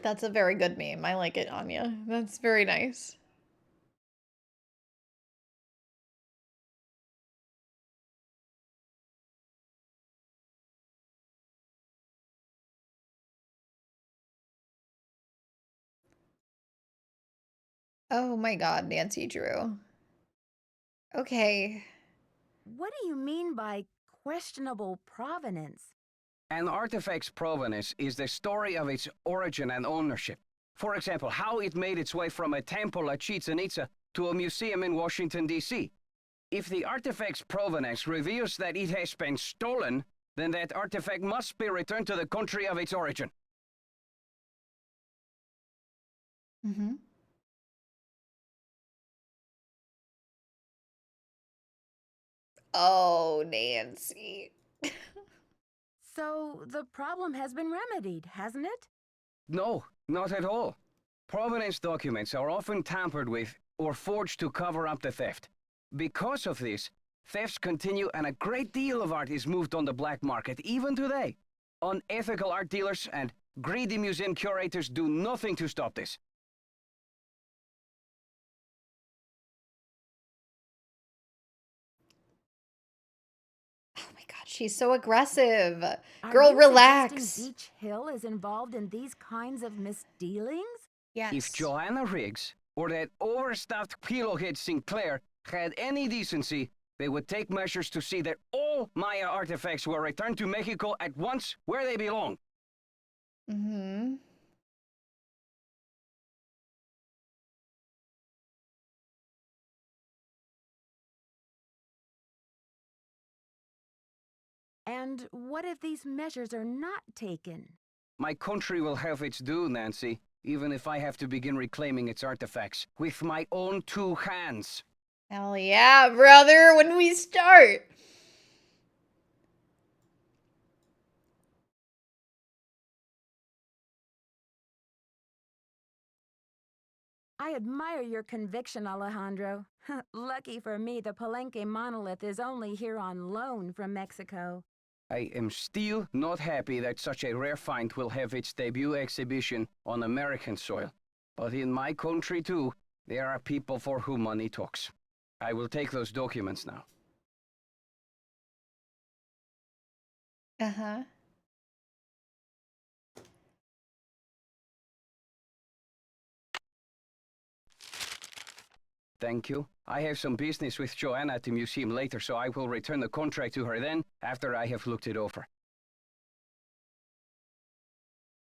That's a very good meme. I like it, Anya. That's very nice. Oh my god, Nancy Drew. Okay. What do you mean by questionable provenance? An artifact's provenance is the story of its origin and ownership. For example, how it made its way from a temple at Chichen Itza to a museum in Washington, D.C. If the artifact's provenance reveals that it has been stolen, then that artifact must be returned to the country of its origin. Mm-hmm. Oh, Nancy. So the problem has been remedied, hasn't it? No, not at all. Provenance documents are often tampered with or forged to cover up the theft. Because of this, thefts continue and a great deal of art is moved on the black market, even today. Unethical art dealers and greedy museum curators do nothing to stop this. Oh my god, she's so aggressive. Are Girl, you relax. suggesting Beach Hill is involved in these kinds of misdealings? Yes. If Joanna Riggs or that overstuffed pillowhead Sinclair had any decency, they would take measures to see that all Maya artifacts were returned to Mexico at once where they belong. Mm-hmm. And what if these measures are not taken? My country will have its due, Nancy, even if I have to begin reclaiming its artifacts with my own 2 hands. Hell yeah, brother, when we start. I admire your conviction, Alejandro. Lucky for me, the Palenque monolith is only here on loan from Mexico. I am still not happy that such a rare find will have its debut exhibition on American soil. But in my country, too, there are people for whom money talks. I will take those documents now. Uh-huh. Thank you. I have some business with Joanna at the museum later, so I will return the contract to her then, after I have looked it over.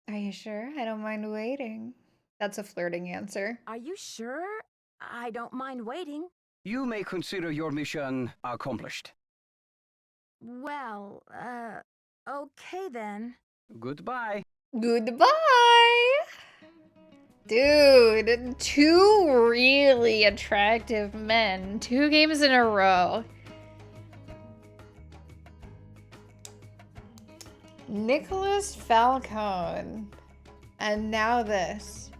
Are you sure? I don't mind waiting. That's a flirting answer. Are you sure? I don't mind waiting. You may consider your mission accomplished. Well, okay then. Goodbye. Goodbye! Dude, 2 really attractive men. 2 games in a row. Nicholas Falcone. And now this.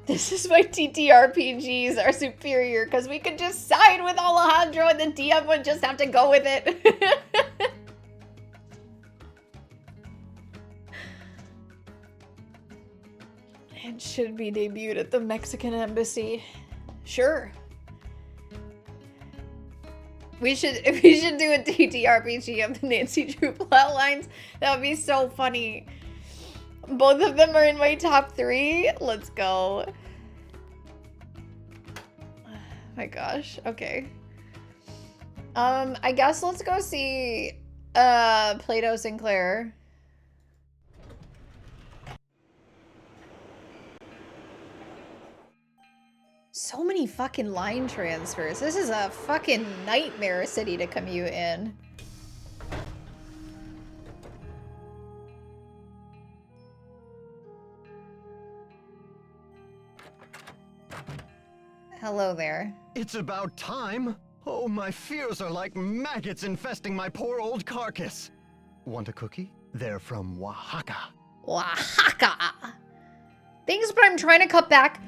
This is why TTRPGs are superior, because we could just side with Alejandro and the DM would just have to go with it. It should be debuted at the Mexican embassy. Sure. We should do a TTRPG of the Nancy Drew plotlines. That would be so funny. Both of them are in my top 3. Let's go. Oh my gosh. Okay. I guess let's go see Plato Sinclair. So many fucking line transfers. This is a fucking nightmare city to commute in. Hello there. It's about time. Oh, my fears are like maggots infesting my poor old carcass. Want a cookie? They're from Oaxaca. Oaxaca. Thanks, but I'm trying to cut back.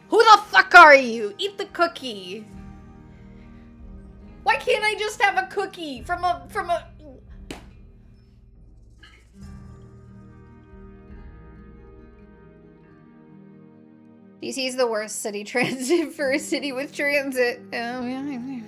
Who the fuck are you? Eat the cookie. Why can't I just have a cookie from a... DC is the worst city transit for a city with transit. I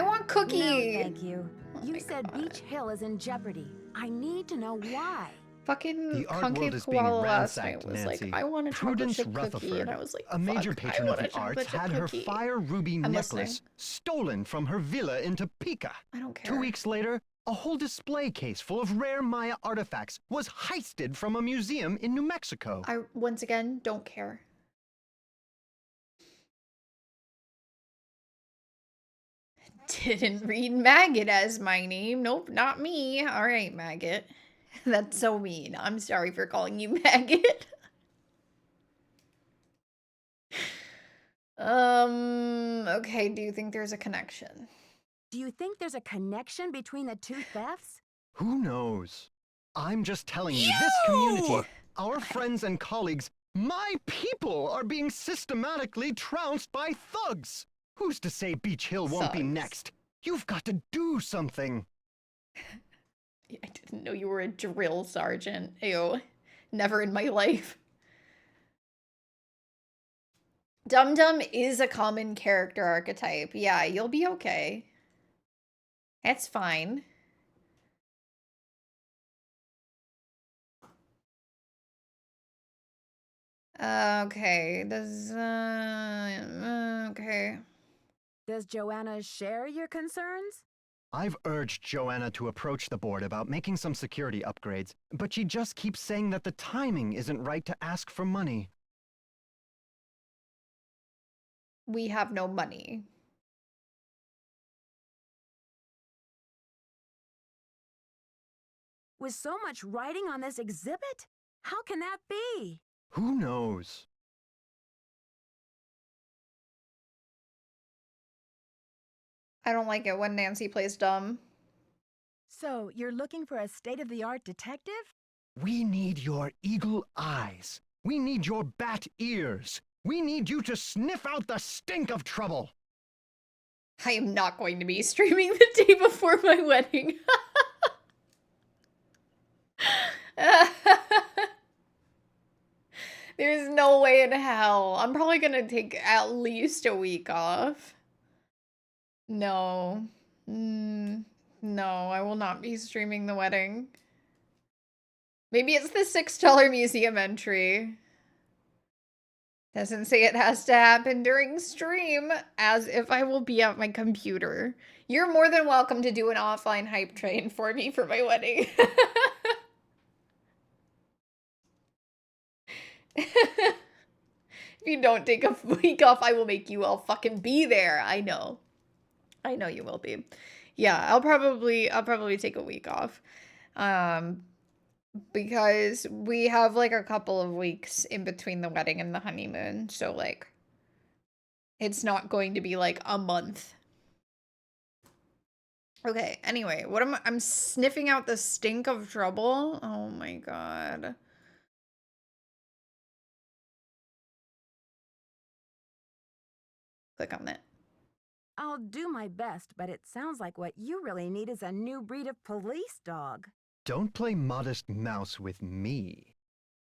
want cookie. No, thank you. You said Beach Hill is in jeopardy. I need to know why. Fucking the art world is being koala last ransacked, night was Nancy. like, I want a chocolate Prudence chip cookie, Rutherford, and I was like, a major patron of the arts, had her fire ruby necklace stolen from her villa in Topeka. I don't care. 2 weeks later, a whole display case full of rare Maya artifacts was heisted from a museum in New Mexico. I, once again, don't care. Didn't read Maggot as my name. Nope, not me. All right, Maggot. That's so mean. I'm sorry for calling you Maggot. Okay, do you think there's a connection? Do you think there's a connection between the two thefts? Who knows? I'm just telling you, this community, our friends and colleagues, my people are being systematically trounced by thugs. Who's to say Beach Hill won't be next? You've got to do something. I didn't know you were a drill sergeant. Ew. Never in my life. Dum Dum is a common character archetype. Yeah, you'll be okay. That's fine. Okay. Okay. Does Joanna share your concerns? I've urged Joanna to approach the board about making some security upgrades, but she just keeps saying that the timing isn't right to ask for money. We have no money. With so much writing on this exhibit? How can that be? Who knows? I don't like it when Nancy plays dumb. So, you're looking for a state-of-the-art detective? We need your eagle eyes. We need your bat ears. We need you to sniff out the stink of trouble. I am not going to be streaming the day before my wedding. There's no way in hell. I'm probably gonna take at least a week off. No. No, I will not be streaming the wedding. Maybe it's the $6 museum entry. Doesn't say it has to happen during stream, as if I will be at my computer. You're more than welcome to do an offline hype train for me for my wedding. If you don't take a week off, I will make you all fucking be there. I know. I know you will be. Yeah, I'll probably take a week off. Because we have like a couple of weeks in between the wedding and the honeymoon. So like it's not going to be like a month. Okay, anyway, I'm sniffing out the stink of trouble. Oh my god. Click on that. I'll do my best, but it sounds like what you really need is a new breed of police dog. Don't play modest mouse with me.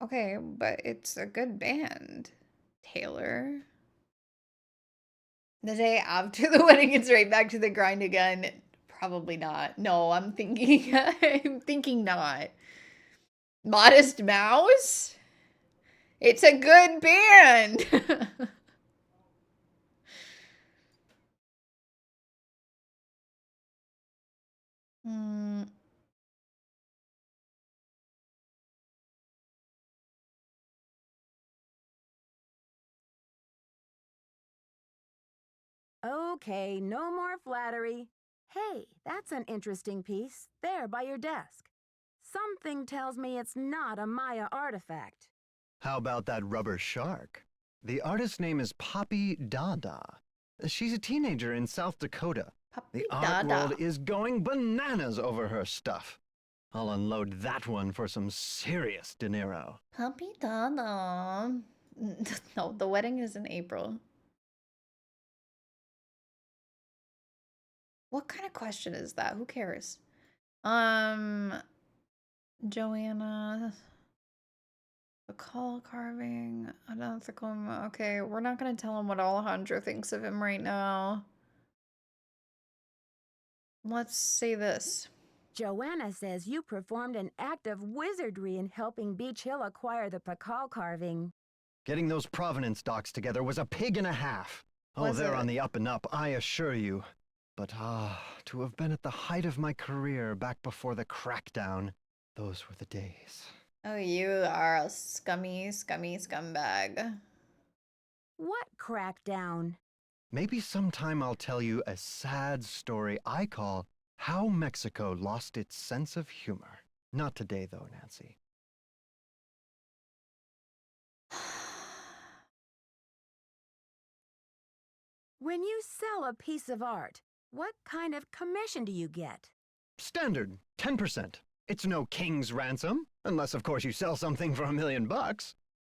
Okay, but it's a good band, Taylor. The day after the wedding, it's right back to the grind again. Probably not. No, I'm thinking not. Modest Mouse? It's a good band. Okay, no more flattery. Hey, that's an interesting piece, there by your desk. Something tells me it's not a Maya artifact. How about that rubber shark? The artist's name is Poppy Dada. She's a teenager in South Dakota. Poppy The art world is going bananas over her stuff. I'll unload that one for some serious dinero. Puppy Dada. No, the wedding is in April. What kind of question is that? Who cares? Joanna. The call carving. Unethical. Okay, we're not gonna tell him what Alejandro thinks of him right now. Let's say this. Joanna says you performed an act of wizardry in helping Beach Hill acquire the Pakal carving. Getting those provenance docs together was a pig and a half. Oh, Was they're it? on the up and up, I assure you. But to have been at the height of my career back before the crackdown, those were the days. Oh, you are a scummy, scummy scumbag. What crackdown? Maybe sometime I'll tell you a sad story I call How Mexico Lost Its Sense of Humor. Not today, though, Nancy. When you sell a piece of art, what kind of commission do you get? Standard, 10%. It's no king's ransom, unless of course you sell something for $1 million.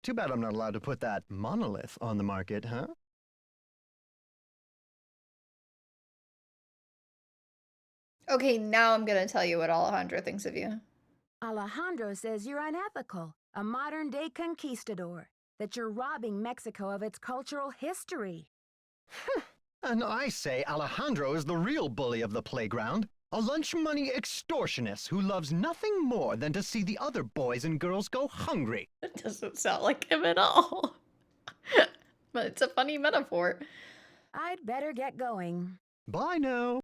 Too bad I'm not allowed to put that monolith on the market, huh? Okay, now I'm gonna tell you what Alejandro thinks of you. Alejandro says you're unethical, a modern-day conquistador, that you're robbing Mexico of its cultural history. And I say Alejandro is the real bully of the playground. A lunch money extortionist who loves nothing more than to see the other boys and girls go hungry. It doesn't sound like him at all. But it's a funny metaphor. I'd better get going. Bye now.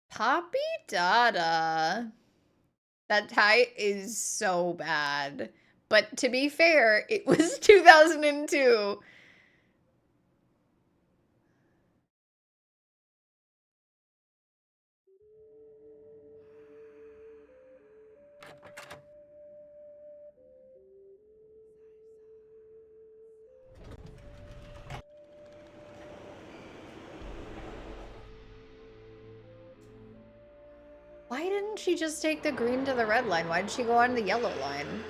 Poppy Dada. That tie is so bad. But to be fair, it was 2002. Why didn't she just take the green to the red line? Why did she go on the yellow line?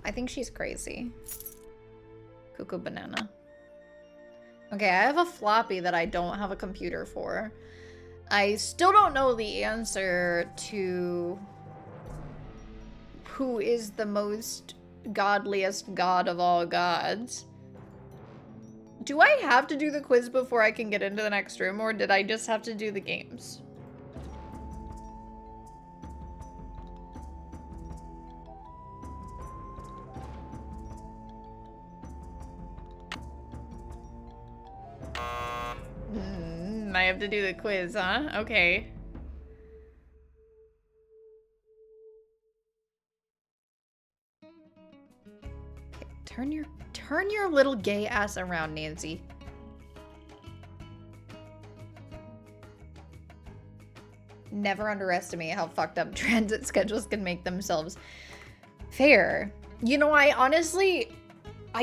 I think she's crazy. Cuckoo banana. Okay, I have a floppy that I don't have a computer for. I still don't know the answer to who is the most godliest god of all gods. Do I have to do the quiz before I can get into the next room, or did I just have to do the games? I have to do the quiz, huh? Okay. Turn your little gay ass around, Nancy. Never underestimate how fucked up transit schedules can make themselves. Fair. You know, I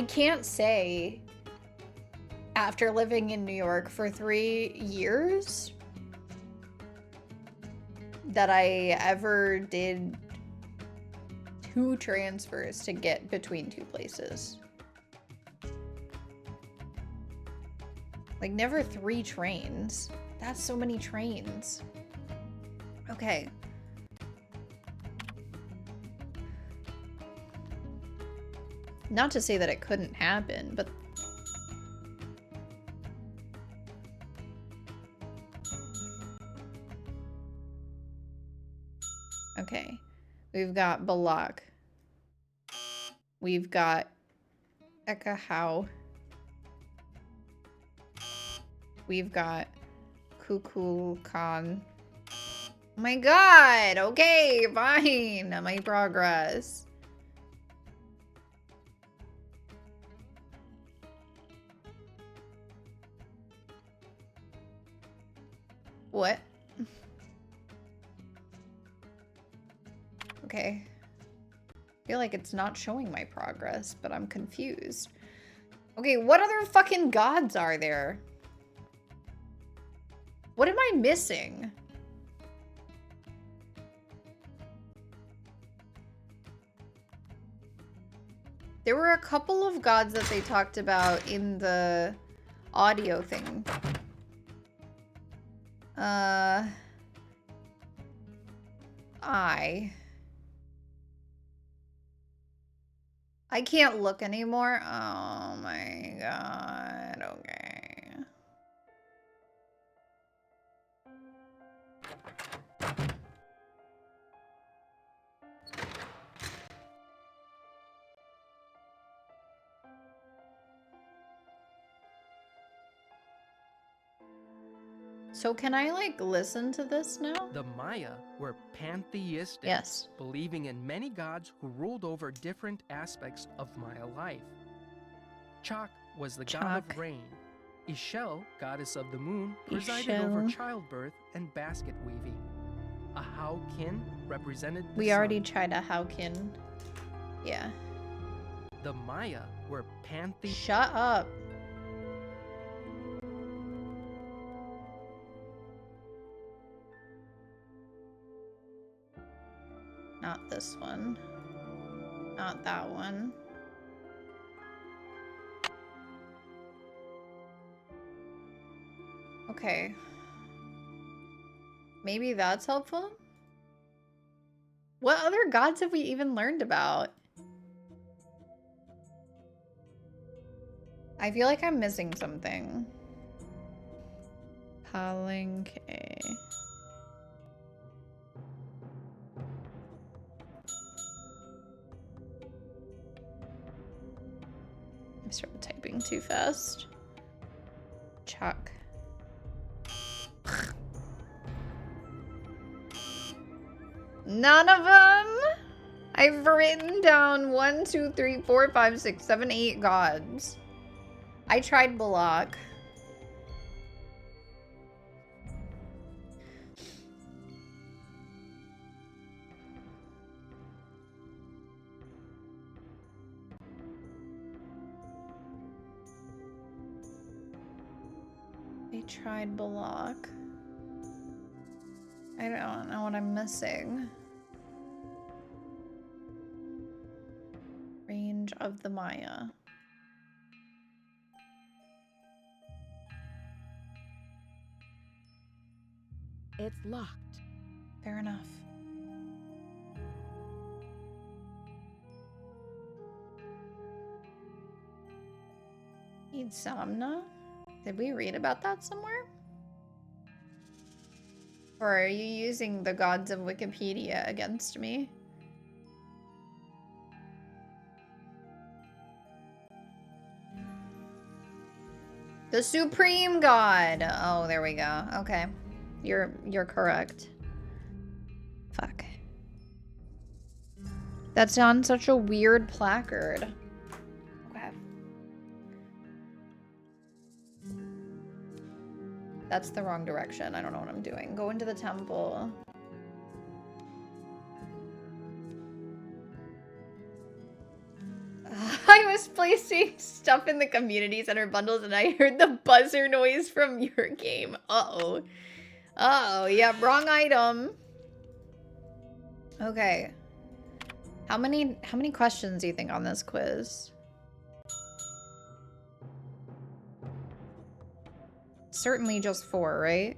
can't say after living in New York for 3 years that I ever did 2 transfers to get between 2 places. Like, never 3 trains. That's so many trains. Okay. Not to say that it couldn't happen, but... Okay. We've got Balak. We've got Ekahau. We've got Kukulkan. Oh my god! Okay, fine. My progress. What? Okay. I feel like it's not showing my progress, but I'm confused. Okay, what other fucking gods are there? What am I missing? There were a couple of gods that they talked about in the audio thing. I can't look anymore. Oh my god. Okay. So can I, like, listen to this now? The Maya were pantheistic, Yes. believing in many gods who ruled over different aspects of Maya life. Chak was the god of rain. Ishel, goddess of the moon, presided over childbirth and basket weaving. A Haukin represented the We already sun. tried a Haukin. Yeah. The Maya were pantheistic. Shut up. Not this one. Not that one. Okay. Maybe that's helpful? What other gods have we even learned about? I feel like I'm missing something. Palinque. I started typing too fast. Chuck. None of them? I've written down 1, 2, 3, 4, 5, 6, 7, 8 gods. I tried Balak. I tried Balak. I don't know what I'm missing. Range of the Maya. It's locked. Fair enough. Insomnia? Did we read about that somewhere? Or are you using the gods of Wikipedia against me? The Supreme God! Oh, there we go. Okay. You're correct. Fuck. That's on such a weird placard. Okay. That's the wrong direction. I don't know what I'm doing. Go into the temple. I was placing stuff in the community center bundles and I heard the buzzer noise from your game. Uh-oh. Uh-oh, yeah, wrong item. Okay. How many questions do you think on this quiz? Certainly just 4, right?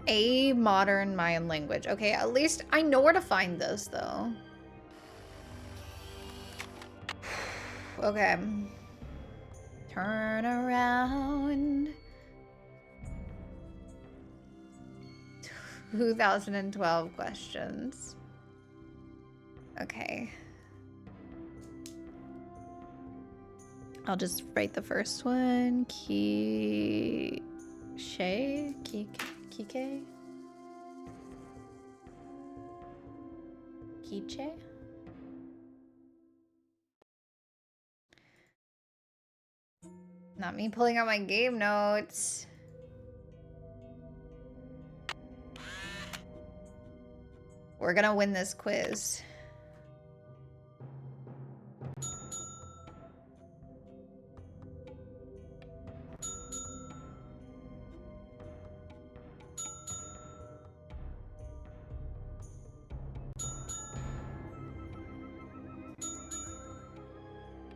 A modern Mayan language. Okay, at least I know where to find this, though. Okay. Turn around. 2012 questions. Okay. I'll just write the first one. Kike? Kiche? Not me pulling out my game notes. We're gonna win this quiz.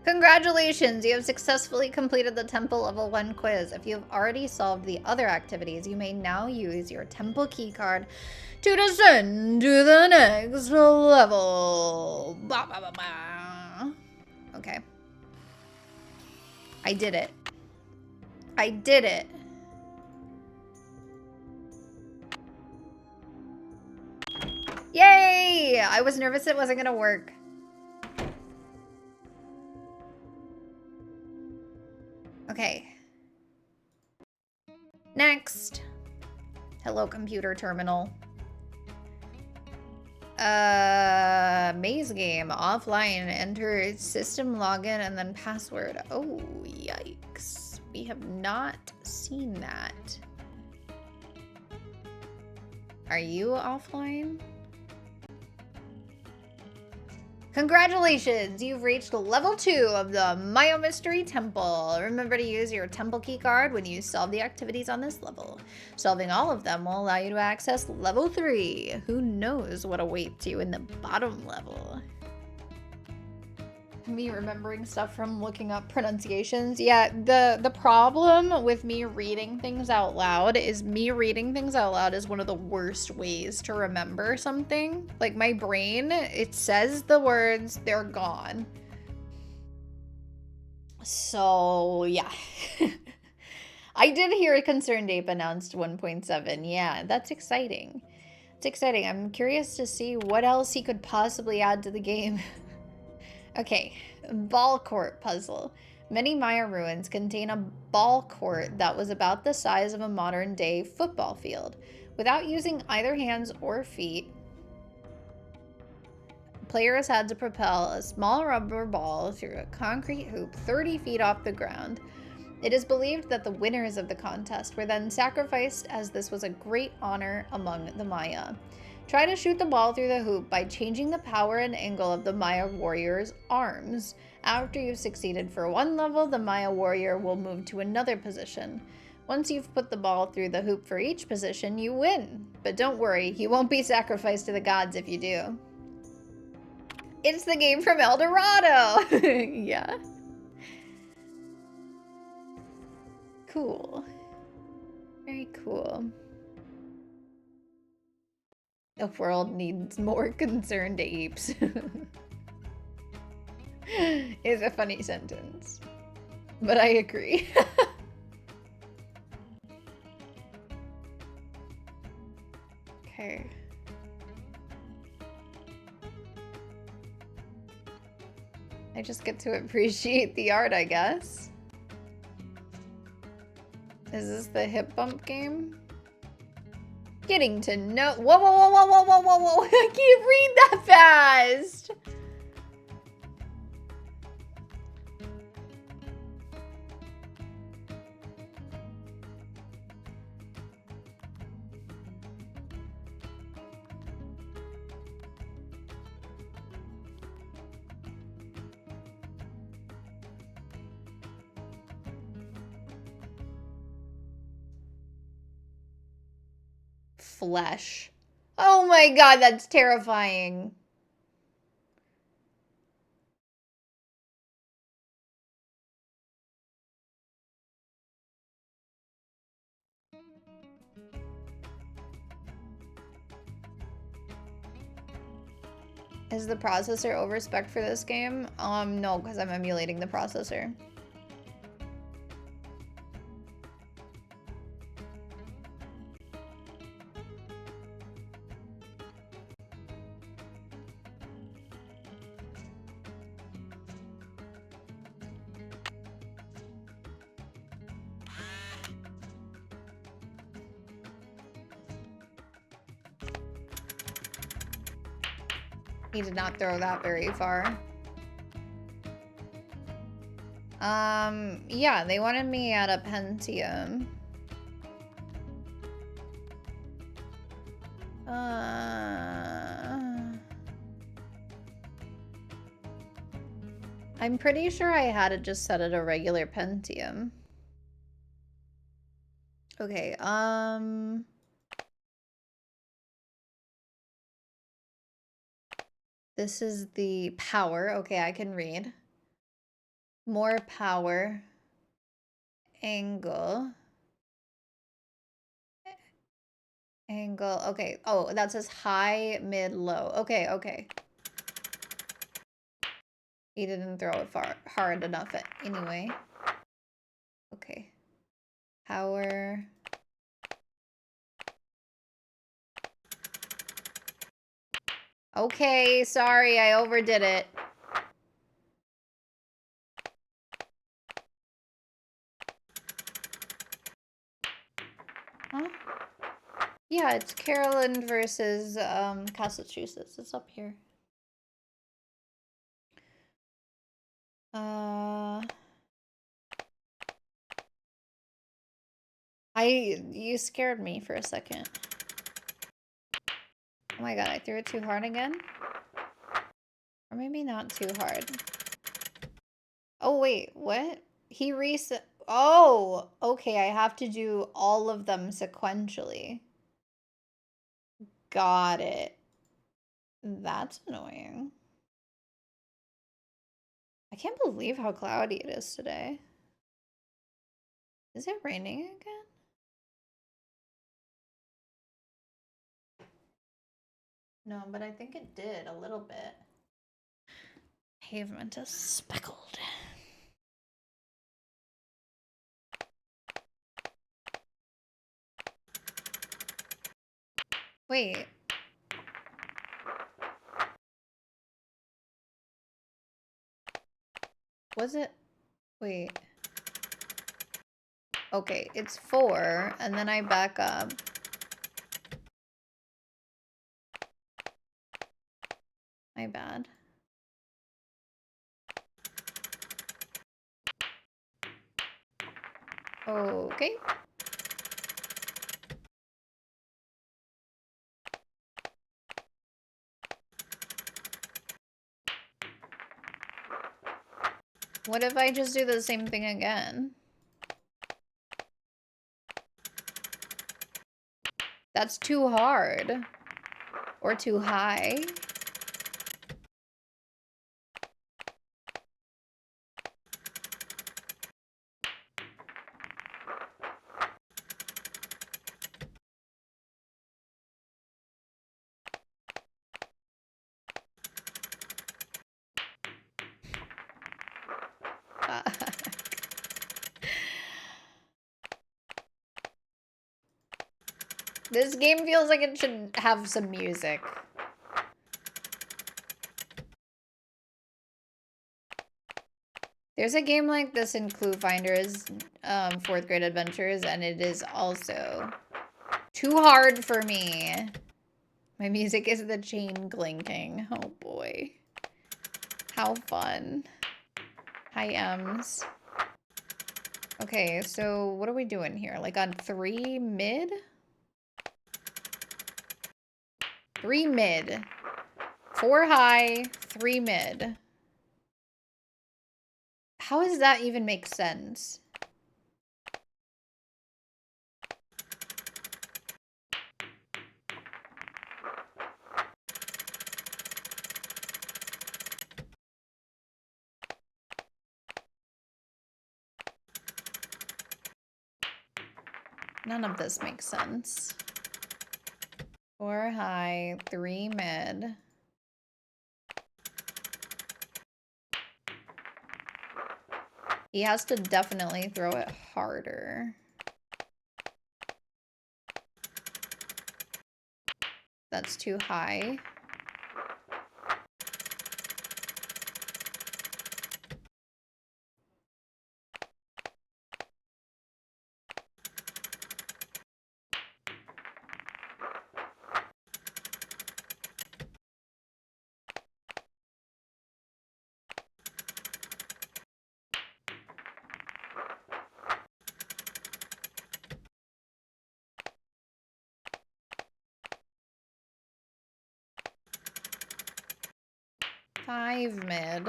Congratulations! You have successfully completed the Temple Level 1 quiz. If you have already solved the other activities, you may now use your Temple keycard to descend to the next level. Bah, bah, bah, bah. Okay. I did it. I did it. Yay! I was nervous it wasn't gonna work. Okay. Next. Hello, computer terminal. Maze game. Offline. Enter system login and then password. Oh, yikes. We have not seen that. Are you offline? Congratulations! You've reached level 2 of the Maya Mystery Temple. Remember to use your temple key card when you solve the activities on this level. Solving all of them will allow you to access level 3. Who knows what awaits you in the bottom level? Me remembering stuff from looking up pronunciations. Yeah, the problem with me reading things out loud is one of the worst ways to remember something. Like my brain, it says the words, they're gone. So yeah. I did hear a Concerned Ape announced 1.7. Yeah, that's exciting. It's exciting. I'm curious to see what else he could possibly add to the game. Okay, ball court puzzle. Many Maya ruins contain a ball court that was about the size of a modern-day football field. Without using either hands or feet, players had to propel a small rubber ball through a concrete hoop 30 feet off the ground. It is believed that the winners of the contest were then sacrificed, as this was a great honor among the Maya. Try to shoot the ball through the hoop by changing the power and angle of the Maya warrior's arms. After you've succeeded for one level, the Maya warrior will move to another position. Once you've put the ball through the hoop for each position, you win. But don't worry, you won't be sacrificed to the gods if you do. It's the game from El Dorado! Yeah. Cool. Very cool. The world needs more concerned apes. Is a funny sentence. But I agree. Okay. I just get to appreciate the art, I guess. Is this the hip bump game? Getting to know— whoa, whoa, whoa, whoa, whoa, whoa, whoa, whoa. I can't read that fast. Flesh. Oh my god, that's terrifying. Is the processor overspec'd for this game? No, because I'm emulating the processor. He did not throw that very far. Yeah, they wanted me at a Pentium. I'm pretty sure I had it just set at a regular Pentium. Okay, this is the power. Okay, I can read. More power. Angle. Angle. Okay. Oh, that says high, mid, low. Okay, okay. He didn't throw it hard enough anyway. Okay. Power. Okay, sorry, I overdid it. Huh? Yeah, it's Carolyn versus Massachusetts. It's up here. You scared me for a second. Oh my god, I threw it too hard again? Or maybe not too hard. Oh wait, what? He reset. Oh, okay, I have to do all of them sequentially. Got it. That's annoying. I can't believe how cloudy it is today. Is it raining again? No, but I think it did a little bit. Pavement is speckled. Wait. Was it? Wait. Okay, it's 4, and then I back up. My bad. Okay. What if I just do the same thing again? That's too hard. Or too high. This game feels like it should have some music. There's a game like this in Clue Finders, 4th grade adventures, and it is also too hard for me. My music is the chain clinking. Oh boy. How fun. Hi, Ems. Okay, so what are we doing here? Like on 3 mid? 3 mid. 4 high, 3 mid. How does that even make sense? None of this makes sense. 4 high, 3 mid. He has to definitely throw it harder. That's too high. Hive mid.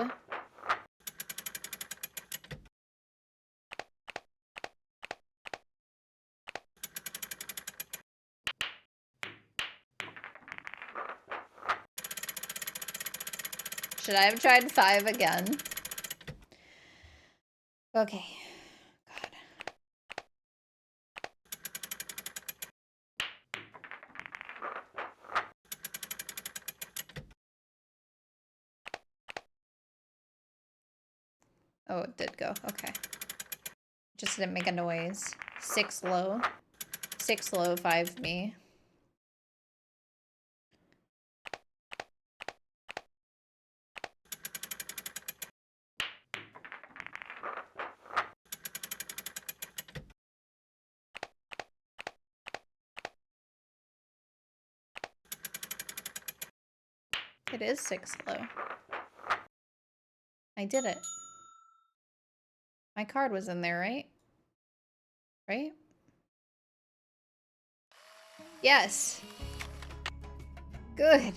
Should I have tried 5 again? Okay. God. Oh, it did go. Okay. Just didn't make a noise. 6 low. 6 low, 5 me. It is 6 low. I did it. My card was in there, right? Right? Yes. Good.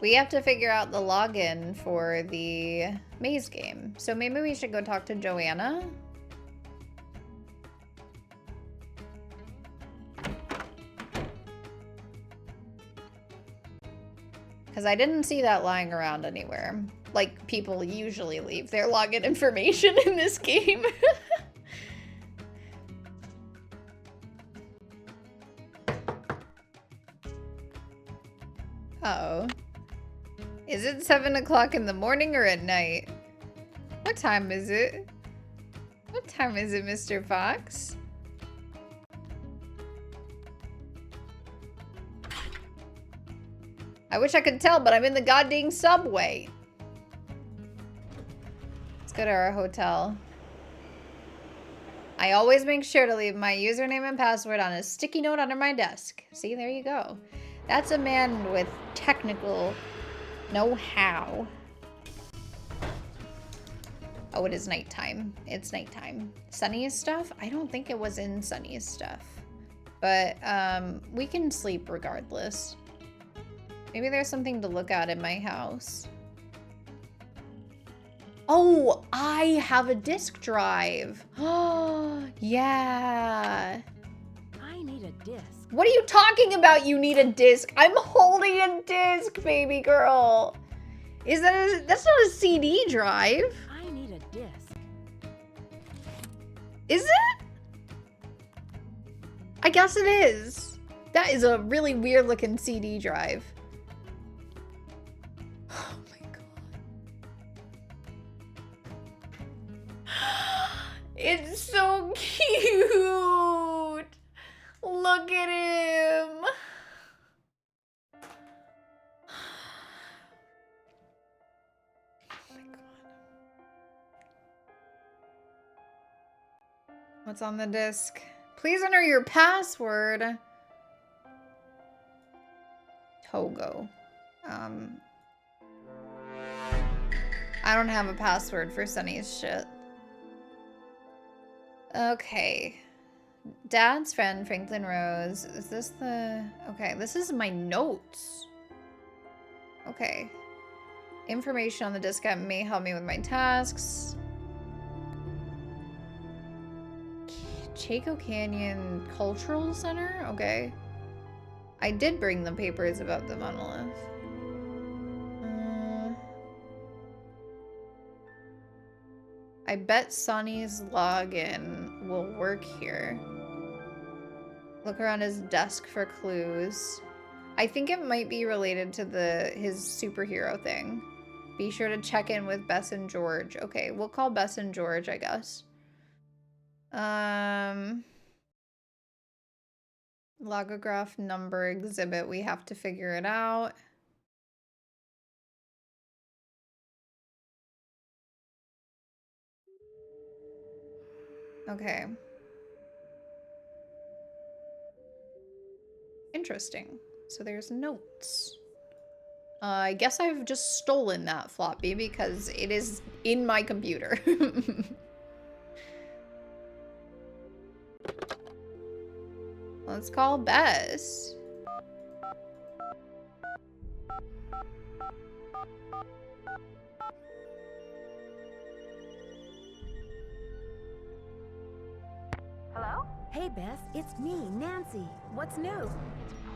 We have to figure out the login for the maze game. So maybe we should go talk to Joanna. Because I didn't see that lying around anywhere. Like people usually leave their login information in this game. Uh-oh. Is it 7 o'clock in the morning or at night? What time is it? What time is it, Mr. Fox? I wish I could tell, but I'm in the goddamn subway. Let's go to our hotel. I always make sure to leave my username and password on a sticky note under my desk. See, there you go. That's a man with technical know-how. Oh, it is nighttime. It's nighttime. Sunny's stuff? I don't think it was in Sunny's stuff. But we can sleep regardless. Maybe there's something to look at in my house. Oh, I have a disk drive. Oh, yeah. I need a disk. What are you talking about? You need a disc. I'm holding a disc, baby girl. That's not a CD drive. I need a disc. Is it? I guess it is. That is a really weird looking CD drive. Oh my god. It's so cute. Look at him. Oh my god. What's on the disc? Please enter your password. Togo. I don't have a password for Sunny's shit. Okay. Dad's friend, Franklin Rose. Is this the... Okay, this is my notes. Okay. Information on the disc may help me with my tasks. Chaco Canyon Cultural Center? Okay. I did bring the papers about the monolith. I bet Sonny's login will work here. Look around his desk for clues. I think it might be related to his superhero thing. Be sure to check in with Bess and George. Okay, we'll call Bess and George, I guess. Logograph number exhibit. We have to figure it out. Okay. Interesting. So there's notes. I guess I've just stolen that floppy because it is in my computer. Let's call Bess. Hello? Hey, Beth, it's me, Nancy. What's new? It's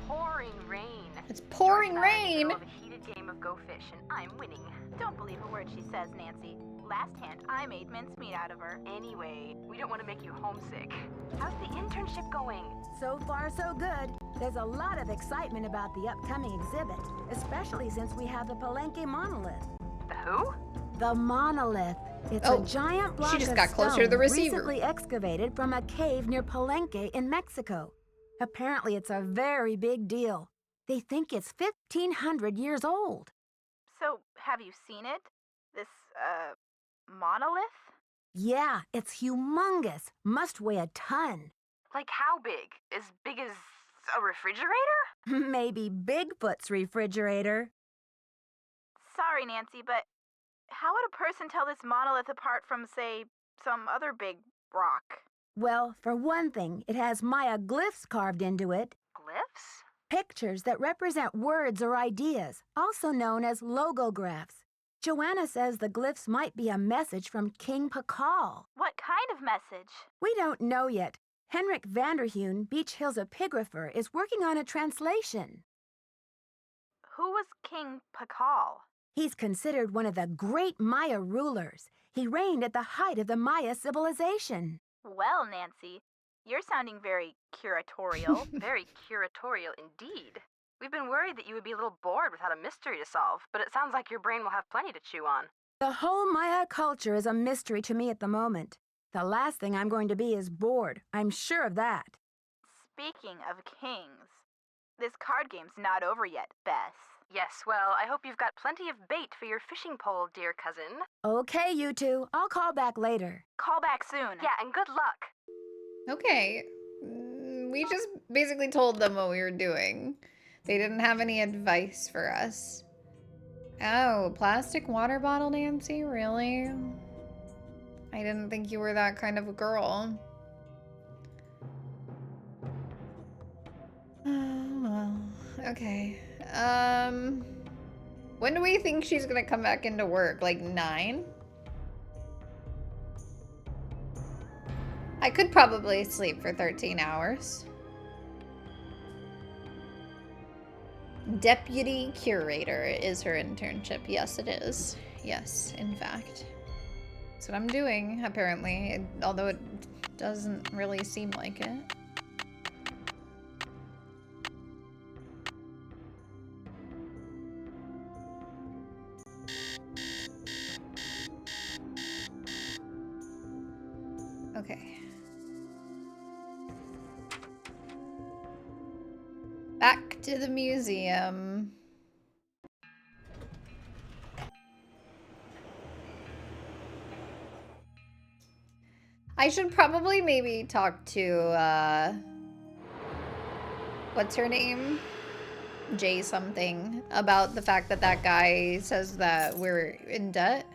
pouring rain. It's pouring George and I are in the rain. middle of a heated game of Go Fish, and I'm winning. Don't believe a word she says, Nancy. Last hand, I made mincemeat out of her. Anyway, we don't want to make you homesick. How's the internship going? So far, so good. There's a lot of excitement about the upcoming exhibit, especially since we have the Palenque monolith. The who? The monolith. It's a giant block she just of got closer to the stone receiver. recently excavated from a cave near Palenque in Mexico. Apparently, it's a very big deal. They think it's 1,500 years old. So, have you seen it? This, monolith? Yeah, it's humongous. Must weigh a ton. Like how big? As big as a refrigerator? Maybe Bigfoot's refrigerator. Sorry, Nancy, but how would a person tell this monolith apart from, say, some other big rock? Well, for one thing, it has Maya glyphs carved into it. Glyphs? Pictures that represent words or ideas, also known as logographs. Joanna says the glyphs might be a message from King Pakal. What kind of message? We don't know yet. Henrik Vanderheun, Beach Hill's epigrapher, is working on a translation. Who was King Pakal? He's considered one of the great Maya rulers. He reigned at the height of the Maya civilization. Well, Nancy, you're sounding very curatorial. Very curatorial indeed. We've been worried that you would be a little bored without a mystery to solve, but it sounds like your brain will have plenty to chew on. The whole Maya culture is a mystery to me at the moment. The last thing I'm going to be is bored. I'm sure of that. Speaking of kings, this card game's not over yet, Beth. Yes, well, I hope you've got plenty of bait for your fishing pole, dear cousin. Okay, you two. I'll call back later. Call back soon. Yeah, and good luck. Okay. We just basically told them what we were doing. They didn't have any advice for us. Oh, plastic water bottle, Nancy? Really? I didn't think you were that kind of a girl. Oh, well. Okay. When do we think she's gonna come back into work? Like 9? I could probably sleep for 13 hours. Deputy curator is her internship. Yes, it is. Yes, in fact. That's what I'm doing, apparently, although it doesn't really seem like it. Okay. Back to the museum. I should probably maybe talk to, what's her name? Jay something, about the fact that that guy says that we're in debt.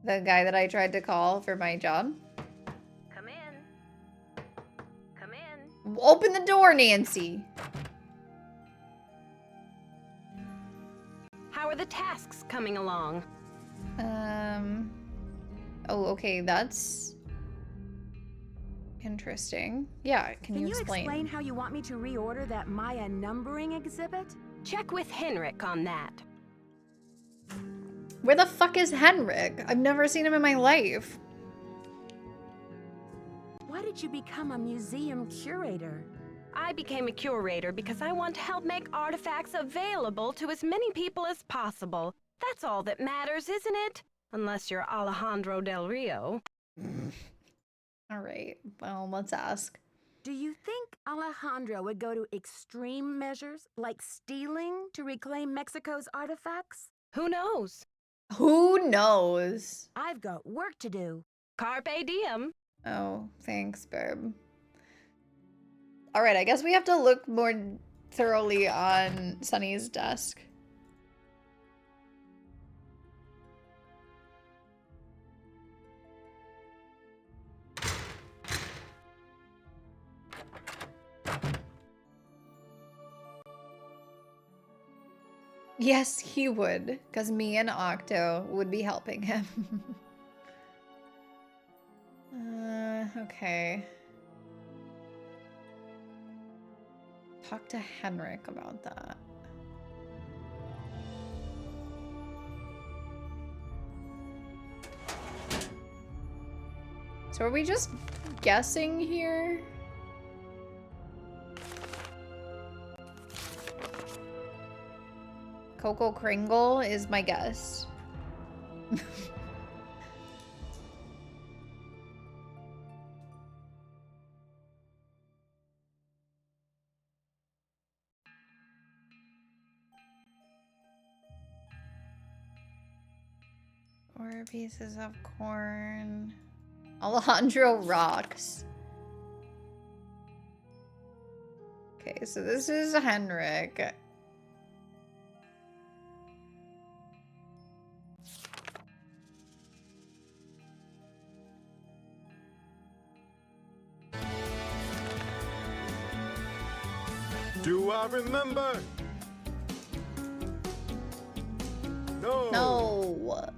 The guy that I tried to call for my job. Come in. Come in. Open the door, Nancy. How are the tasks coming along? Oh, okay, that's interesting. Yeah, can you explain how you want me to reorder that Maya numbering exhibit? Check with Henrik on that. Where the fuck is Henrik? I've never seen him in my life. Why did you become a museum curator? I became a curator because I want to help make artifacts available to as many people as possible. That's all that matters, isn't it? Unless you're Alejandro Del Rio. All right, well, let's ask. Do you think Alejandro would go to extreme measures, like stealing, to reclaim Mexico's artifacts? Who knows? Who knows? I've got work to do. Carpe diem. Oh, thanks, babe. All right, I guess we have to look more thoroughly on Sunny's desk. Yes, he would, because me and Octo would be helping him. Okay. Talk to Henrik about that. So are we just guessing here? Coco Kringle is my guess. Or pieces of corn. Alejandro rocks. Okay, so this is Henrik. Do I remember? No. No.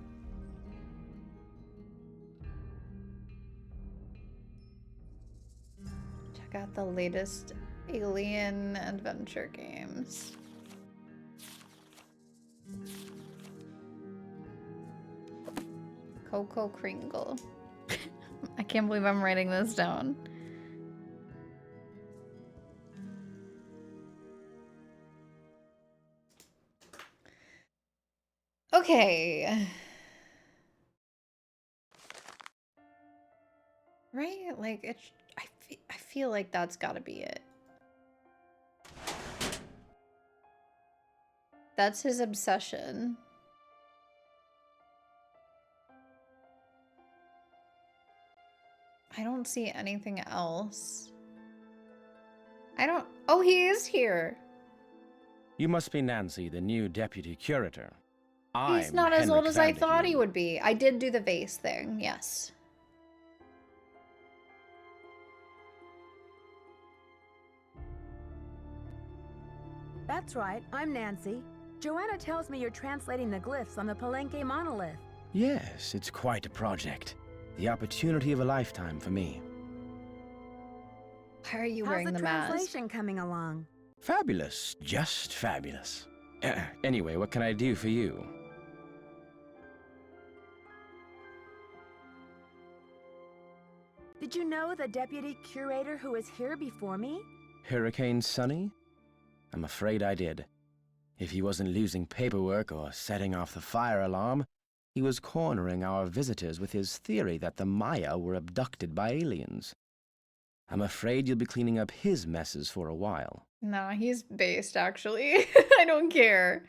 Check out the latest alien adventure games. Coco Kringle. I can't believe I'm writing this down. Okay. Right? Like, I feel like that's gotta be it. That's his obsession. I don't see anything else. Oh, he is here. You must be Nancy, the new deputy curator. He's not as old as I thought he would be. I did do the vase thing, yes. That's right, I'm Nancy. Joanna tells me you're translating the glyphs on the Palenque monolith. Yes, it's quite a project. The opportunity of a lifetime for me. Why are you wearing the mask? How's the translation coming along? Fabulous, just fabulous. Anyway, what can I do for you? Did you know the deputy curator who was here before me? Hurricane Sunny? I'm afraid I did. If he wasn't losing paperwork or setting off the fire alarm, he was cornering our visitors with his theory that the Maya were abducted by aliens. I'm afraid you'll be cleaning up his messes for a while. Nah, he's based, actually. I don't care.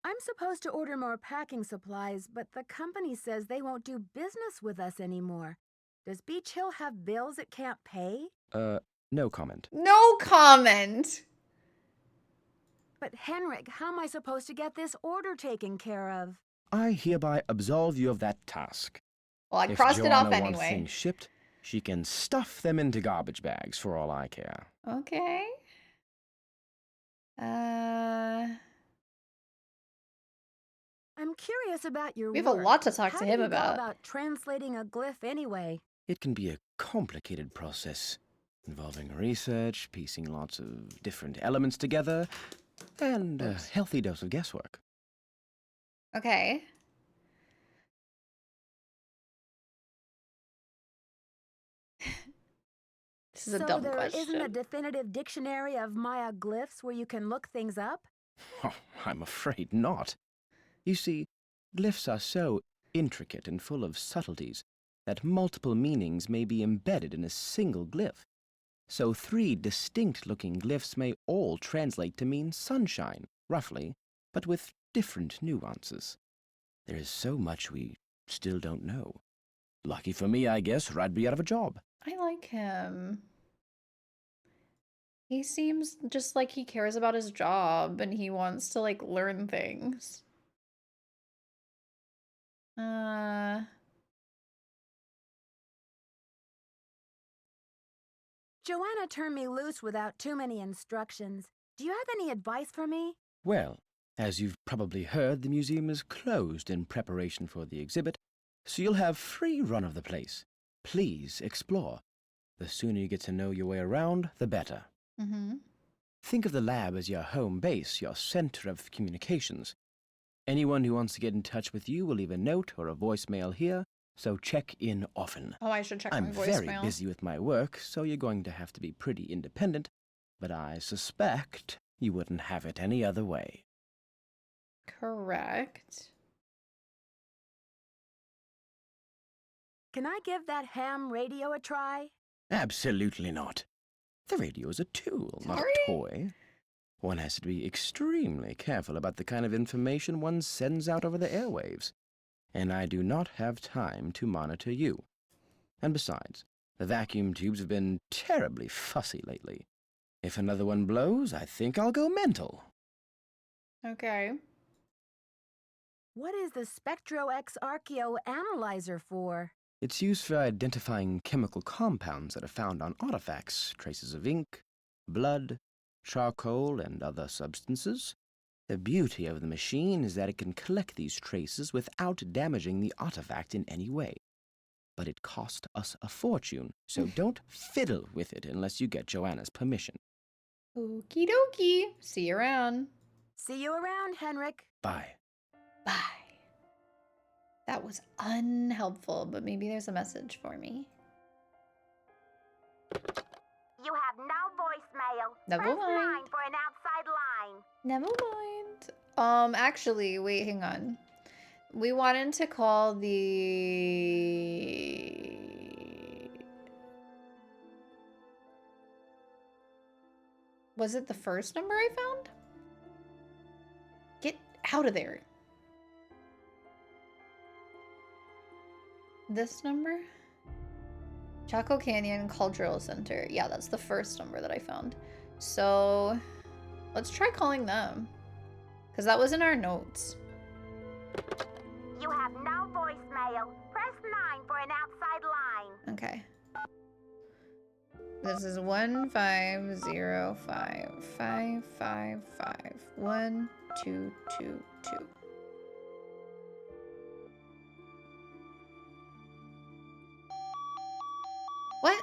I'm supposed to order more packing supplies, but the company says they won't do business with us anymore. Does Beach Hill have bills it can't pay? No comment. No comment! But Henrik, how am I supposed to get this order taken care of? I hereby absolve you of that task. Well, I crossed it off If Joanna wants anyway. things shipped, she can stuff them into garbage bags for all I care. Okay. I'm curious about your We have work. a lot to talk How to do him you go about. about translating a glyph anyway? It can be a complicated process, involving research, piecing lots of different elements together, and a healthy dose of guesswork. Okay. This is a dumb question. So there isn't a definitive dictionary of Maya glyphs where you can look things up? Oh, I'm afraid not. You see, glyphs are so intricate and full of subtleties that multiple meanings may be embedded in a single glyph. So 3 distinct-looking glyphs may all translate to mean sunshine, roughly, but with different nuances. There is so much we still don't know. Lucky for me, I guess, or I'd be out of a job. I like him. He seems just like he cares about his job and he wants to, like, learn things. Joanna turned me loose without too many instructions. Do you have any advice for me? Well, as you've probably heard, the museum is closed in preparation for the exhibit, so you'll have free run of the place. Please explore. The sooner you get to know your way around, the better. Mm-hmm. Think of the lab as your home base, your center of communications. Anyone who wants to get in touch with you will leave a note or a voicemail here, so check in often. Oh, I should check my I'm voicemail. very busy with my work, so you're going to have to be pretty independent, but I suspect you wouldn't have it any other way. Correct. Can I give that ham radio a try? Absolutely not. The radio is a tool, not a toy. One has to be extremely careful about the kind of information one sends out over the airwaves. And I do not have time to monitor you. And besides, the vacuum tubes have been terribly fussy lately. If another one blows, I think I'll go mental. Okay. What is the SpectroX Archeo analyzer for? It's used for identifying chemical compounds that are found on artifacts, traces of ink, blood, charcoal, and other substances. The beauty of the machine is that it can collect these traces without damaging the artifact in any way. But it cost us a fortune, so don't fiddle with it unless you get Joanna's permission. Okie dokie. See you around. See you around, Henrik. Bye. Bye. That was unhelpful, but maybe there's a message for me. You have no voicemail. Never Press mind. 9 for an outside line. Never mind. Actually, wait, hang on. We wanted to call the... Was it the first number I found? Get out of there. This number? Chaco Canyon Cultural Center. Yeah, that's the first number that I found. So, let's try calling them. Because that was in our notes. You have no voicemail. Press 9 for an outside line. Okay. This is 15055551222. What?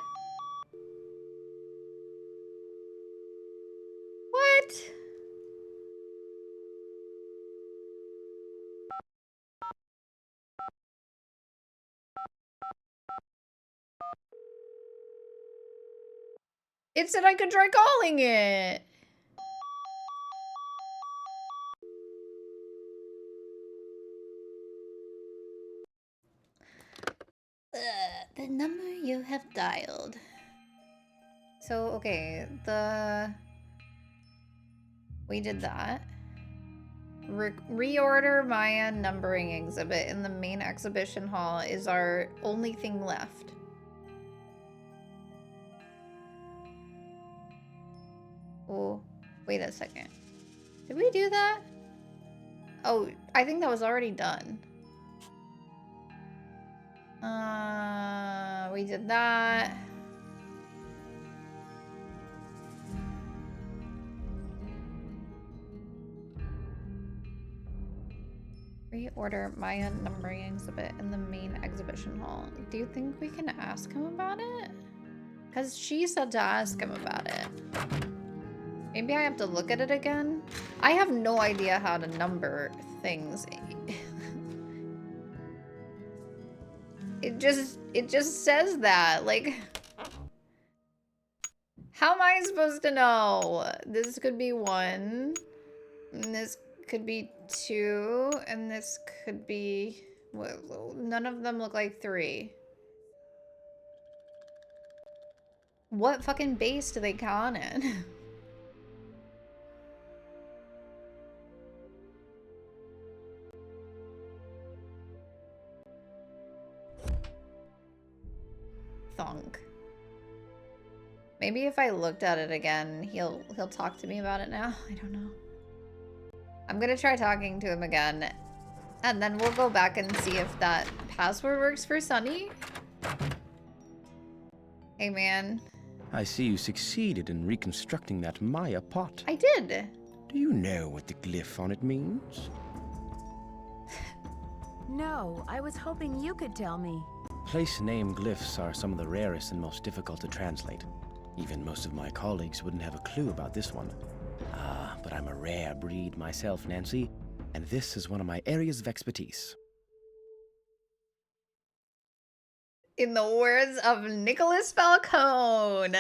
What? It said I could try calling it. The number you have dialed. So, okay, we did that. Reorder Maya numbering exhibit in the main exhibition hall is our only thing left. Oh, wait a second. Did we do that? Oh, I think that was already done. We did that. Reorder Maya numbering exhibit in the main exhibition hall. Do you think we can ask him about it? Because she said to ask him about it. Maybe I have to look at it again? I have no idea how to number things. It just says that. Like, how am I supposed to know? This could be 1. And this could be 2. And this could be... None of them look like 3. What fucking base do they con in? Thunk. Maybe if I looked at it again, he'll talk to me about it now. I don't know. I'm gonna try talking to him again, and then we'll go back and see if that password works for Sunny. Hey man, I see you succeeded in reconstructing that Maya pot. I did. Do you know what the glyph on it means? No, I was hoping you could tell me. Place name glyphs are some of the rarest and most difficult to translate. Even most of my colleagues wouldn't have a clue about this one. But I'm a rare breed myself, Nancy, and this is one of my areas of expertise. In the words of Nicholas Falcone.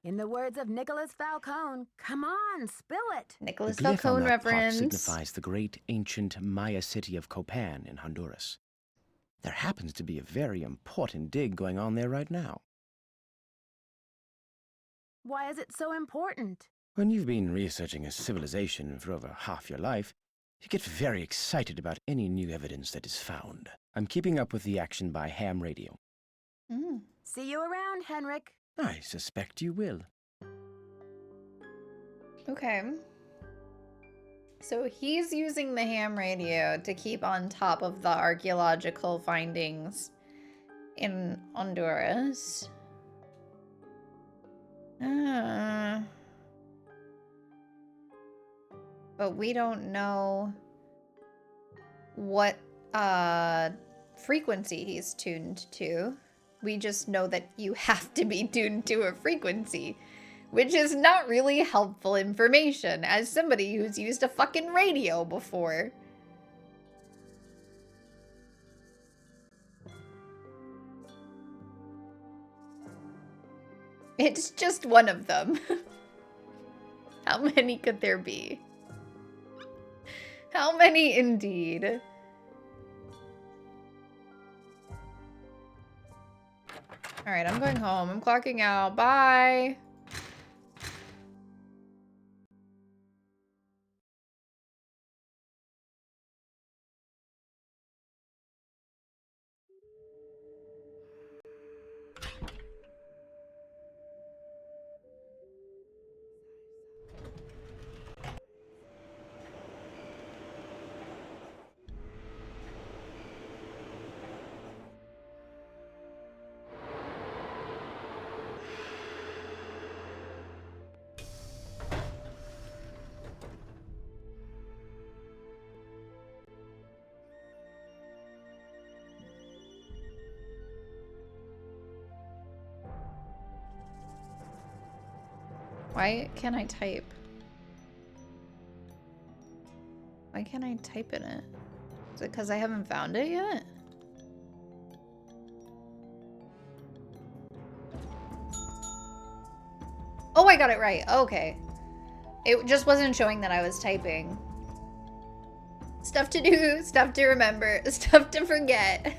In the words of Nicholas Falcone, come on, spill it. Nicholas The glyph Falcone on that pot reference. signifies the great ancient Maya city of Copan in Honduras. There happens to be a very important dig going on there right now. Why is it so important? When you've been researching a civilization for over half your life, you get very excited about any new evidence that is found. I'm keeping up with the action by ham radio. See you around, Henrik. I suspect you will. Okay. So he's using the ham radio to keep on top of the archaeological findings in Honduras. But we don't know what frequency he's tuned to. We just know that you have to be tuned to a frequency, which is not really helpful information as somebody who's used a fucking radio before. It's just one of them. How many could there be? How many indeed? Alright, I'm going home. I'm clocking out. Bye! Why can't I type? Why can't I type in it? Is it because I haven't found it yet? Oh, I got it right. Okay. It just wasn't showing that I was typing. Stuff to do, stuff to remember, stuff to forget.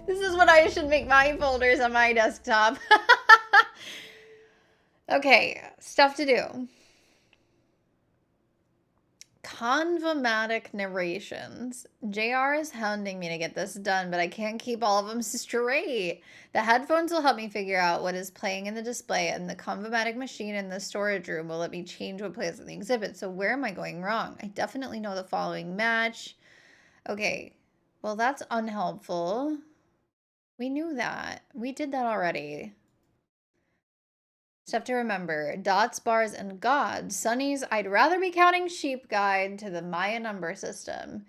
This is what I should make my folders on my desktop. Okay, stuff to do. Convomatic narrations. JR is hounding me to get this done, but I can't keep all of them straight. The headphones will help me figure out what is playing in the display, and the convomatic machine in the storage room will let me change what plays in the exhibit. So where am I going wrong? I definitely know the following match. Okay, well that's unhelpful. We knew that. We did that already. Stuff to remember. Dots, bars, and gods. Sonny's I'd rather be counting sheep guide to the Maya number system.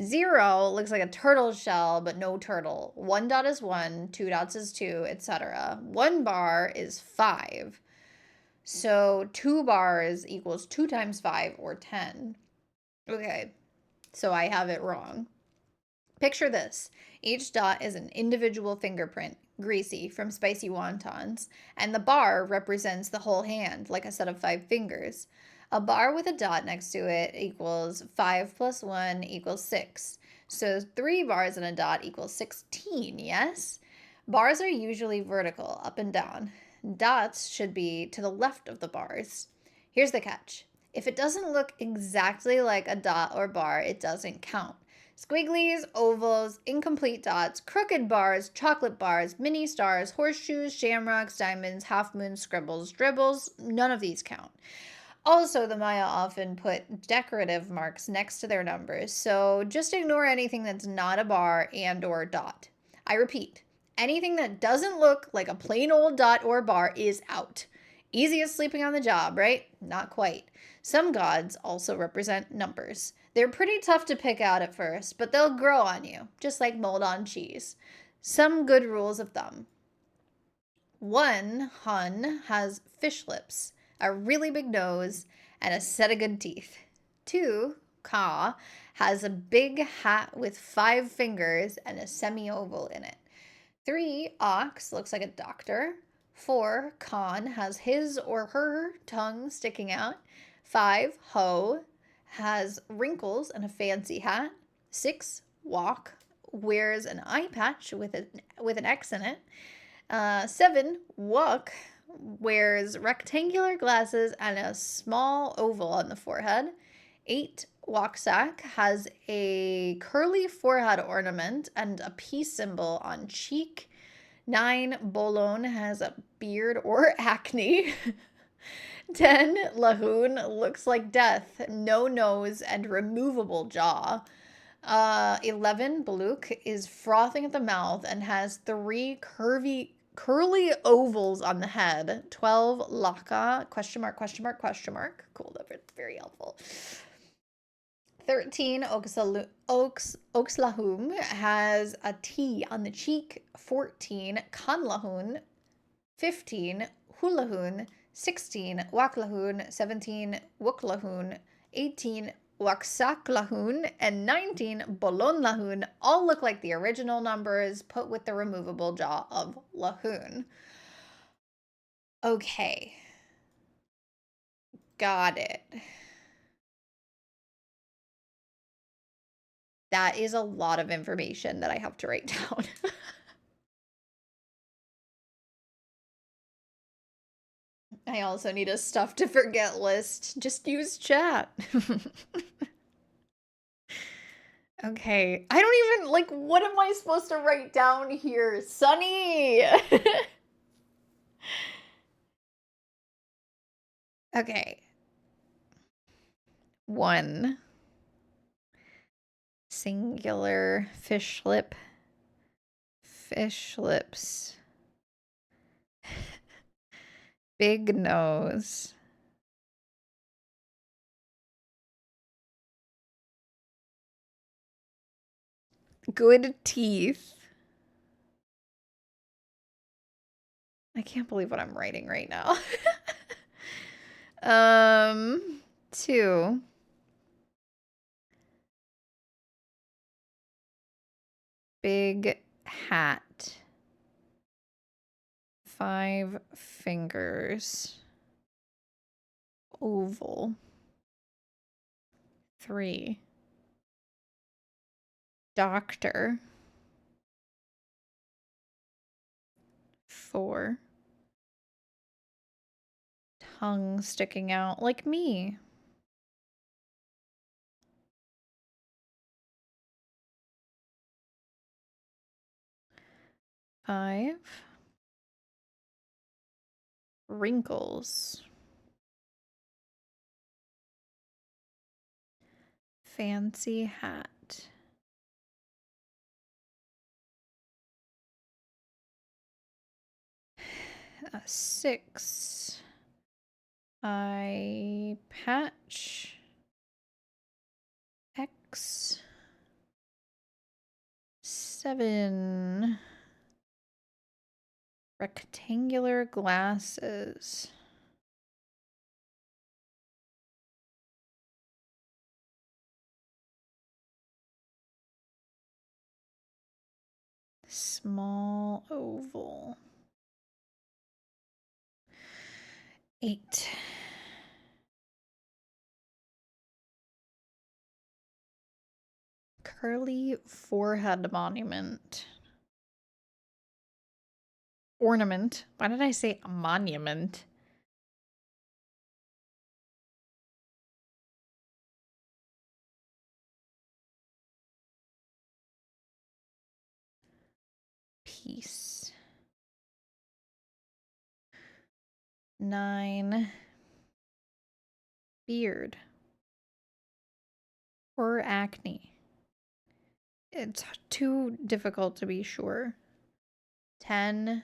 0 looks like a turtle shell, but no turtle. 1 dot is 1, 2 dots is 2, etc. 1 bar is 5. So 2 bars equals 2 times 5, or 10. Okay, so I have it wrong. Picture this. Each dot is an individual fingerprint. Greasy from spicy wontons, and the bar represents the whole hand, like a set of 5 fingers. A bar with a dot next to it equals 5 plus 1 equals 6. So 3 bars and a dot equals 16, yes? Bars are usually vertical, up and down. Dots should be to the left of the bars. Here's the catch. If it doesn't look exactly like a dot or bar, it doesn't count. Squigglies, ovals, incomplete dots, crooked bars, chocolate bars, mini stars, horseshoes, shamrocks, diamonds, half moons, scribbles, dribbles, none of these count. Also, the Maya often put decorative marks next to their numbers, so just ignore anything that's not a bar and or dot. I repeat, Anything that doesn't look like a plain old dot or bar is out. Easy as sleeping on the job, right? Not quite. Some gods also represent numbers. They're pretty tough to pick out at first, but they'll grow on you, just like mold on cheese. Some good rules of thumb. 1, Hun, has fish lips, a really big nose, and a set of good teeth. 2, Ka, has a big hat with 5 fingers and a semi-oval in it. 3, Ox looks like a doctor. 4, Khan has his or her tongue sticking out. 5, Ho has wrinkles and a fancy hat. 6, Walk wears an eye patch with an X in it. 7, Wuk wears rectangular glasses and a small oval on the forehead. 8, Waksak has a curly forehead ornament and a peace symbol on cheek. 9, Bolon has a beard or acne. 10, Lahoon looks like death, no nose, and removable jaw. 11, Baluk is frothing at the mouth and has 3 curly ovals on the head. 12, Laka, question mark, question mark, question mark. Cool, that's very helpful. 13, Oxlahum has a T on the cheek. 14, Kanlahun. 15, Hulahun. 16, Waklahun. 17, Wuklahun. 18, Waksaklahun. And 19, Bolonlahun all look like the original numbers put with the removable jaw of Lahun. Okay. Got it. That is a lot of information that I have to write down. I also need a stuff to forget list. Just use chat. Okay. I don't even, like, what am I supposed to write down here? Sunny! Okay. 1. Singular fish lip. Fish lips. Big nose. Good teeth. I can't believe what I'm writing right now. 2. Big hat. 5 fingers. Oval. 3. Doctor. 4. Tongue sticking out like me. 5. Wrinkles. Fancy hat. 6. Eye patch. X. 7. Rectangular glasses. 'Small oval. 8. Curly forehead monument. Ornament. Why did I say monument? Peace. 9. Beard. Or acne. It's too difficult to be sure. 10.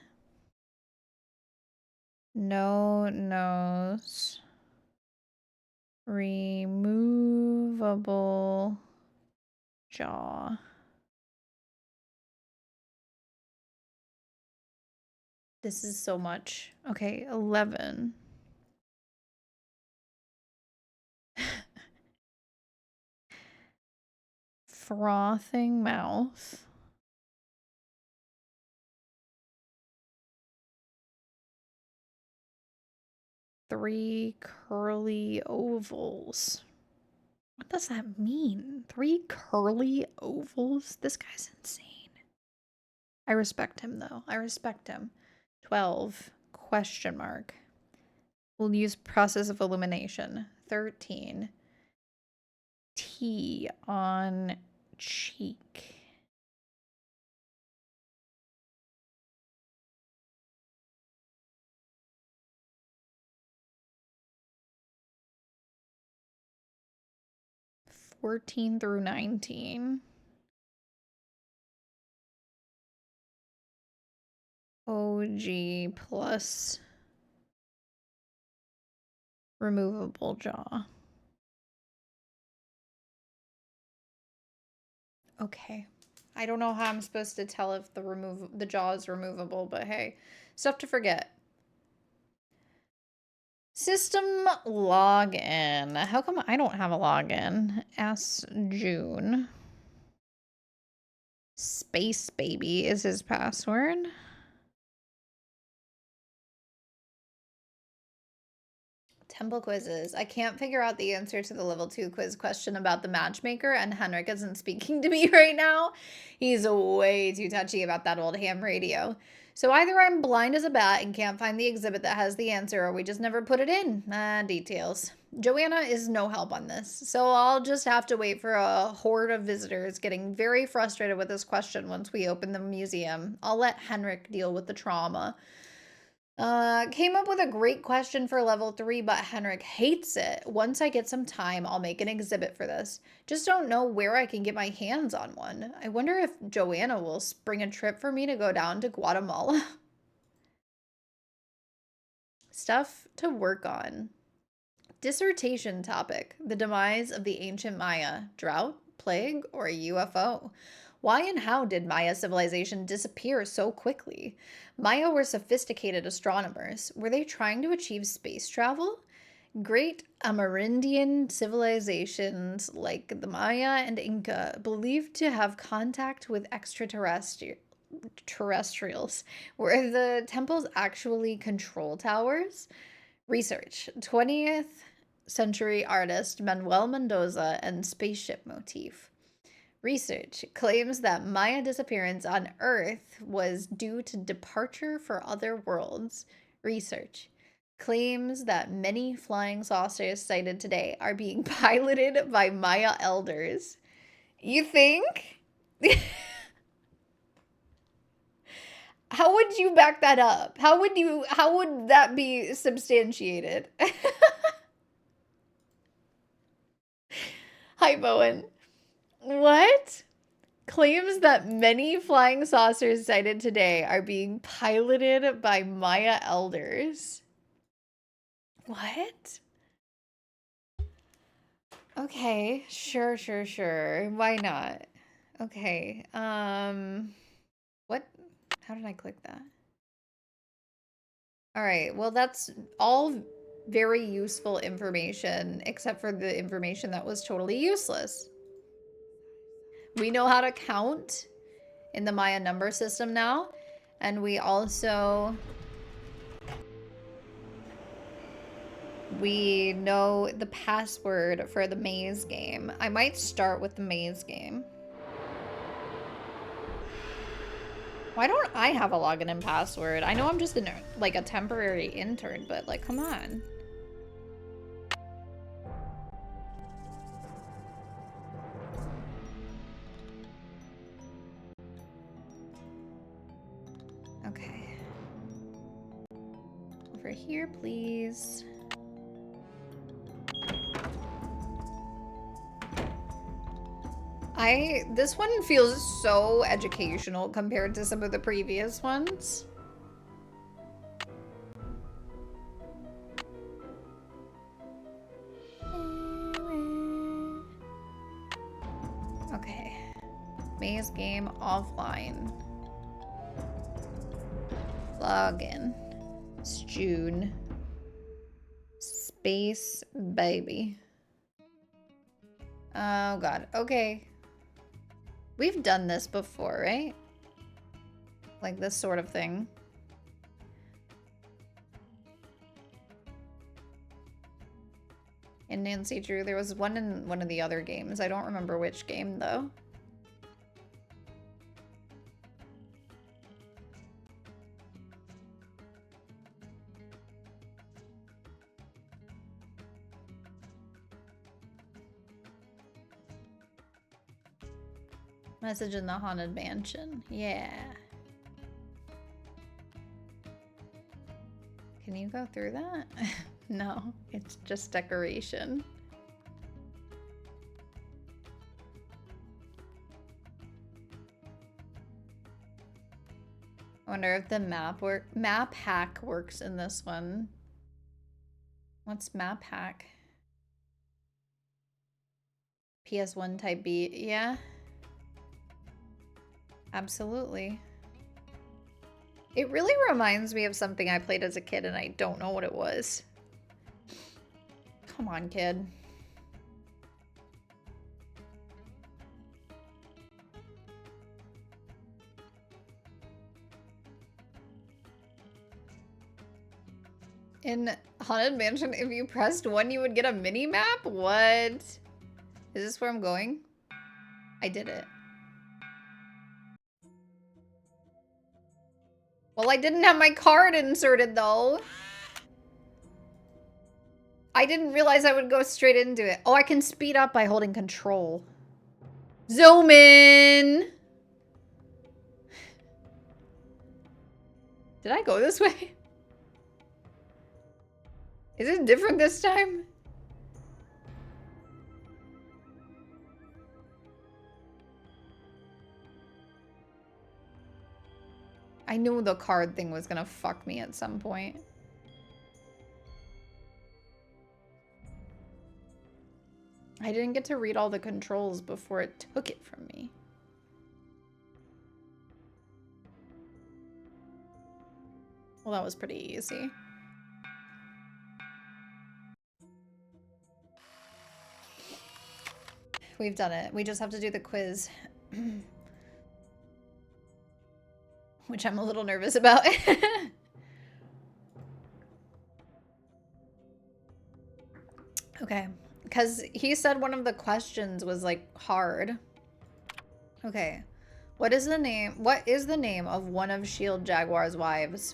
No nose. Removable jaw. This is so much. Okay, 11. Frothing mouth. 3 curly ovals. What does that mean? 3 curly ovals? This guy's insane. I respect him, though. I respect him. 12. Question mark. We'll use process of elimination. 13. T on cheek. (14 through 19). OG plus removable jaw. Okay. I don't know how I'm supposed to tell if the jaw is removable, but hey, stuff to forget. System login. How come I don't have a login? Ask June. Space Baby is his password. Temple quizzes. I can't figure out the answer to the level 2 quiz question about the matchmaker, and Henrik isn't speaking to me right now. He's way too touchy about that old ham radio. So either I'm blind as a bat and can't find the exhibit that has the answer, or we just never put it in. Details. Joanna is no help on this, so I'll just have to wait for a horde of visitors getting very frustrated with this question once we open the museum. I'll let Henrik deal with the trauma. Came up with a great question for level 3, but Henrik hates it. Once I get some time, I'll make an exhibit for this. Just don't know where I can get my hands on one. I wonder if Joanna will spring a trip for me to go down to Guatemala. Stuff to work on. Dissertation topic: the demise of the ancient Maya. Drought, plague, or a UFO? Why and how did Maya civilization disappear so quickly? Maya were sophisticated astronomers. Were they trying to achieve space travel? Great Amerindian civilizations like the Maya and Inca believed to have contact with extraterrestrials. Were the temples actually control towers? Research: 20th century artist Manuel Mendoza and spaceship motif. Research claims that Maya disappearance on Earth was due to departure for other worlds. Research claims that many flying saucers sighted today are being piloted by Maya elders. You think? How would you back that up? How would that be substantiated? Hi, Bowen. What? Claims that many flying saucers sighted today are being piloted by Maya elders. What? Okay, sure. Why not? Okay, what? How did I click that? All right, well, that's all very useful information, except for the information that was totally useless. We know how to count in the Maya number system now, and we also know the password for the maze game. I might start with the maze game. Why don't I have a login and password? I know I'm just like a temporary intern, but like, come on. Okay. Over here, please. This one feels so educational compared to some of the previous ones. Okay. Maze game offline. Login. It's June. Space baby. Oh god. Okay. We've done this before, right? Like this sort of thing. In Nancy Drew, there was one in one of the other games. I don't remember which game though. Message in the Haunted Mansion. Yeah. Can you go through that? No, it's just decoration. I wonder if the map hack works in this one. What's map hack? PS1 type beat, yeah. Absolutely. It really reminds me of something I played as a kid and I don't know what it was. Come on, kid. In Haunted Mansion, if you pressed 1, you would get a mini map? What? Is this where I'm going? I did it. Well, I didn't have my card inserted, though. I didn't realize I would go straight into it. Oh, I can speed up by holding control. Zoom in! Did I go this way? Is it different this time? I knew the card thing was gonna fuck me at some point. I didn't get to read all the controls before it took it from me. Well, that was pretty easy. We've done it. We just have to do the quiz. Which I'm a little nervous about. Okay. Because he said one of the questions was like hard. Okay. What is the name of one of Shield Jaguar's wives?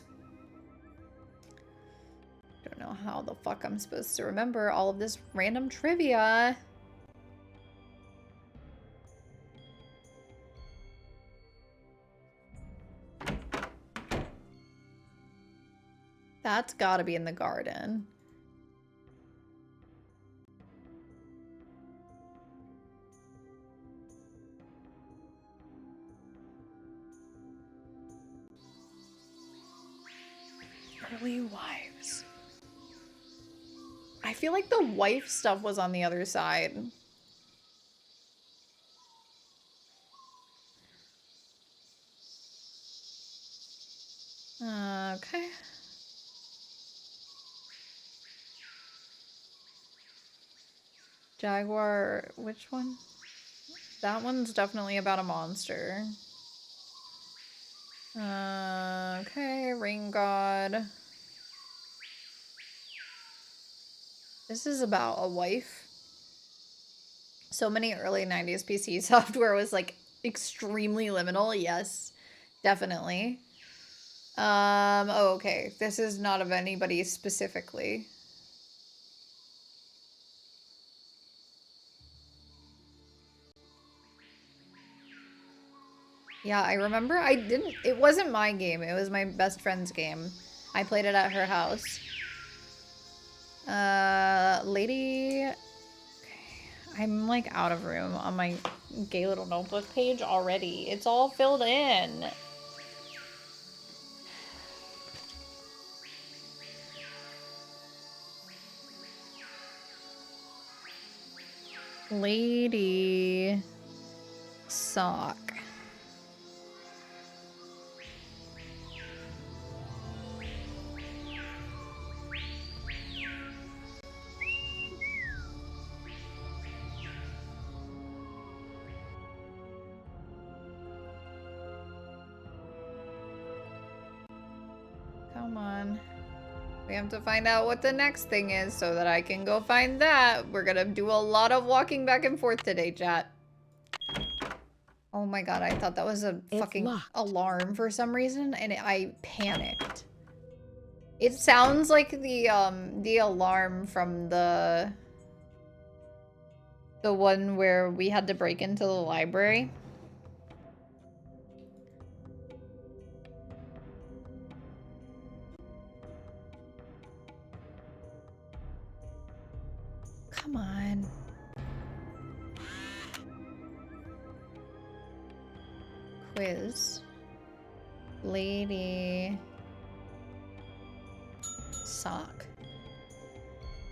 Don't know how the fuck I'm supposed to remember all of this random trivia. That's gotta be in the garden. Early wives. I feel like the wife stuff was on the other side. Okay. Jaguar, which one? That one's definitely about a monster. Okay, Ring God. This is about a wife. So many early 90s PC software was like extremely liminal. Yes, definitely. Oh, okay. This is not of anybody specifically. Yeah, I remember it wasn't my game. It was my best friend's game. I played it at her house. Lady... Okay. I'm like out of room on my gay little notebook page already. It's all filled in. Lady sock. Come on. We have to find out what the next thing is so that I can go find that. We're gonna do a lot of walking back and forth today, chat. Oh my god, I thought that was a fucking alarm for some reason, and I panicked. It sounds like the alarm from the one where we had to break into the library. Come on. Quiz. Lady. Sock.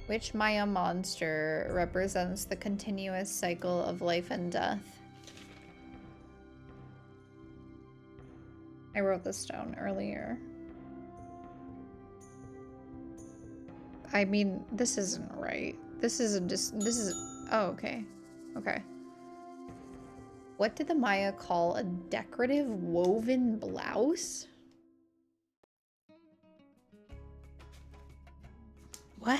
Which Maya monster represents the continuous cycle of life and death? I wrote this down earlier. I mean, this isn't right. This isn't just, this is, oh, okay. Okay. What did the Maya call a decorative woven blouse? What?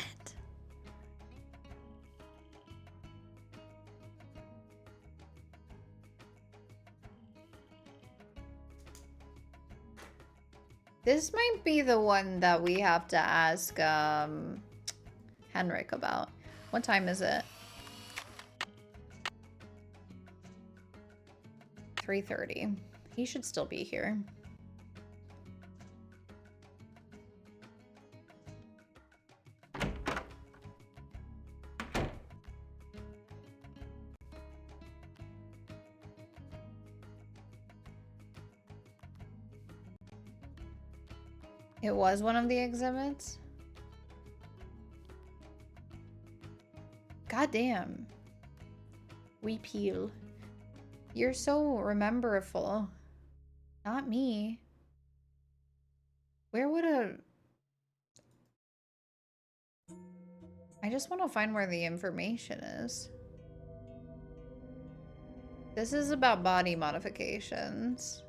This might be the one that we have to ask Henrik about. What time is it? 3:30. He should still be here. It was one of the exhibits? Goddamn. We peel. You're so rememberful. Not me. Where would a... I just want to find where the information is. This is about body modifications.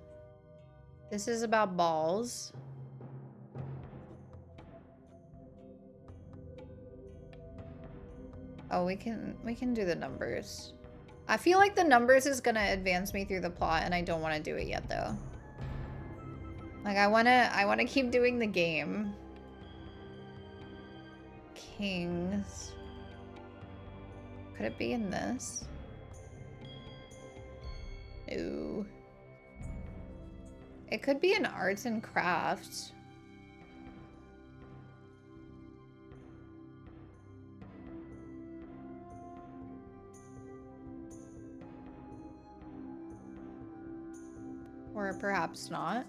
This is about balls. Oh, we can do the numbers. I feel like the numbers is gonna advance me through the plot, and I don't want to do it yet, though. Like, I wanna keep doing the game. Kings. Could it be in this? No. It could be in arts and crafts. Or perhaps not.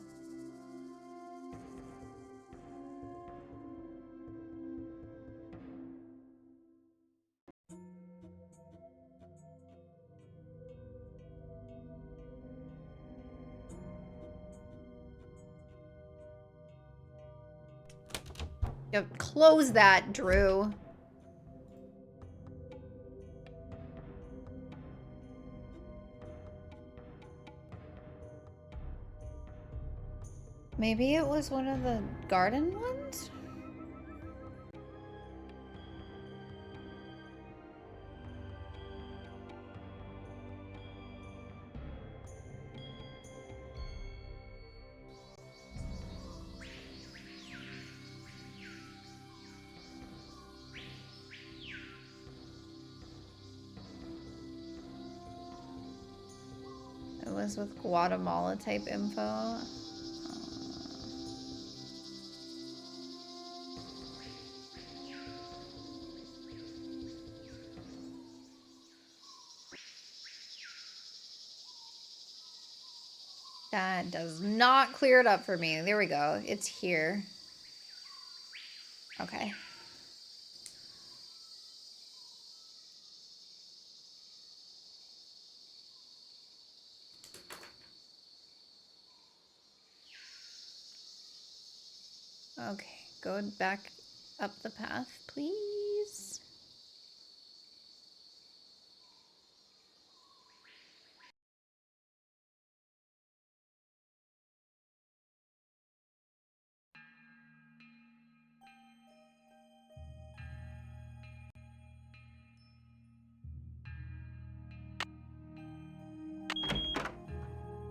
Yep, close that, Drew. Maybe it was one of the garden ones? It was with Guatemala type info. That does not clear it up for me. There we go. It's here. Okay. Okay, go back up the path, please.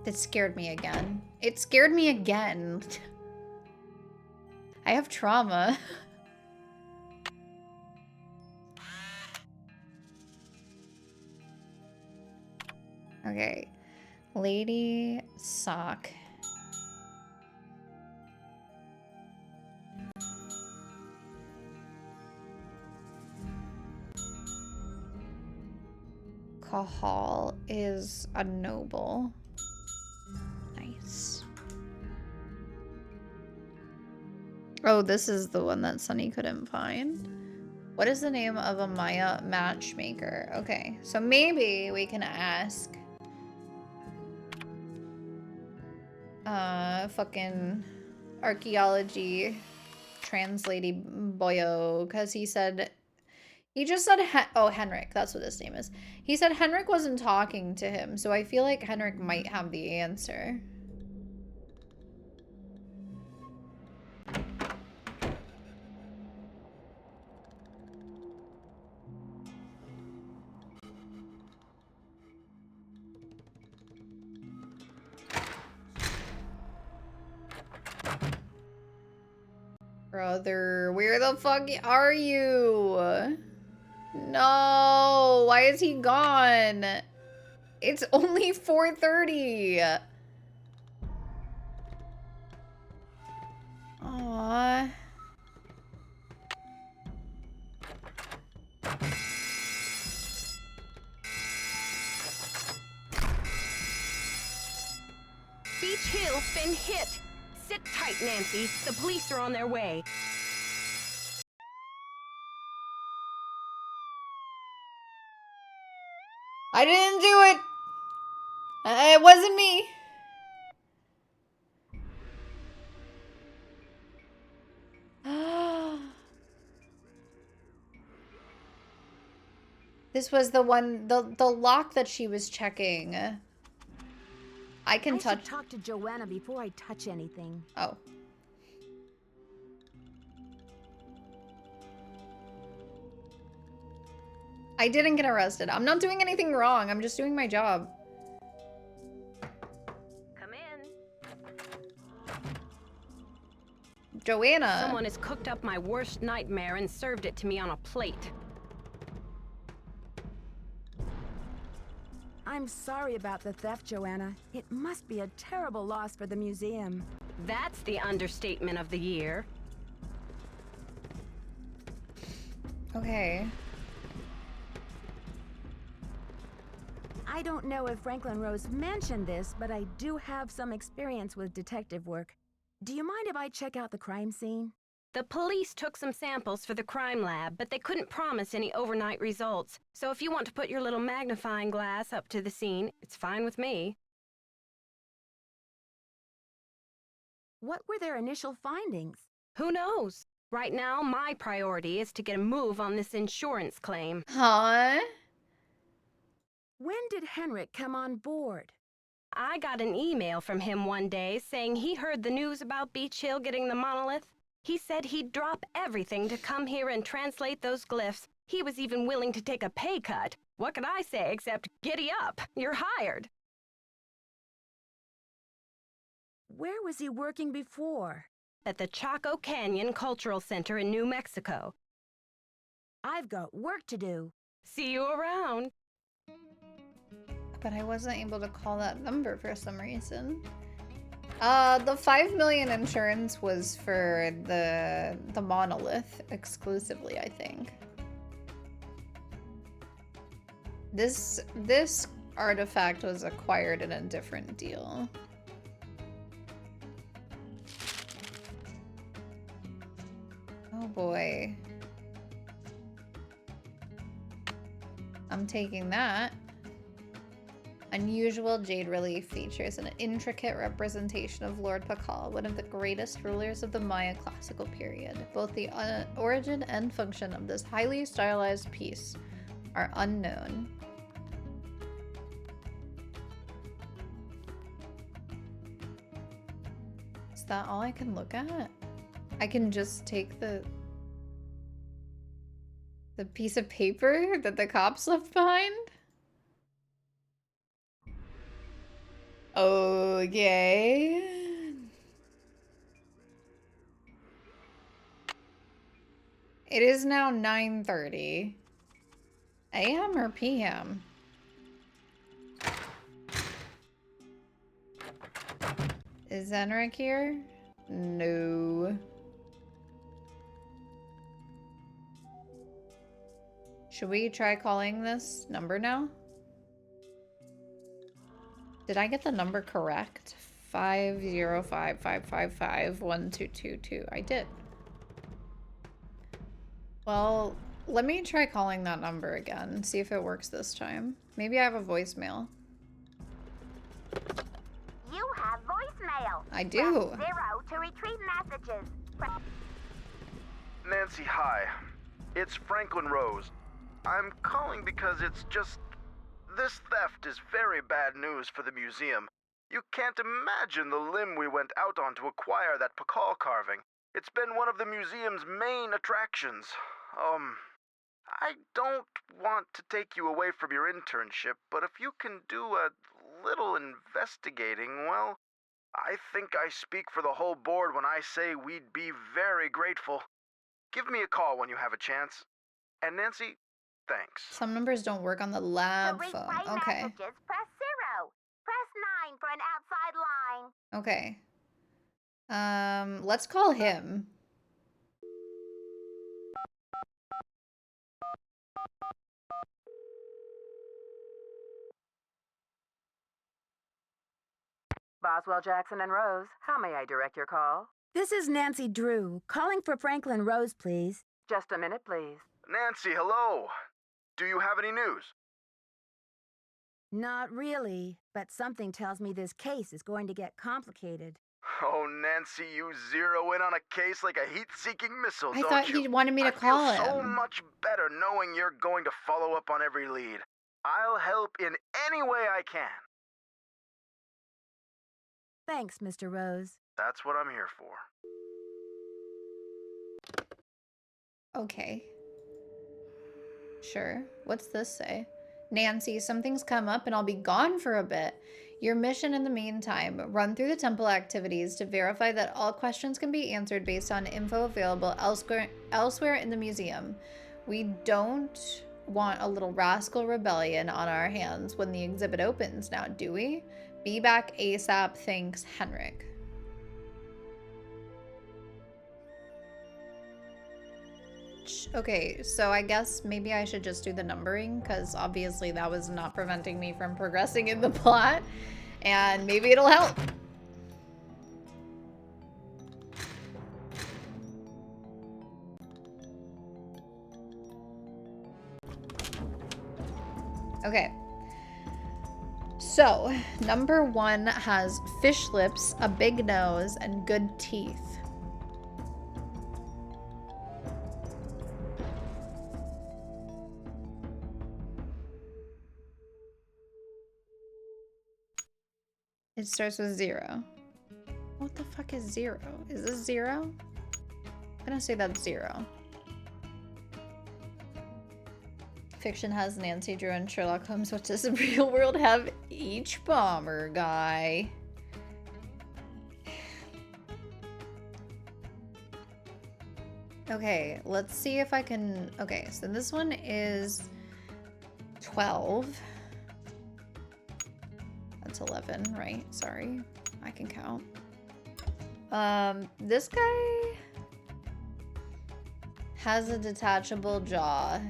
It scared me again. It scared me again. I have trauma. Okay. Lady sock. Cahal is a noble. Nice. Oh, this is the one that Sunny couldn't find. What is the name of a Maya matchmaker? Okay, so maybe we can ask fucking archaeology translating boyo, because he just said oh, Henrik, that's what his name is. He said Henrik wasn't talking to him, so I feel like Henrik might have the answer. Brother, where the fuck are you? No, why is he gone? It's only 4:30. Aww. Beach Hill's been hit. Sit tight, Nancy. The police are on their way. I didn't do it. It wasn't me. This was the one, the lock that she was checking. I should talk to Joanna before I touch anything. Oh. I didn't get arrested. I'm not doing anything wrong. I'm just doing my job. Come in. Joanna. Someone has cooked up my worst nightmare and served it to me on a plate. I'm sorry about the theft, Joanna. It must be a terrible loss for the museum. That's the understatement of the year. Okay. I don't know if Franklin Rose mentioned this, but I do have some experience with detective work. Do you mind if I check out the crime scene? The police took some samples for the crime lab, but they couldn't promise any overnight results. So if you want to put your little magnifying glass up to the scene, it's fine with me. What were their initial findings? Who knows? Right now, my priority is to get a move on this insurance claim. Huh? When did Henrik come on board? I got an email from him one day saying he heard the news about Beach Hill getting the monolith. He said he'd drop everything to come here and translate those glyphs. He was even willing to take a pay cut. What could I say except giddy up? You're hired. Where was he working before? At the Chaco Canyon Cultural Center in New Mexico. I've got work to do. See you around. But I wasn't able to call that number for some reason. The 5 million insurance was for the monolith exclusively, I think. This artifact was acquired in a different deal. boy. I'm taking that. Unusual jade relief features an intricate representation of Lord Pakal, one of the greatest rulers of the Maya classical period. Both the origin and function of this highly stylized piece are unknown. Is that all I can look at? I can just take the piece of paper that the cops left behind? Okay. It is now 9:30. AM or PM? Is Zenrik here? No. Should we try calling this number now? Did I get the number correct? 505-555-1222. I did. Well, let me try calling that number again. See if it works this time. Maybe I have a voicemail. You have voicemail. I do. Press 0 to retrieve messages. Nancy, hi. It's Franklin Rose. I'm calling because it's just... This theft is very bad news for the museum. You can't imagine the limb we went out on to acquire that Pakal carving. It's been one of the museum's main attractions. I don't want to take you away from your internship, but if you can do a little investigating, well, I think I speak for the whole board when I say we'd be very grateful. Give me a call when you have a chance. And Nancy, thanks. Some numbers don't work on the lab phone. Okay. Messages, press 0. Press 9 for an outside line. Okay. Let's call him. Boswell, Jackson, and Rose, how may I direct your call? This is Nancy Drew, calling for Franklin Rose, please. Just a minute, please. Nancy, hello. Do you have any news? Not really, but something tells me this case is going to get complicated. Oh, Nancy, you zero in on a case like a heat-seeking missile, don't you? I thought he wanted me to call him. I feel so much better knowing you're going to follow up on every lead. I'll help in any way I can. Thanks, Mr. Rose. That's what I'm here for. Okay. Sure. What's this say? Nancy, something's come up and I'll be gone for a bit. Your mission in the meantime, run through the temple activities to verify that all questions can be answered based on info available elsewhere in the museum. We don't want a little rascal rebellion on our hands when the exhibit opens now, do we? Be back ASAP, thanks, Henrik. Okay, so I guess maybe I should just do the numbering, because obviously that was not preventing me from progressing in the plot, and maybe it'll help. Okay. So, number 1 has fish lips, a big nose, and good teeth. It starts with 0. What the fuck is 0? Is this 0? I'm gonna say that's 0. Fiction has Nancy Drew and Sherlock Holmes. What does the real world have? Each bomber guy. Okay, let's see if I can... Okay, so this one is 12. That's 11, right? Sorry. I can count. This guy has a detachable jaw.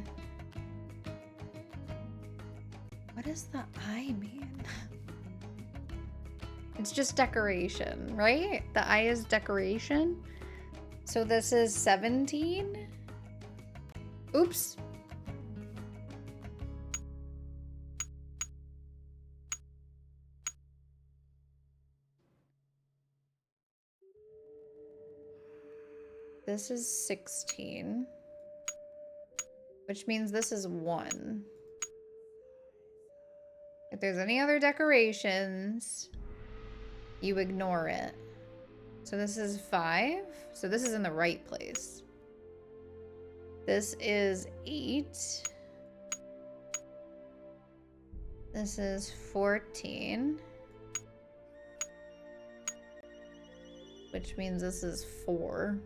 What does the eye mean? It's just decoration, right? The eye is decoration. So this is 17? Oops. This is 16. Which means this is 1. If there's any other decorations, you ignore it. So this is 5. So this is in the right place. This is 8. This is 14. Which means this is 4.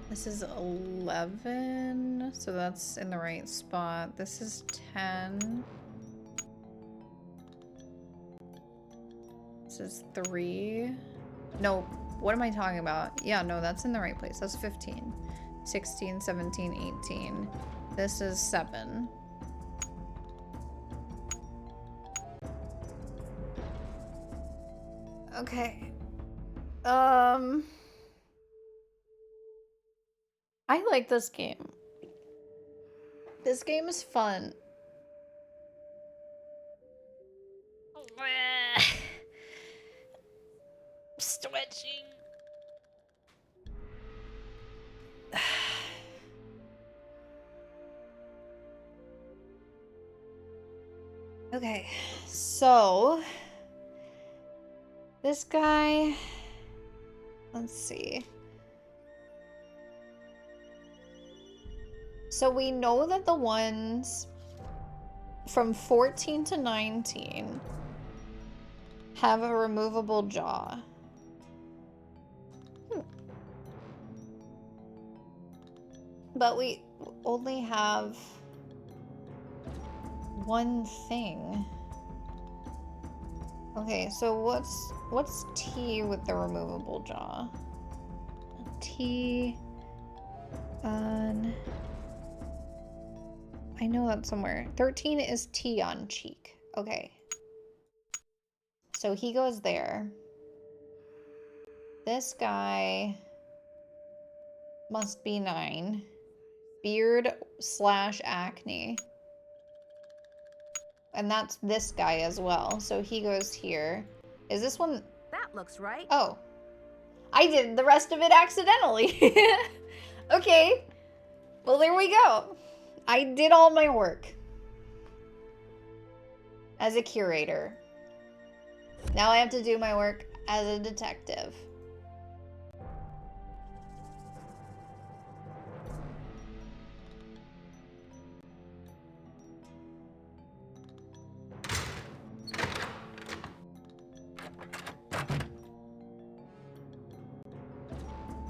This is 11, so that's in the right spot. This is 10. This is 3. No, what am I talking about? Yeah, no, that's in the right place. That's 15. 16, 17, 18. This is 7. Okay. I like this game. This game is fun. Stretching. Okay, so this guy, let's see. So we know that the ones from 14 to 19 have a removable jaw. But we only have one thing. Okay, so what's T with the removable jaw? T on... I know that somewhere. 13 is T on cheek. Okay. So he goes there. This guy must be 9. Beard / acne. And that's this guy as well. So he goes here. Is this one? That looks right. Oh. I did the rest of it accidentally. Okay. Well, there we go. I did all my work. As a curator. Now I have to do my work as a detective.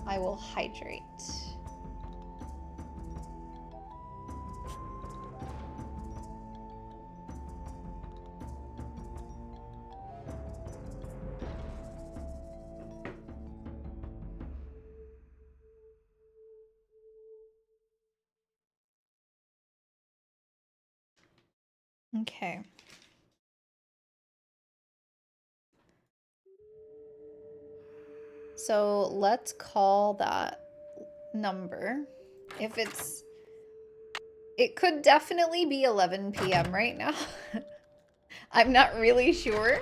I will hydrate. Okay. So let's call that number. If it's... It could definitely be 11 p.m. right now. I'm not really sure.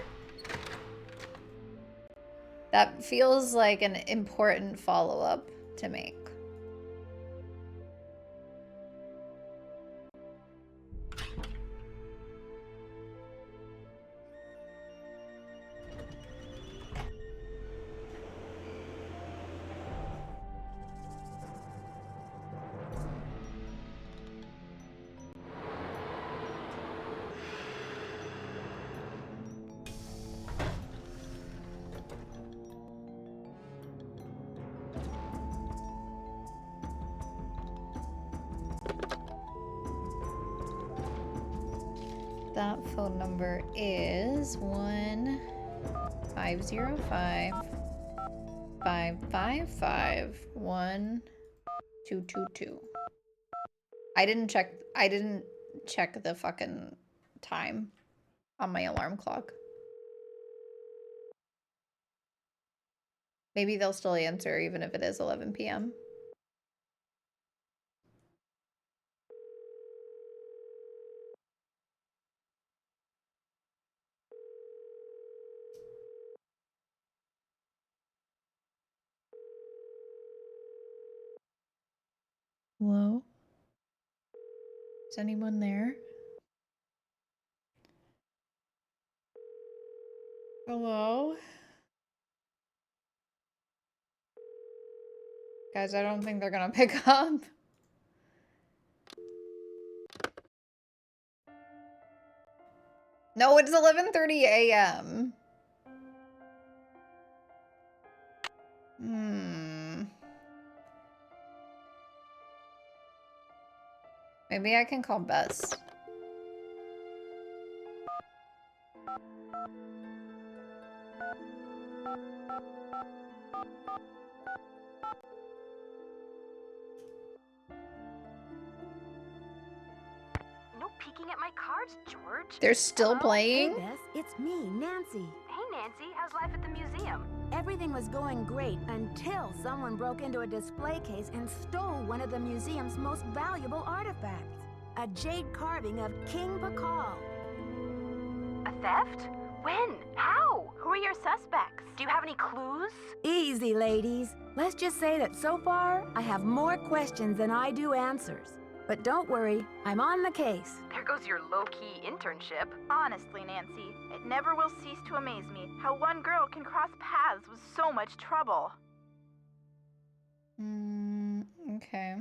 That feels like an important follow-up to make. That phone number is 1-505-555-1222. I didn't check the fucking time on my alarm clock. Maybe they'll still answer even if it is 11 p.m. Hello? Is anyone there? Hello? Guys, I don't think they're gonna pick up. No, it's 11:30 a.m. Maybe I can call Bess. No peeking at my cards, George. They're still Hello? playing? Hey, Bess, it's me, Nancy. Hey, Nancy. How's life at the museum? Everything was going great until someone broke into a display case and stole one of the museum's most valuable artifacts. A jade carving of King Pakal. A theft? When? How? Who are your suspects? Do you have any clues? Easy, ladies. Let's just say that so far, I have more questions than I do answers. But don't worry, I'm on the case. There goes your low-key internship. Honestly, Nancy, it never will cease to amaze me how one girl can cross paths with so much trouble. Okay.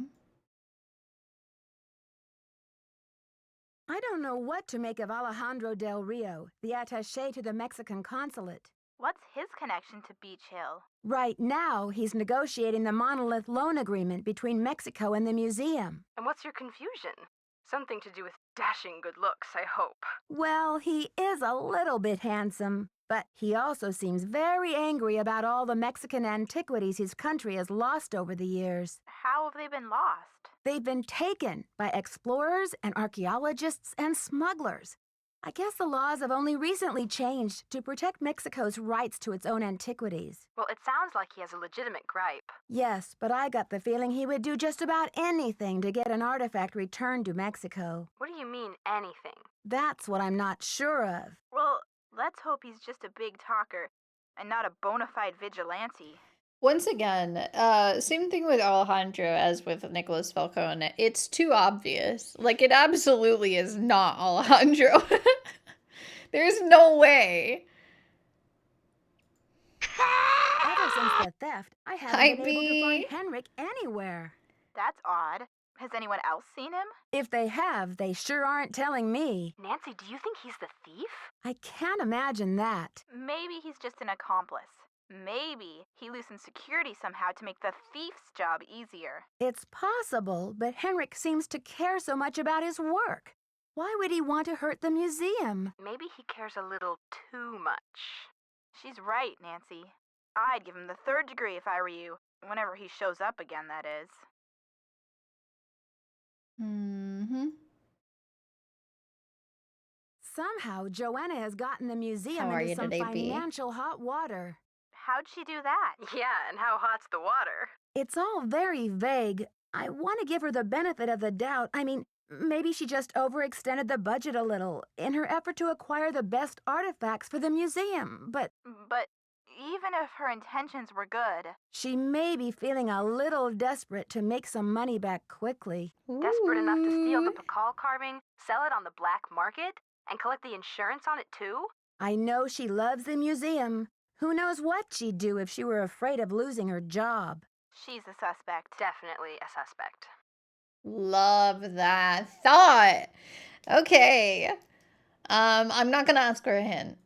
I don't know what to make of Alejandro Del Rio, the attaché to the Mexican consulate. What's his connection to Beach Hill? Right now, he's negotiating the monolith loan agreement between Mexico and the museum. And what's your confusion? Something to do with dashing good looks, I hope. Well, he is a little bit handsome, but he also seems very angry about all the Mexican antiquities his country has lost over the years. How have they been lost? They've been taken by explorers and archaeologists and smugglers. I guess the laws have only recently changed to protect Mexico's rights to its own antiquities. Well, it sounds like he has a legitimate gripe. Yes, but I got the feeling he would do just about anything to get an artifact returned to Mexico. What do you mean, anything? That's what I'm not sure of. Well, let's hope he's just a big talker and not a bona fide vigilante. Once again, same thing with Alejandro as with Nicholas Falcone. It's too obvious. Like, it absolutely is not Alejandro. There's no way. Ever since the theft, I haven't been able to find Henrik anywhere. That's odd. Has anyone else seen him? If they have, they sure aren't telling me. Nancy, do you think he's the thief? I can't imagine that. Maybe he's just an accomplice. Maybe he loosened security somehow to make the thief's job easier. It's possible, but Henrik seems to care so much about his work. Why would he want to hurt the museum? Maybe he cares a little too much. She's right, Nancy. I'd give him the 3rd degree if I were you. Whenever he shows up again, that is. Somehow, Joanna has gotten the museum into some financial hot water. How'd she do that? Yeah, and how hot's the water? It's all very vague. I want to give her the benefit of the doubt. I mean, maybe she just overextended the budget a little in her effort to acquire the best artifacts for the museum, but even if her intentions were good... She may be feeling a little desperate to make some money back quickly. Desperate enough to steal the Pakal carving, sell it on the black market, and collect the insurance on it too? I know she loves the museum. Who knows what she'd do if she were afraid of losing her job? She's a suspect. Definitely a suspect. Love that thought. Okay. I'm not gonna ask her a hint.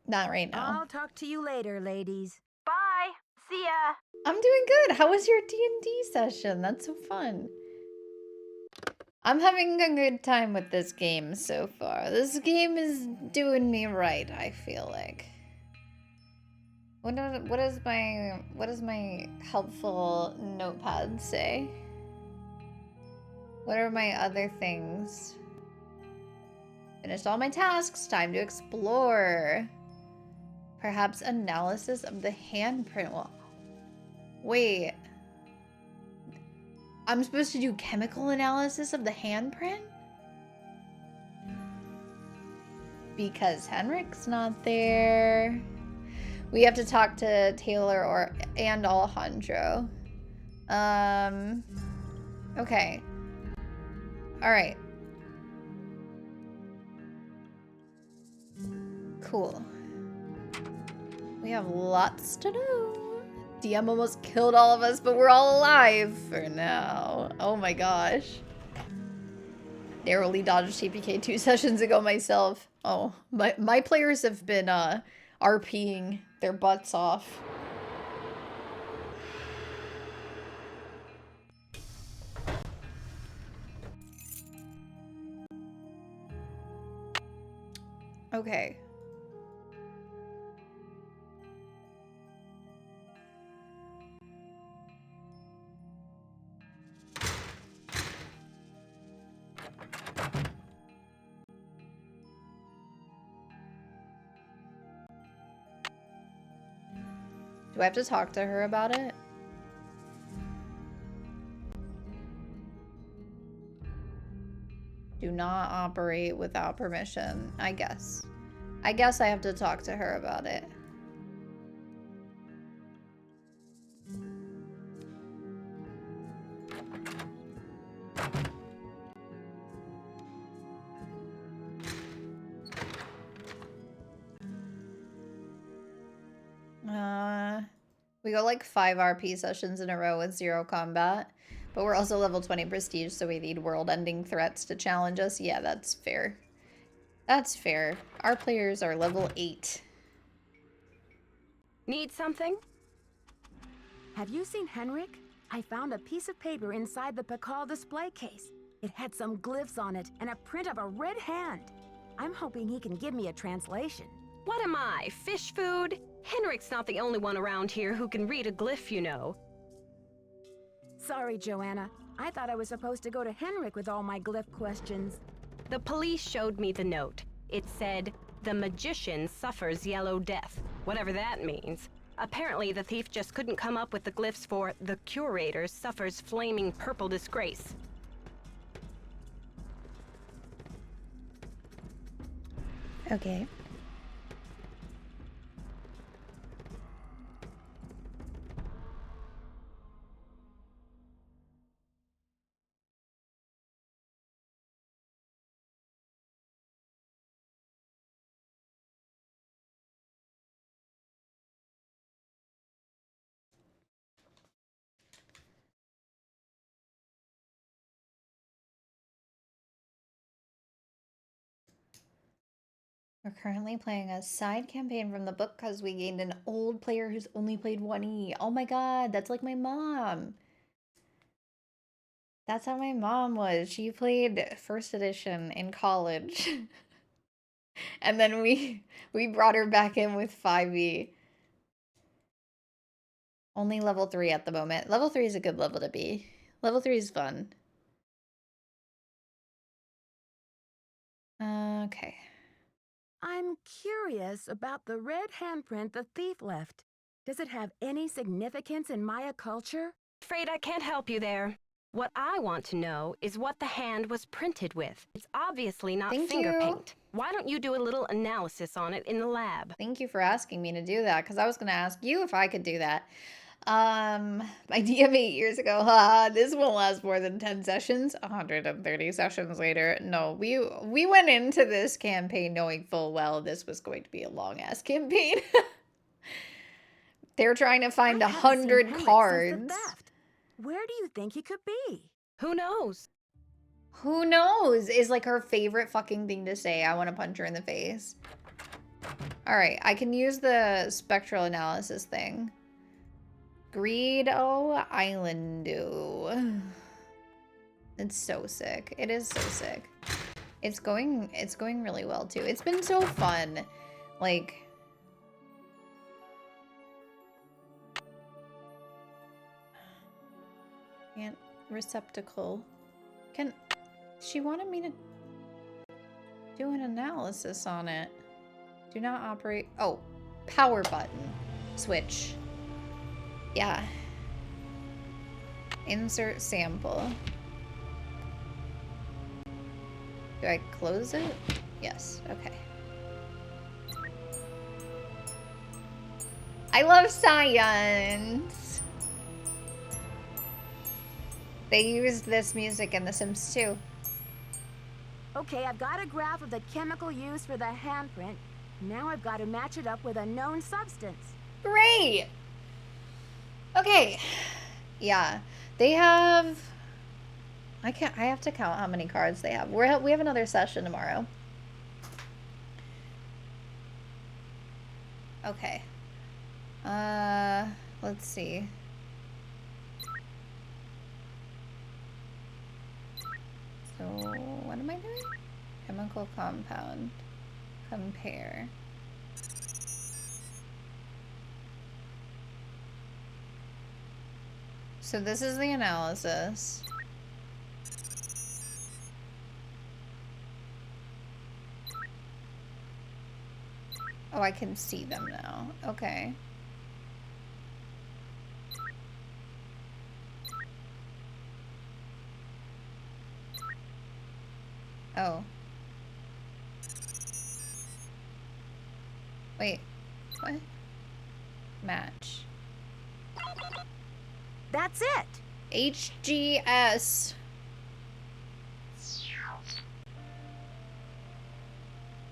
Not right now. I'll talk to you later, ladies. Bye. See ya. I'm doing good. How was your D&D session? That's so fun. I'm having a good time with this game so far. This game is doing me right, I feel like. What does my helpful notepad say? What are my other things? Finished all my tasks. Time to explore. Perhaps analysis of the handprint will Wait. I'm supposed to do chemical analysis of the handprint? Because Henrik's not there. We have to talk to Taylor and Alejandro. Okay. Alright. Cool. We have lots to do. DM almost killed all of us, but we're all alive for now. Oh my gosh. Narrowly dodged TPK 2 sessions ago myself. Oh, my players have been RPing their butts off. Okay. Do I have to talk to her about it? Do not operate without permission, I guess. I guess I have to talk to her about it. We go like 5 RP sessions in a row with 0 combat, but we're also level 20 prestige, so we need world-ending threats to challenge us. Yeah, that's fair. That's fair. Our players are level 8. Need something? Have you seen Henrik? I found a piece of paper inside the Pakal display case. It had some glyphs on it and a print of a red hand. I'm hoping he can give me a translation. What am I, fish food? Henrik's not the only one around here who can read a glyph, you know. Sorry, Joanna. I thought I was supposed to go to Henrik with all my glyph questions. The police showed me the note. It said, "The magician suffers yellow death," whatever that means. Apparently, the thief just couldn't come up with the glyphs for "the curator suffers flaming purple disgrace." Okay. We're currently playing a side campaign from the book because we gained an old player who's only played 1E. Oh my god, that's like my mom. That's how my mom was. She played first edition in college. And then we brought her back in with 5E. Only level 3 at the moment. Level 3 is a good level to be. Level 3 is fun. Okay. I'm curious about the red handprint the thief left. Does it have any significance in Maya culture? Afraid I can't help you there. What I want to know is what the hand was printed with. It's obviously not finger paint. Why don't you do a little analysis on it in the lab? Thank you for asking me to do that, because I was going to ask you if I could do that. My DM 8 years ago, this won't last more than 10 sessions. 130 sessions later. No, we went into this campaign knowing full well this was going to be a long-ass campaign. They're trying to find 100 cards. Where do you think he could be? Who knows? Who knows is like her favorite fucking thing to say. I want to punch her in the face. Alright, I can use the spectral analysis thing. Greedo Islandu. It's so sick. It is so sick. It's going really well too. It's been so fun. Like, and receptacle. She wanted me to do an analysis on it. Do not operate. Oh, power button. Switch. Yeah. Insert sample. Do I close it? Yes, okay. I love science! They used this music in The Sims 2. Okay, I've got a graph of the chemical used for the handprint. Now I've got to match it up with a known substance. Great! Okay. Yeah. They have... I have to count how many cards they have. We have another session tomorrow. Okay. Let's see. So, what am I doing? Chemical compound. Compare. So this is the analysis. Oh, I can see them now. Okay. Oh. Wait. What? Match. That's it! HGS.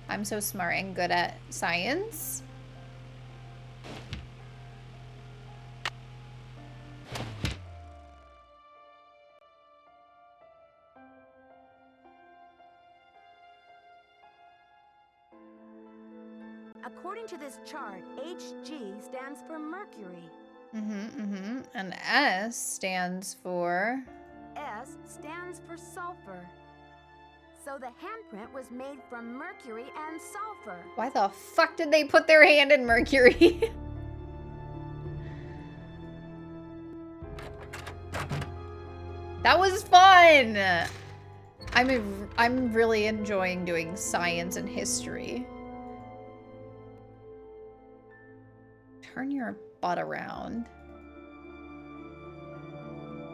I'm so smart and good at science. According to this chart, HG stands for mercury. And S stands for... S stands for sulfur. So the handprint was made from mercury and sulfur. Why the fuck did they put their hand in mercury? That was fun! I'm really enjoying doing science and history. Turn your butt around.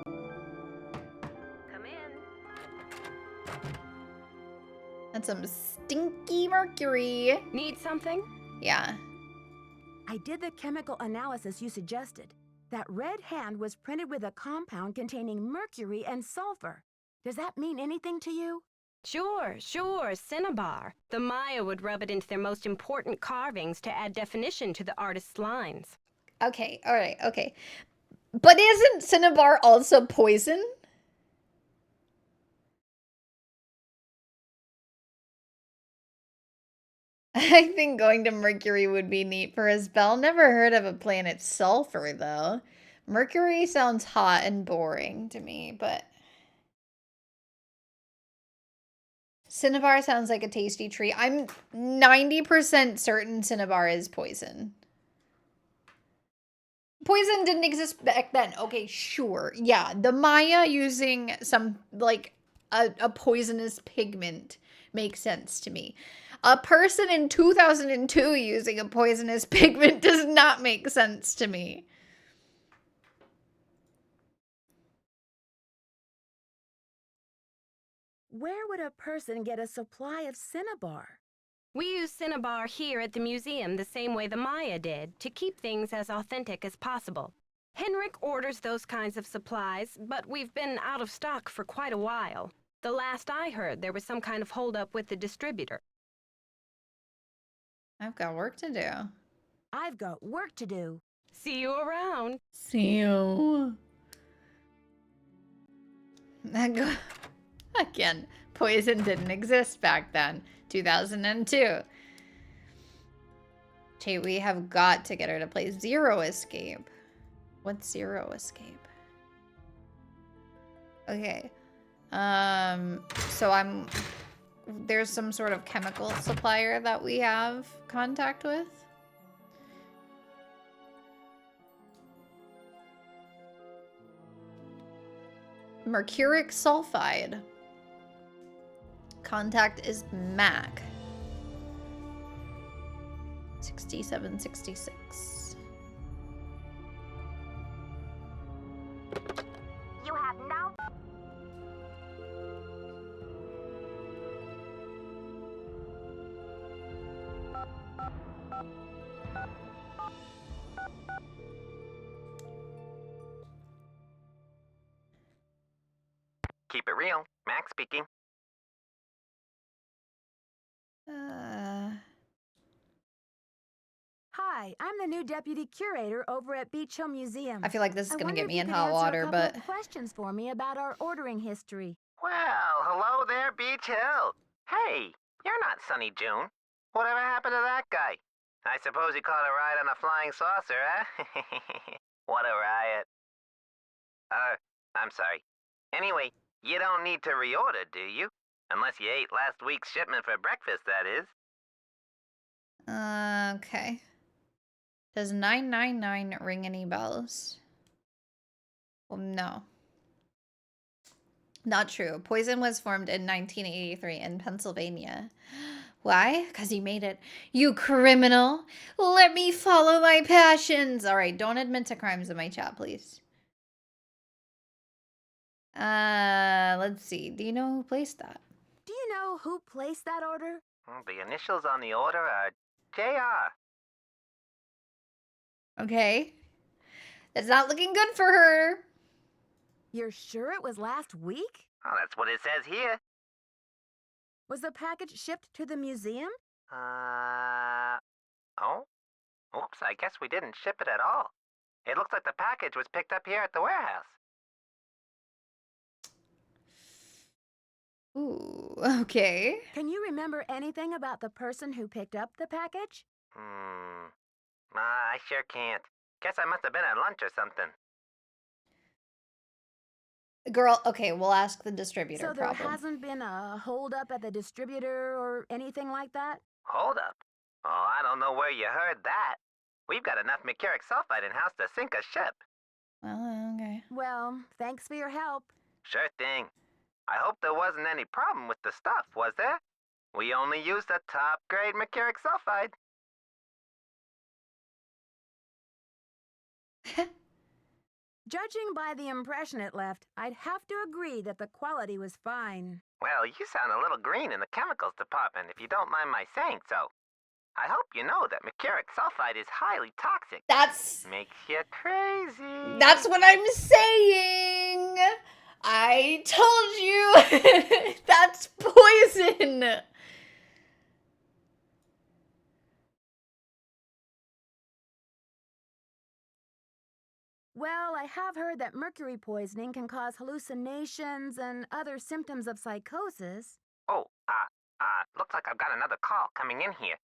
Come in. That's some stinky mercury. Need something? Yeah. I did the chemical analysis you suggested. That red hand was printed with a compound containing mercury and sulfur. Does that mean anything to you? Sure, cinnabar. The Maya would rub it into their most important carvings to add definition to the artist's lines. Okay, alright, okay. But isn't cinnabar also poison? I think going to Mercury would be neat for a spell. Never heard of a planet sulfur, though. Mercury sounds hot and boring to me, but... Cinnabar sounds like a tasty tree. I'm 90% certain cinnabar is poison. Poison didn't exist back then. Okay, sure. Yeah, the Maya using some, like, a poisonous pigment makes sense to me. A person in 2002 using a poisonous pigment does not make sense to me. Where would a person get a supply of cinnabar? We use cinnabar here at the museum the same way the Maya did, to keep things as authentic as possible. Henrik orders those kinds of supplies, but we've been out of stock for quite a while. The last I heard, there was some kind of holdup with the distributor. I've got work to do. I've got work to do. See you around. See you. Again, poison didn't exist back then. 2002. Okay, we have got to get her to play Zero Escape. What's Zero Escape? Okay. So there's some sort of chemical supplier that we have contact with. Mercuric sulfide. Contact is Mac. 6766. You Keep it real. Max speaking. Hi, I'm the new deputy curator over at Beach Hill Museum. I feel like this is gonna get me in hot answer water, a couple but of questions for me about our ordering history. Well, hello there, Beach Hill. Hey, you're not Sunny June. Whatever happened to that guy? I suppose he caught a ride on a flying saucer, huh? What a riot. I'm sorry. Anyway, you don't need to reorder, do you? Unless you ate last week's shipment for breakfast, that is. Okay. Does 999 ring any bells? Well, no. Not true. Poison was formed in 1983 in Pennsylvania. Why? Because you made it. You criminal! Let me follow my passions! Alright, don't admit to crimes in my chat, please. Let's see. Do you know who placed that? Do you know who placed that order? The initials on the order are JR. Okay. That's not looking good for her. You're sure it was last week? Oh, that's what it says here. Was the package shipped to the museum? Oh? Oops, I guess we didn't ship it at all. It looks like the package was picked up here at the warehouse. Ooh, okay. Can you remember anything about the person who picked up the package? I sure can't. Guess I must have been at lunch or something. Girl, okay, we'll ask the distributor. So there hasn't been a hold-up at the distributor or anything like that? Hold up. Oh, I don't know where you heard that. We've got enough mercuric sulfide in-house to sink a ship. Oh, okay. Well, thanks for your help. Sure thing. I hope there wasn't any problem with the stuff, was there? We only used the top-grade mercuric sulfide. Judging by the impression it left, I'd have to agree that the quality was fine. Well, you sound a little green in the chemicals department, if you don't mind my saying so. I hope you know that mercuric sulfide is highly toxic. That's... Makes you crazy. That's what I'm saying! I told you! That's poison! Well, I have heard that mercury poisoning can cause hallucinations and other symptoms of psychosis. Oh, looks like I've got another call coming in here.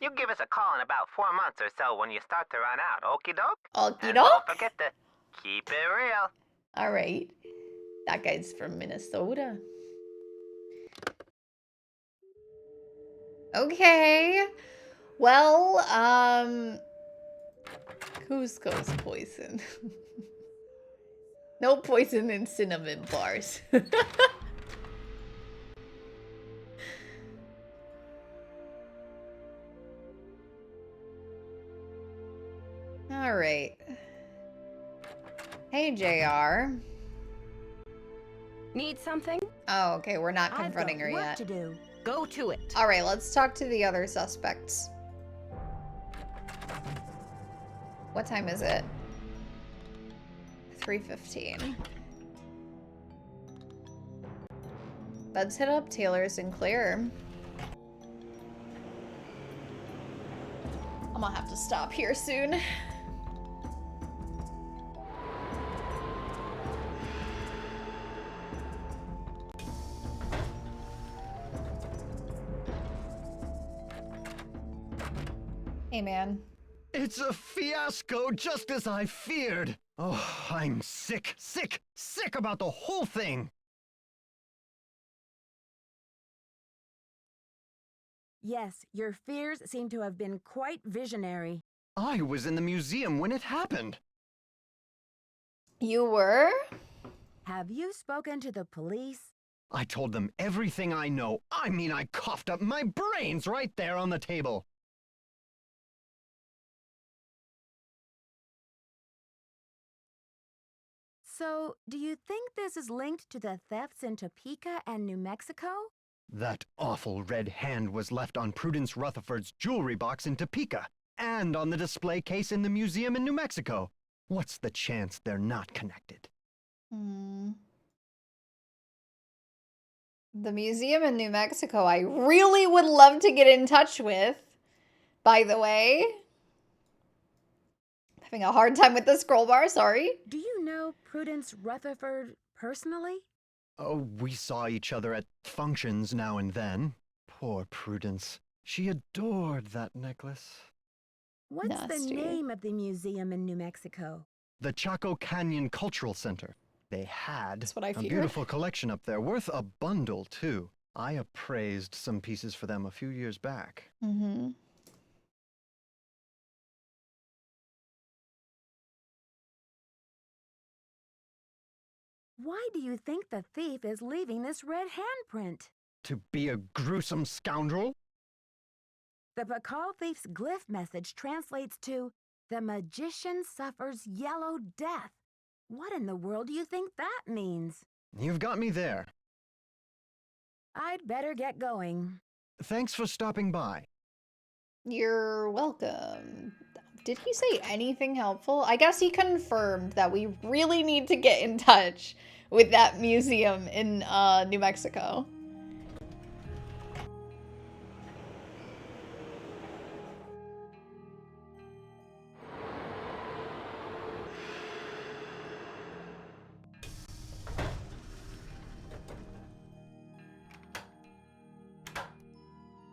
You give us a call in about 4 months or so when you start to run out, okie doke? Okie And doke? don't forget to keep it real. Alright. That guy's from Minnesota. Okay. Well, Cusco's poison. No poison in cinnamon bars. Alright. Hey, JR. Need something? Oh, okay, we're not confronting her yet. To do. Go to it. Alright, let's talk to the other suspects. What time is it? 3:15. Let's hit up Taylor Sinclair. I'm gonna have to stop here soon. Hey, man. It's a fiasco, just as I feared. Oh, I'm sick about the whole thing. Yes, your fears seem to have been quite visionary. I was in the museum when it happened. You were? Have you spoken to the police? I told them everything I know. I mean, I coughed up my brains right there on the table. So, do you think this is linked to the thefts in Topeka and New Mexico? That awful red hand was left on Prudence Rutherford's jewelry box in Topeka, and on the display case in the museum in New Mexico. What's the chance they're not connected? The museum in New Mexico, I really would love to get in touch with, by the way. Having a hard time with the scroll bar, sorry. Do you know Prudence Rutherford personally? Oh, we saw each other at functions now and then. Poor Prudence. She adored that necklace. What's the name of the museum in New Mexico? The Chaco Canyon Cultural Center. They had a beautiful collection up there, worth a bundle, too. I appraised some pieces for them a few years back. Why do you think the thief is leaving this red handprint? To be a gruesome scoundrel? The Pakal thief's glyph message translates to, "The magician suffers yellow death." What in the world do you think that means? You've got me there. I'd better get going. Thanks for stopping by. You're welcome. Did he say anything helpful? I guess he confirmed that we really need to get in touch with that museum in New Mexico.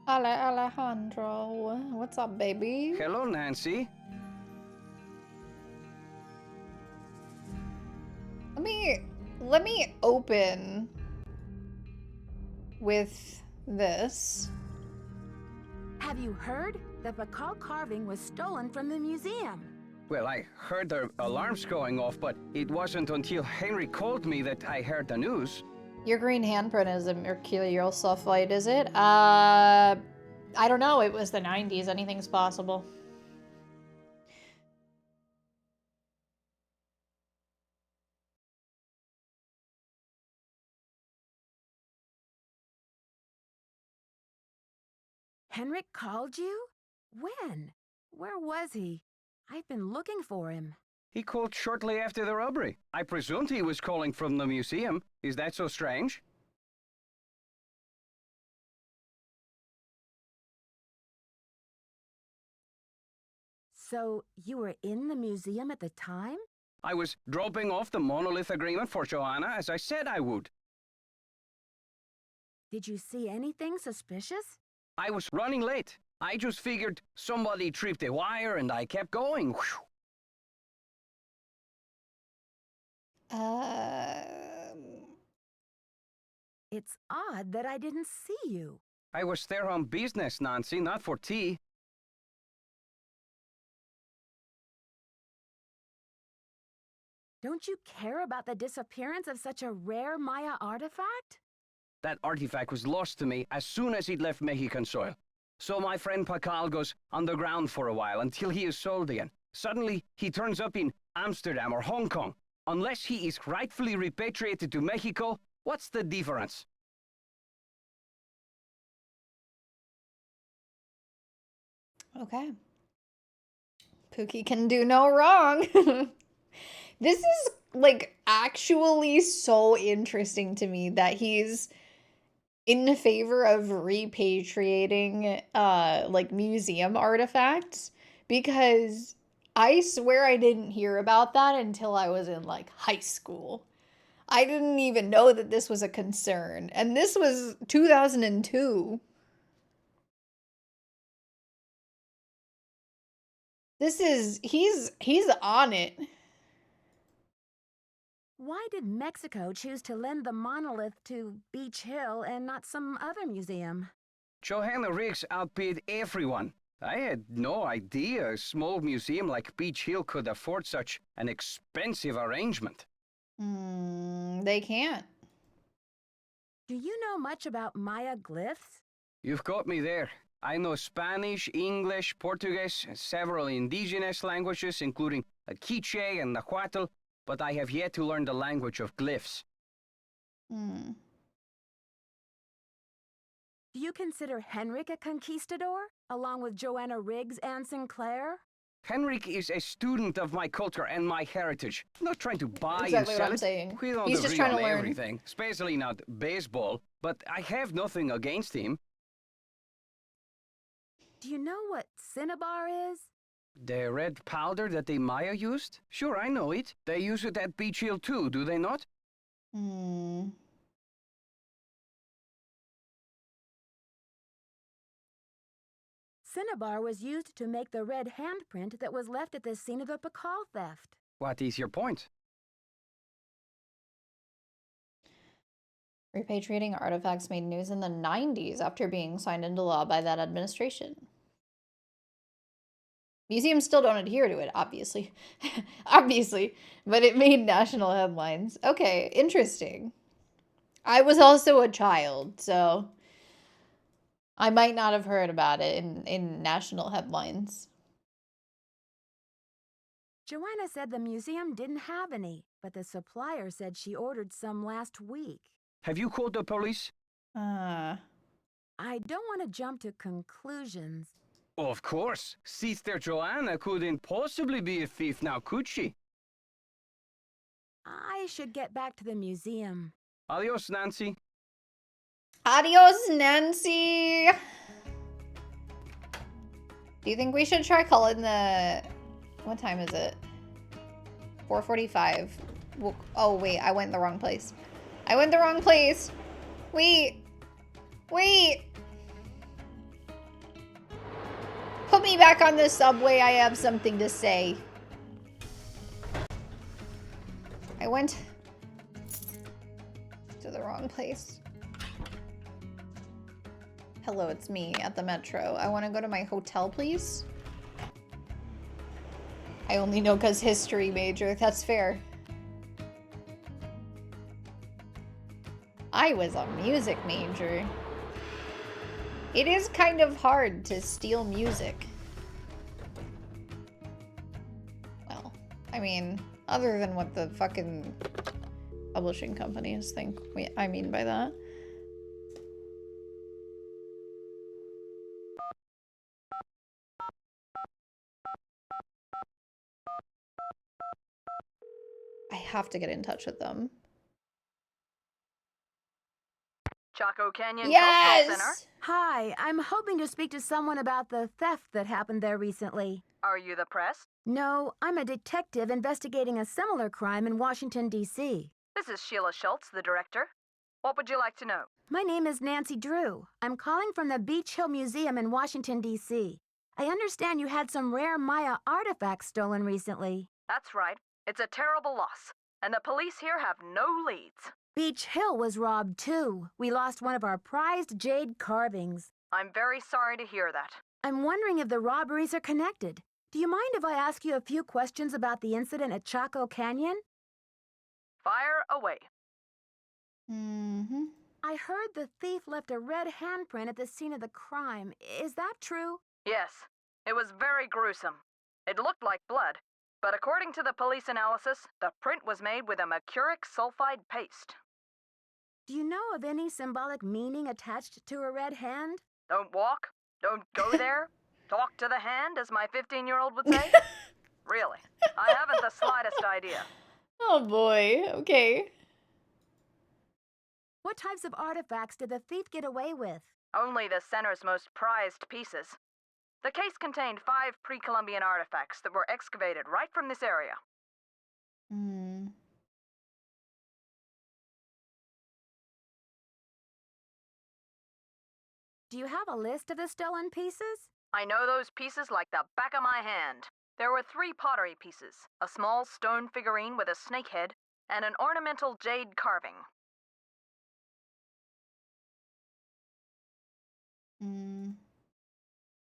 Alejandro, what's up, baby? Hello, Nancy. Let me open with this. Have you heard? The Pakal carving was stolen from the museum. Well, I heard the alarms going off, but it wasn't until Henry called me that I heard the news. Your green handprint is a mercurial sulfite, is it? I don't know. It was the 90s. Anything's possible. Henrik called you? When? Where was he? I've been looking for him. He called shortly after the robbery. I presumed he was calling from the museum. Is that so strange? So, you were in the museum at the time? I was dropping off the monolith agreement for Joanna, as I said I would. Did you see anything suspicious? I was running late. I just figured somebody tripped a wire and I kept going. It's odd that I didn't see you. I was there on business, Nancy, not for tea. Don't you care about the disappearance of such a rare Maya artifact? That artifact was lost to me as soon as it left Mexican soil. So my friend Pakal goes underground for a while until he is sold again. Suddenly, he turns up in Amsterdam or Hong Kong. Unless he is rightfully repatriated to Mexico, what's the difference? Okay. Pookie can do no wrong. This is, like, actually so interesting to me that he's in favor of repatriating, like, museum artifacts, because I swear I didn't hear about that until I was in, like, high school. I didn't even know that this was a concern, and this was 2002. This is, he's on it. Why did Mexico choose to lend the monolith to Beach Hill and not some other museum? Johanna Riggs outbid everyone. I had no idea a small museum like Beach Hill could afford such an expensive arrangement. They can't. Do you know much about Maya glyphs? You've got me there. I know Spanish, English, Portuguese, several indigenous languages, including Quiche and Nahuatl, but I have yet to learn the language of glyphs. Do you consider Henrik a conquistador, along with Joanna Riggs and Sinclair? Henrik is a student of my culture and my heritage. I'm not trying to buy Exactly and what sell I'm it. saying. We don't He's just agree trying on to learn. everything, especially not baseball, but I have nothing against him. Do you know what cinnabar is? The red powder that the Maya used? Sure, I know it. They use it at Beach Hill too, do they not? Cinnabar was used to make the red handprint that was left at the scene of the Pakal theft. What is your point? Repatriating artifacts made news in the 90s after being signed into law by that administration. Museums still don't adhere to it, obviously. Obviously, but it made national headlines. Okay, interesting. I was also a child, so I might not have heard about it in national headlines. Joanna said the museum didn't have any, but the supplier said she ordered some last week. Have you called the police? I don't want to jump to conclusions. Of course. Sister Joanna couldn't possibly be a thief now, could she? I should get back to the museum. Adios, Nancy. Adios, Nancy! Do you think we should try calling the... What time is it? 4:45. Oh, wait, I went in the wrong place. I went the wrong place! Wait! Wait! Put me back on the subway, I have something to say. I went to the wrong place. Hello, it's me at the metro. I want to go to my hotel, please. I only know because history major. That's fair. I was a music major. It is kind of hard to steal music. Well, I mean, other than what the fucking publishing companies think I mean by that. I have to get in touch with them. Chaco Canyon Yes! Cultural Center. Hi, I'm hoping to speak to someone about the theft that happened there recently. Are you the press? No, I'm a detective investigating a similar crime in Washington, D.C. This is Sheila Schultz, the director. What would you like to know? My name is Nancy Drew. I'm calling from the Beach Hill Museum in Washington, D.C. I understand you had some rare Maya artifacts stolen recently. That's right. It's a terrible loss, and the police here have no leads. Beach Hill was robbed too. We lost one of our prized jade carvings. I'm very sorry to hear that. I'm wondering if the robberies are connected. Do you mind if I ask you a few questions about the incident at Chaco Canyon? Fire away. I heard the thief left a red handprint at the scene of the crime. Is that true? Yes. It was very gruesome. It looked like blood, but according to the police analysis, the print was made with a mercuric sulfide paste. Do you know of any symbolic meaning attached to a red hand? Don't walk, don't go there, talk to the hand, as my 15-year-old would say? Really, I haven't the slightest idea. Oh boy, okay. What types of artifacts did the thief get away with? Only the center's most prized pieces. The case contained 5 pre-Columbian artifacts that were excavated right from this area. Do you have a list of the stolen pieces? I know those pieces like the back of my hand. There were 3 pottery pieces, a small stone figurine with a snake head, and an ornamental jade carving.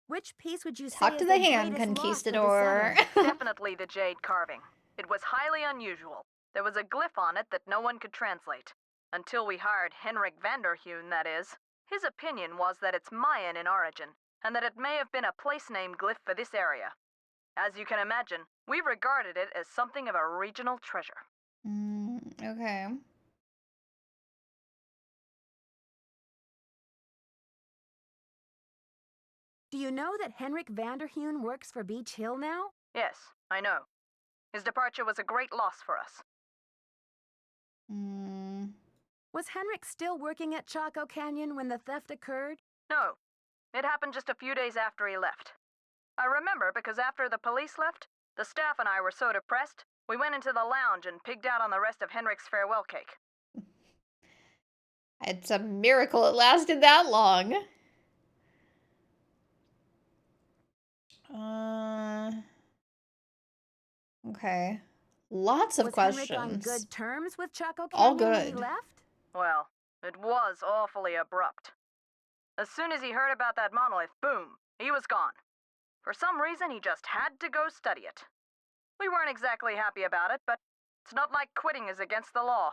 Which piece would you say Talk is to the the hand, greatest loss for the conquistador. center? Definitely the jade carving. It was highly unusual. There was a glyph on it that no one could translate. Until we hired Henrik Vanderheun, that is. His opinion was that it's Mayan in origin, and that it may have been a place name glyph for this area. As you can imagine, we regarded it as something of a regional treasure. Okay. Do you know that Henrik Vanderheun works for Beach Hill now? Yes, I know. His departure was a great loss for us. Was Henrik still working at Chaco Canyon when the theft occurred? No. It happened just a few days after he left. I remember because after the police left, the staff and I were so depressed, we went into the lounge and pigged out on the rest of Henrik's farewell cake. It's a miracle it lasted that long. Okay. Lots of questions. Was Henrik on good terms with Chaco Canyon all good. when he left? Well, it was awfully abrupt. As soon as he heard about that monolith, boom, he was gone. For some reason, he just had to go study it. We weren't exactly happy about it, but it's not like quitting is against the law.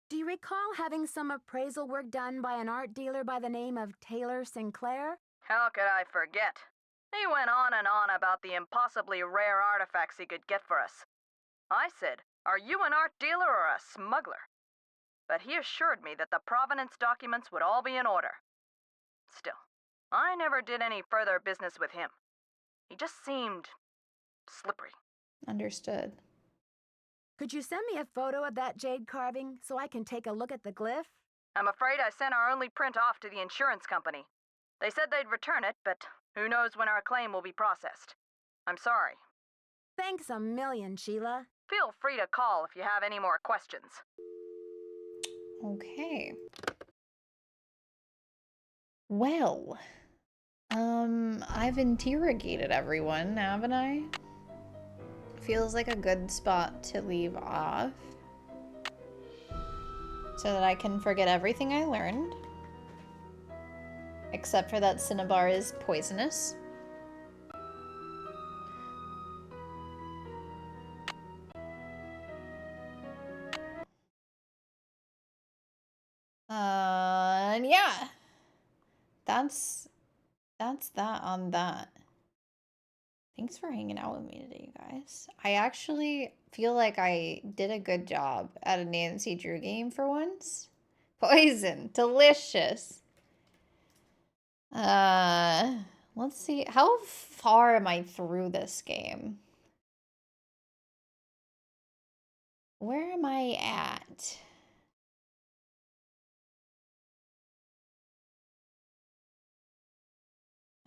Do you recall having some appraisal work done by an art dealer by the name of Taylor Sinclair? How could I forget? He went on and on about the impossibly rare artifacts he could get for us. I said, "Are you an art dealer or a smuggler?" But he assured me that the provenance documents would all be in order. Still, I never did any further business with him. He just seemed slippery. Understood. Could you send me a photo of that jade carving so I can take a look at the glyph? I'm afraid I sent our only print off to the insurance company. They said they'd return it, but who knows when our claim will be processed. I'm sorry. Thanks a million, Sheila. Feel free to call if you have any more questions. Okay. Well, I've interrogated everyone, haven't I? Feels like a good spot to leave off so that I can forget everything I learned, except for that cinnabar is poisonous. And yeah, that's that on that. Thanks for hanging out with me today, you guys. I actually feel like I did a good job at a Nancy Drew game for once. Poison, delicious. Let's see. How far am I through this game? Where am I at?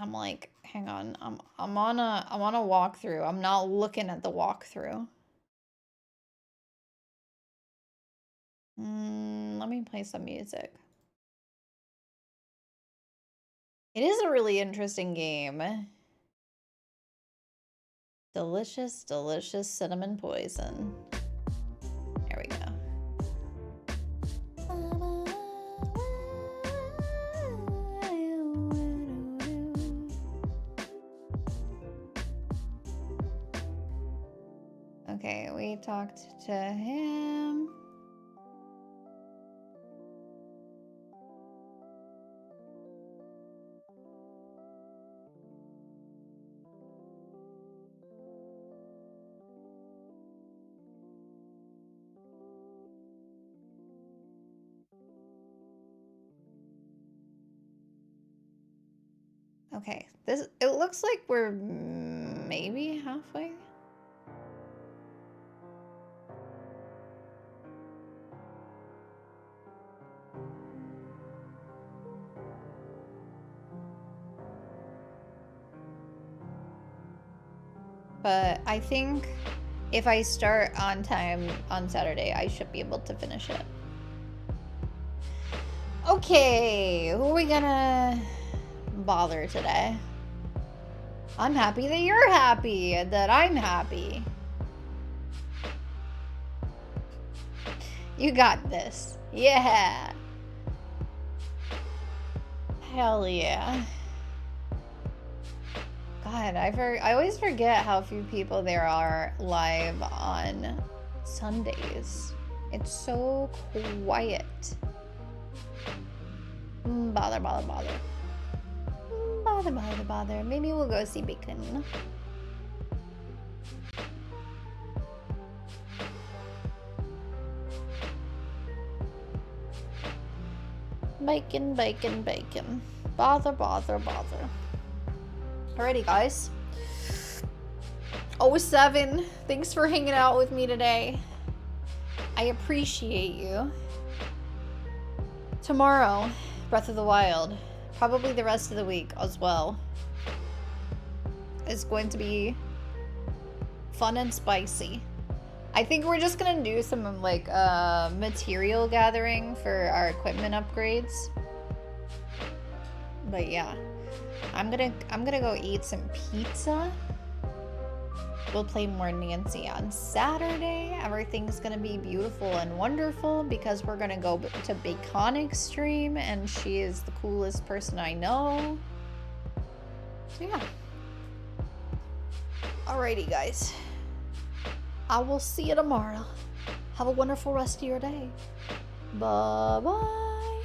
I'm like, hang on. I'm on a walkthrough. I'm not looking at the walkthrough. Let me play some music. It is a really interesting game. Delicious, delicious cinnamon poison. There we go. Okay, we talked to him. Okay, it looks like we're maybe halfway. But I think if I start on time on Saturday, I should be able to finish it. Okay, who are we gonna bother today? I'm happy that you're happy, that I'm happy. You got this. Yeah. Hell yeah. God, I always forget how few people there are live on Sundays. It's so quiet. Bother. Bother. Maybe we'll go see Bacon. Bacon, bacon, bacon. Bother, bother, bother. Alrighty, guys. 07, thanks for hanging out with me today. I appreciate you. Tomorrow, Breath of the Wild, probably the rest of the week as well, is going to be fun and spicy. I think we're just gonna do some like material gathering for our equipment upgrades. But yeah, I'm gonna go eat some pizza. We'll play more Nancy on Saturday. Everything's gonna be beautiful and wonderful because we're gonna go to Baconic's stream and she is the coolest person I know. So yeah. Alrighty, guys. I will see you tomorrow. Have a wonderful rest of your day. Bye-bye.